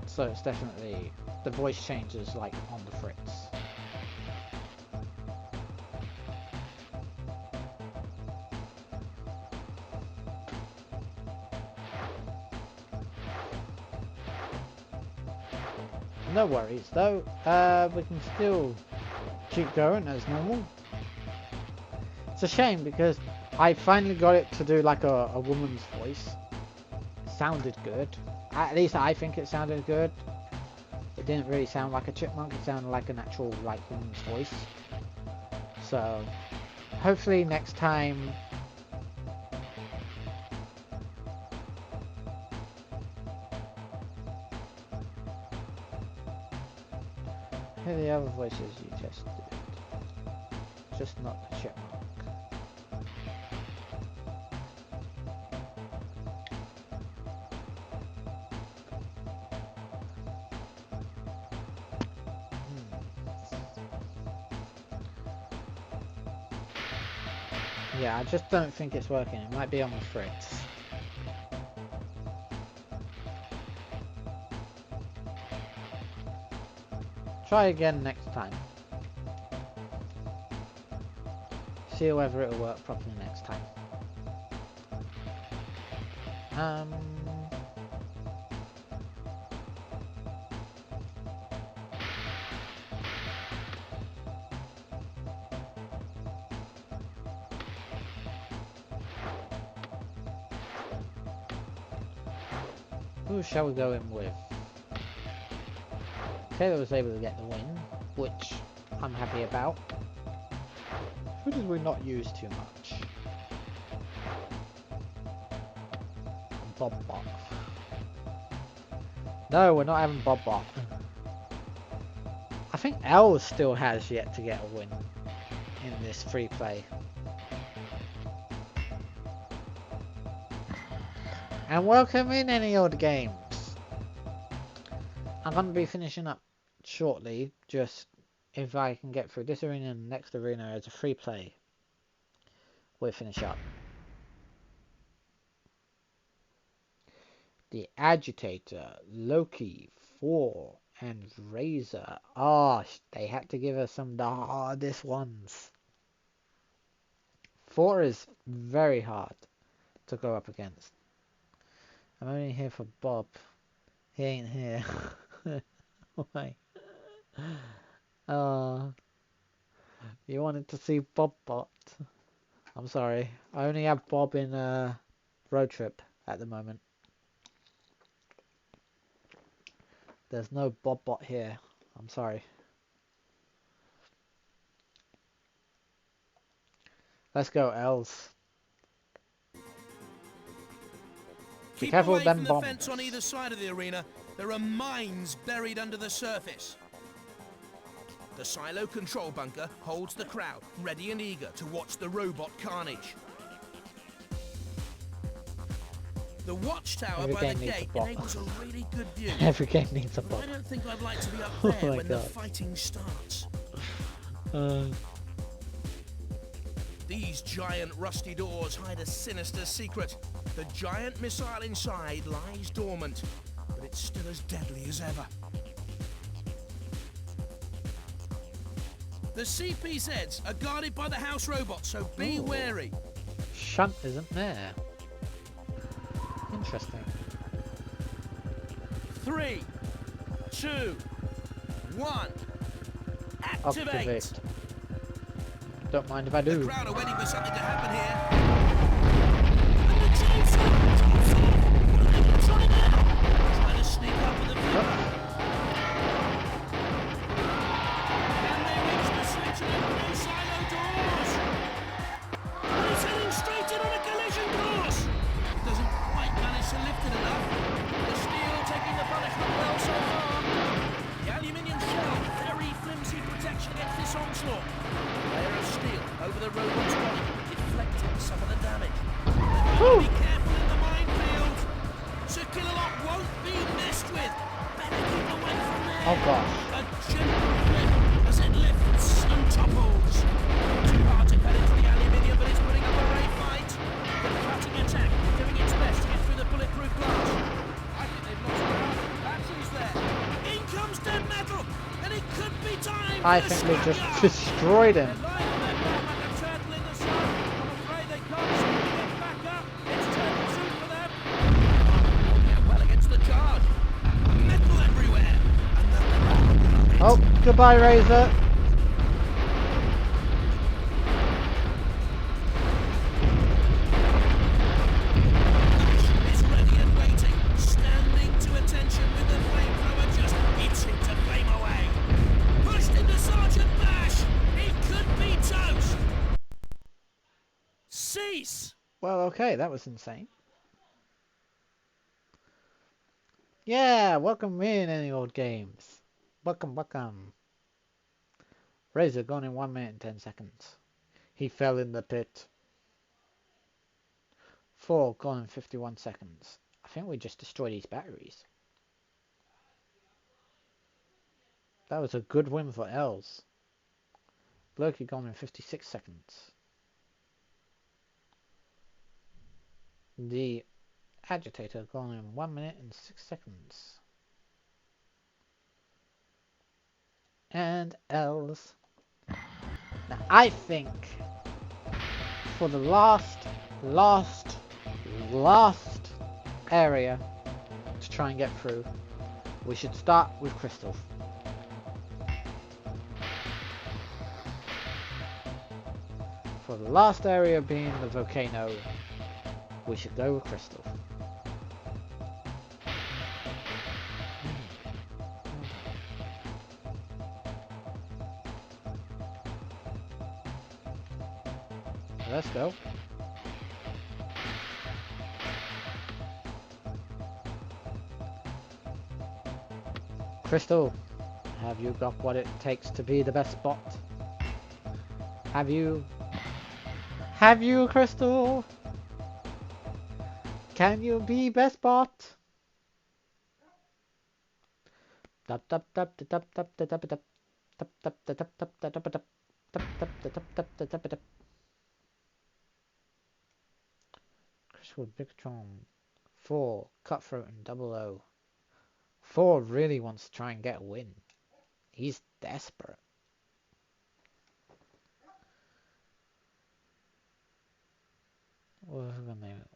So it's definitely, the voice changes like on the fritz. No worries though, we can still keep going as normal. It's a shame because I finally got it to do like a woman's voice. It sounded good. At least I think it sounded good. It didn't really sound like a chipmunk, it sounded like an actual like woman's voice. So hopefully next time here are the other voices you tested. Just not the chipmunk. Yeah, I just don't think it's working. It might be on the fritz. Try again next time. See whether it'll work properly next time. Who shall we go in with? Taylor was able to get the win, which I'm happy about. Who did we not use too much? Bobbot. No, we're not having Bobbot. I think Elle still has yet to get a win in this free play. And welcome in Any Old Games. I'm going to be finishing up shortly, just if I can get through this arena and the next arena as a free play, we'll finish up. The Agitator, Loki, 4, and Razor. Oh, they had to give us some of the hardest ones. 4 is very hard to go up against. I'm only here for Bob. He ain't here. Why? You wanted to see Bob Bot. I'm sorry. I only have Bob in Road Trip at the moment. There's no Bob Bot here. I'm sorry. Let's go, Els. Be Keep careful away with them from the bombs. fence on either side of the arena. There are mines buried under the surface. The silo control bunker holds the crowd, ready and eager to watch the robot carnage. The watchtower Every by the game needs a gate bot. enables a really good view. Every game needs a But Bob. I don't think I'd like to be up Oh there my when the God. fighting starts. These giant rusty doors hide a sinister secret. The giant missile inside lies dormant, but it's still as deadly as ever. The CPZs are guarded by the house robots, so be Ooh. wary. Shunt isn't there. Interesting. 3, 2, 1. Activate. Don't mind if I The do. crowd are waiting for something to happen here. And the chainsaw! Trying to sneak up with the flipper. And they reach the switch and open new silo doors. And it's heading straight in on a collision course. Doesn't quite manage to lift it enough. The steel taking the punishment well so far. The aluminium shell, very flimsy protection against this onslaught. Layer of steel over the robot's body, deflecting some of the damage. Be careful in the minefield. Sir Killalot won't be messed with. Better keep away from there. Oh gosh. A gentle flip as it lifts and topples. Too hard to cut into the aluminium, but it's putting up a great fight. The cutting attack doing its best to get through the bulletproof glass. I think they've lost the batteries there. In comes dead metal, and it could be time. I think we just destroyed him. They're lying on their back like a turtle in the sun. I'm afraid they can't seem to get back up. It's turtle soup for them. Yeah, well against the charge. Metal everywhere. And then Oh, goodbye, Razor. is ready and waiting, standing to attention with the flamethrower just itching to flame away. Pushed into Sergeant Bash. It could be toast. Cease. Well, okay, that was insane. Yeah, welcome in Any Old Games. Welcome, welcome. Razor gone in 1 minute and 10 seconds. He fell in the pit. 4 gone in 51 seconds. I think we just destroyed these batteries. That was a good win for Els. Loki gone in 56 seconds. The agitator gone in 1 minute and 6 seconds. And L's. Now I think for the last area to try and get through, we should start with Crystal. For the last area being the volcano, we should go with Crystal. Let's go. Crystal, have you got what it takes to be the best spot? Have you? Have you, Crystal? Can you be best spot? Crystal, Victron, 4, Cutthroat and Double O. 4 really wants to try and get a win. He's desperate. What was I gonna name it?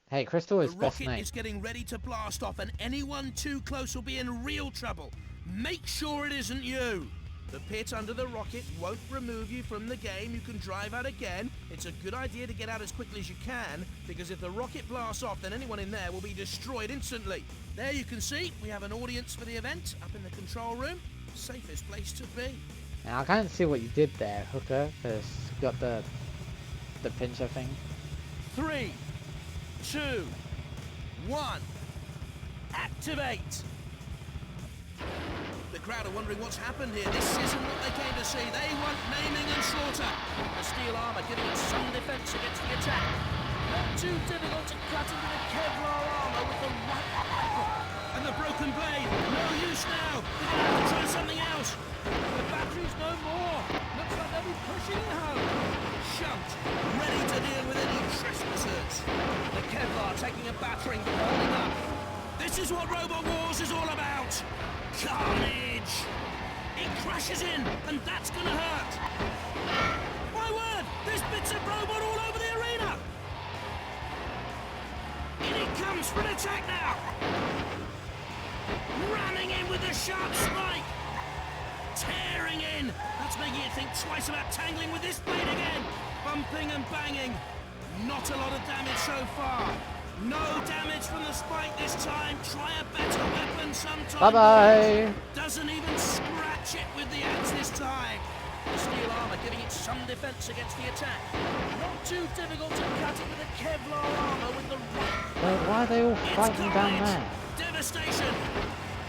Hey, Crystal is The best rocket name. is getting ready to blast off, and anyone too close will be in real trouble. Make sure it isn't you. The pit under the rocket won't remove you from the game. You can drive out again. It's a good idea to get out as quickly as you can, because if the rocket blasts off, then anyone in there will be destroyed instantly. There you can see we have an audience for the event up in the control room. Safest place to be. Now, I can't see what you did there, Hooker, because you got the pincher thing. 3, 2, 1. Activate. The crowd are wondering what's happened here. This isn't what they came to see. They want maiming and slaughter. The steel armor giving it some defense against the attack. Not too difficult to cut into the Kevlar armor with the right weapon. And the broken blade, no use now. They're going to have to try something else. The battery's no more. Looks like they'll be pushing it home. Shunt, ready to deal with any trespassers. The Kevlar taking a battering, but holding up. This is what Robot Wars is all about. Carnage! It crashes in, and that's gonna hurt! My word! There's bits of robot all over the arena! In it comes for an attack now! Ramming in with a sharp spike! Tearing in! That's making it think twice about tangling with this blade again! Bumping and banging! Not a lot of damage so far! No damage from the spike this time. Try a better weapon sometime. Bye-bye. Doesn't even scratch it with the axe this time. The steel armor giving it some defense against the attack. Not too difficult to cut it with the Kevlar armor with the right. Well, why are they all fighting down there? Devastation.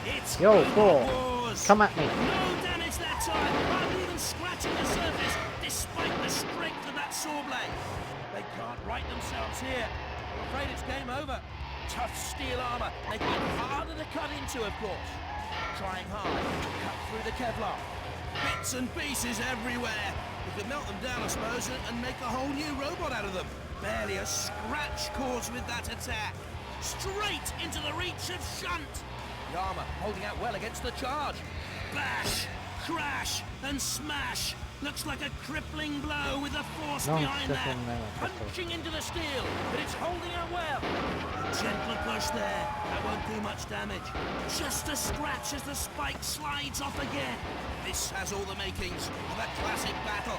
It's Yo, Robot 4, Wars. come at me. No damage that time. Hardly even scratching the surface, despite the strength of that saw blade. They can't right themselves here. I'm afraid it's game over. Tough steel armor, making it harder to cut into, of course. Trying hard to cut through the Kevlar. Bits and pieces everywhere. You could melt them down, I suppose, and make a whole new robot out of them. Barely a scratch caused with that attack. Straight into the reach of Shunt. The armor holding out well against the charge. Bash, crash, and smash. Looks like a crippling blow with the force behind that. Punching into the steel, but it's holding out well. A gentle push there. That won't do much damage. Just a scratch as the spike slides off again. This has all the makings of a classic battle.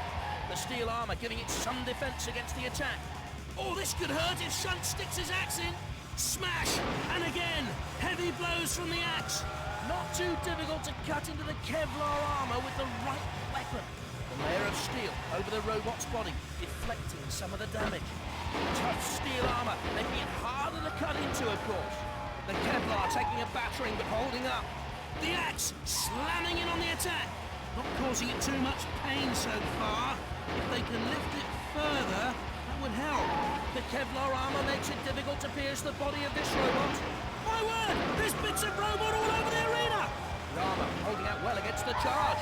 The steel armor giving it some defense against the attack. Oh, this could hurt if Shunt sticks his axe in. Smash! And again! Heavy blows from the axe. Not too difficult to cut into the Kevlar armor with the right weapon. The layer of steel over the robot's body, deflecting some of the damage. Tough steel armor, making it harder to cut into, of course. The Kevlar taking a battering but holding up. The axe slamming in on the attack. Not causing it too much pain so far. If they can lift it further, that would help. The Kevlar armor makes it difficult to pierce the body of this robot. My word! There's bits of robot all over the arena! The armor holding out well against the charge.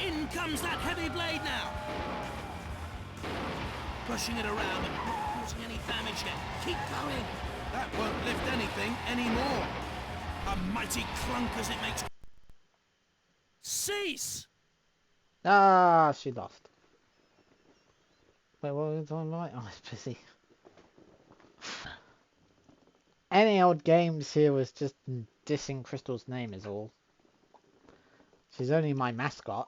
In comes that heavy blade now. Pushing it around and not causing any damage yet. Keep going. That won't lift anything anymore. A mighty clunk as it makes... Cease! Ah, she lost. Wait, what was on right? Oh, it's busy. Any old games here was just dissing Crystal's name is all. She's only my mascot.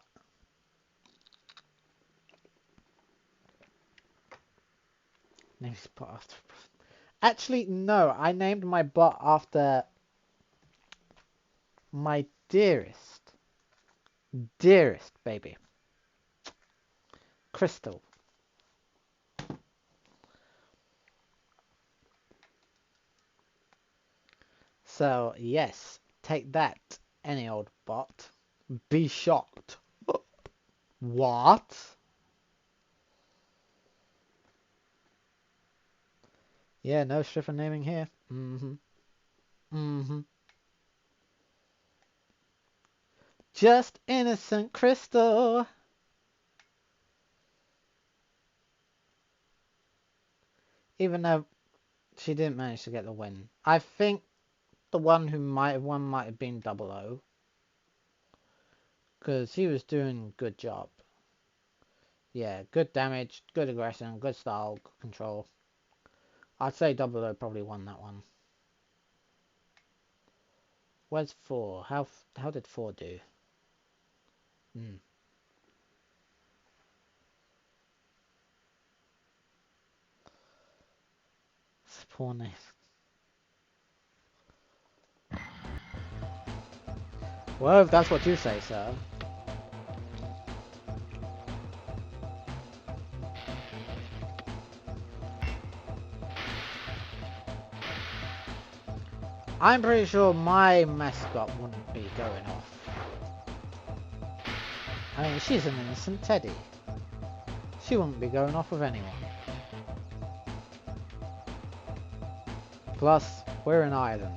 Name is bot after... Actually, no. I named my bot after my dearest baby, Crystal. So, yes, take that, any old bot. Be shocked. What? Yeah, no stripper naming here. Just innocent Crystal. Even though she didn't manage to get the win. I think the one who might have won might have been 00. Because he was doing a good job. Yeah, good damage, good aggression, good style, good control. I'd say 00 probably won that one. Where's 4? How did 4 do? It's a poor name. Well, if that's what you say, sir. I'm pretty sure my mascot wouldn't be going off. I mean, she's an innocent teddy. She wouldn't be going off with anyone. Plus, we're in Ireland.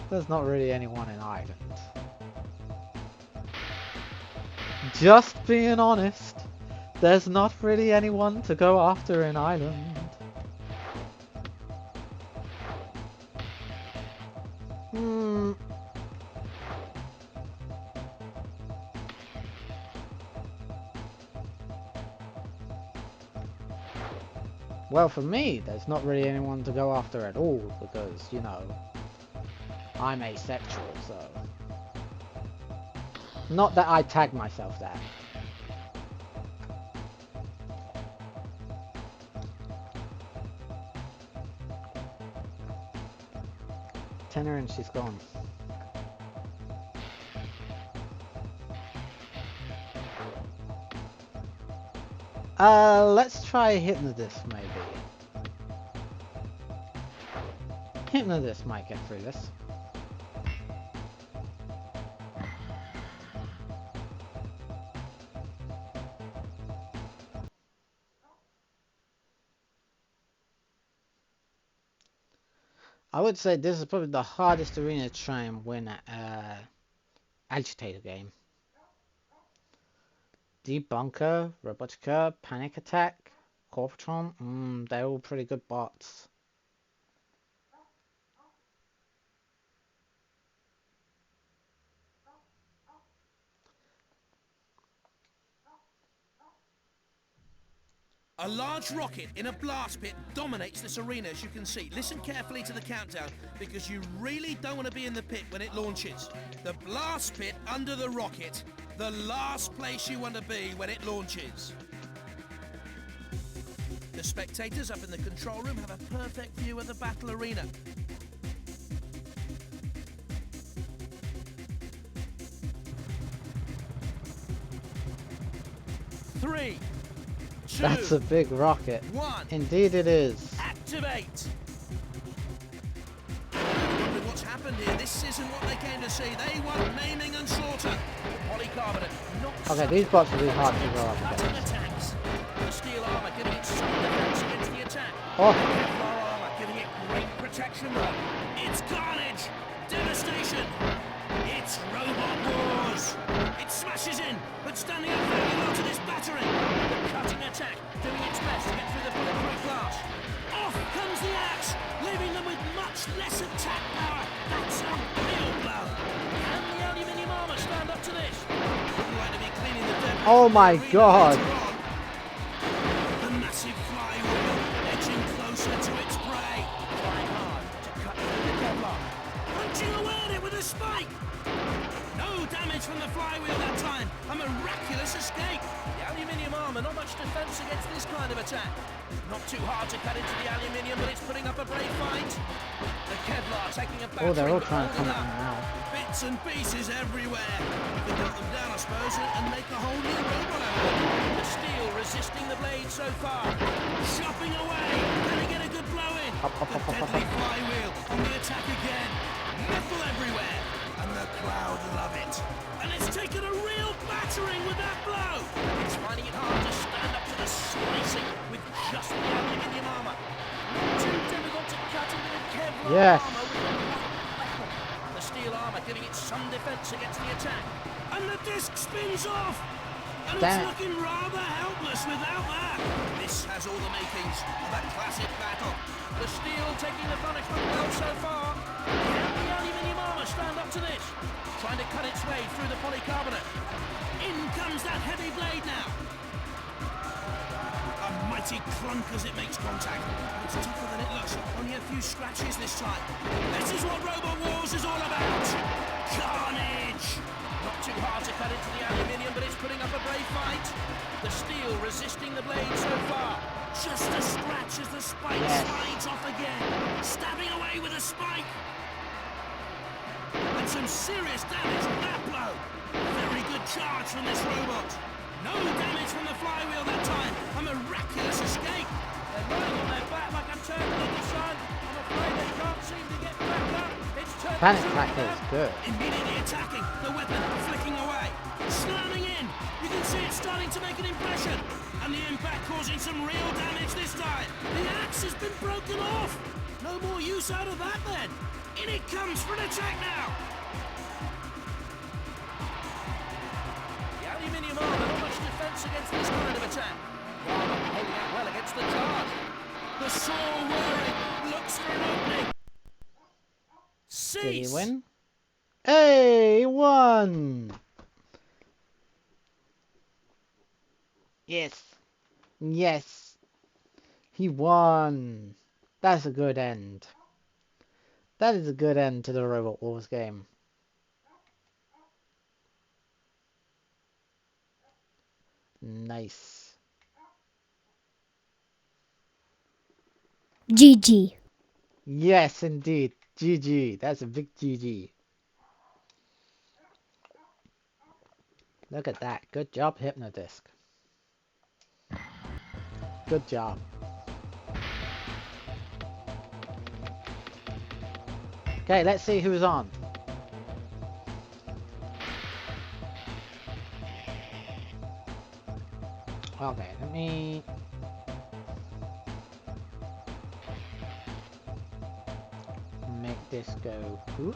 There's not really anyone in Ireland. Just being honest, there's not really anyone to go after in Ireland. Well, for me, there's not really anyone to go after at all, because, you know, I'm asexual, so... Not that I tag myself that. Tenor and she's gone. Let's try Hypnodisc, maybe. Hypnodisc might get through this. I would say this is probably the hardest arena to try and win at Agitator game. Debunker, Robotica, Panic Attack, Corpatron, they're all pretty good bots. A large rocket in a blast pit dominates this arena, as you can see. Listen carefully to the countdown, because you really don't want to be in the pit when it launches. The blast pit under the rocket, the last place you want to be when it launches. The spectators up in the control room have a perfect view of the battle arena. Three. That's a big rocket. 1. Indeed it is. Activate! What's happened here? This isn't what they came to see. They want maiming and slaughter. Polycarbonate, not Okay, these bots will be hard to go up cutting against. attacks. The steel armor giving it some defense against the attack. Oh. Kevlar armor giving it great protection though. It's carnage! Devastation! It's robot wars! It smashes in! standing up very well to this battering. The cutting attack doing its best to get through the bulletproof glass. Off comes the axe, leaving them with much less attack power. That's a real blow. Can the aluminium armour stand up to this? Wouldn't like to be cleaning the debris. Oh my god. The massive flywheel edging closer to its prey. Trying hard to cut through the Kevlar. Punching away at it with a spike. No damage from the flywheel that time. A miraculous escape. The aluminium armour, not much defence against this kind of attack. Not too hard to cut into the aluminium, but it's putting up a brave fight. The Kevlar taking a battering. Oh, they're all trying to holding come at up. me now. Bits and pieces everywhere. You can melt them down, I suppose, and make a whole new robot out of them. The steel resisting the blade so far. Chopping away. Can he get a good blow in? The deadly flywheel on the attack again. Metal everywhere. And the crowd love it. And it's taken a real battering with that blow. It's finding it hard to stand up to the slicing with just the aluminium armour. Not too difficult to cut into the Kevlar Yes. armour with the weapon. The steel armour giving it some defence against the attack. And the disc spins off. And Damn. it's looking rather helpless without that. This has all the makings of a classic battle. The steel taking the punishment well so far. Can the aluminium armour stand up to this? Trying to cut its way through the polycarbonate. In comes that heavy blade now. A mighty clunk as it makes contact. It's tougher than it looks. Only a few scratches this time. This is what Robot Wars is all about. Carnage! Not too hard to cut into the aluminium, but it's putting up a brave fight. The steel resisting the blade so far. Just a scratch as the spike slides off again. Stabbing away with a spike. And some serious damage from that blow. Very good charge from this robot. No damage from the flywheel that time. A miraculous escape. They're lying on their back like a turtle in the sun. I'm afraid they can't seem to get back up. It's turned Panic to Tracker is good. Immediately attacking, the weapon flicking away. Slamming in. You can see it starting to make an impression. And the impact causing some real damage this time. The axe has been broken off. No more use out of that then. In it comes for an attack now. The aluminium armour, not much defence against this kind of attack. The armour holding out well against the charge. The saw whirring, looks for an opening. Cease. Did he win? Hey, he won! Yes. Yes. He won. That's a good end. That is a good end to the Robot Wars game. Nice. GG. Yes, indeed. GG. That's a big GG. Look at that. Good job, Hypnodisc. Good job. Okay, let's see who's on. Okay, let me... make this go poof.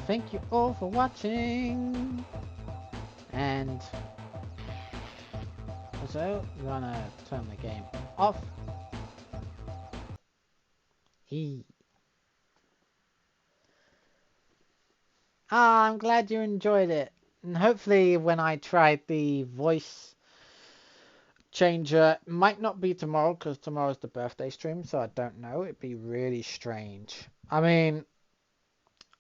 Thank you all for watching. And also, we're gonna turn the game off. I'm glad you enjoyed it. And hopefully when I try the voice changer, it might not be tomorrow because tomorrow's the birthday stream, so I don't know. It'd be really strange. I mean,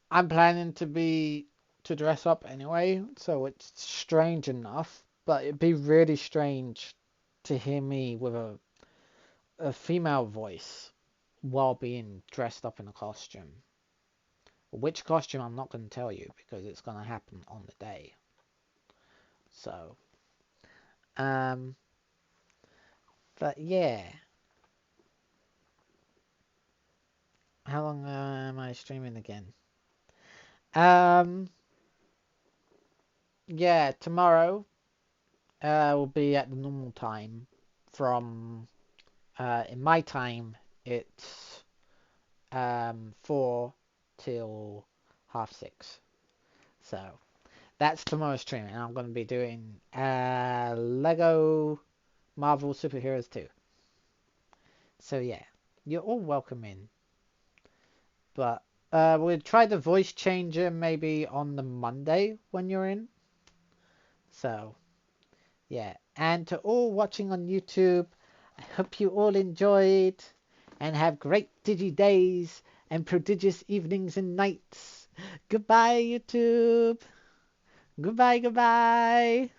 I'm planning to dress up anyway, so it's strange enough, but it'd be really strange to hear me with a female voice while being dressed up in a costume. Which costume I'm not going to tell you because it's going to happen on the day. So, but yeah. How long am I streaming again? Yeah, tomorrow will be at the normal time from in my time it's 4 till 6:30. So That's tomorrow's stream, and I'm going to be doing Lego Marvel Superheroes 2. So yeah, you're all welcome in. But we'll try the voice changer maybe on the Monday when you're in. So yeah, and to all watching on YouTube, I hope you all enjoyed and have great digi days and prodigious evenings and nights. Goodbye, YouTube. Goodbye, goodbye.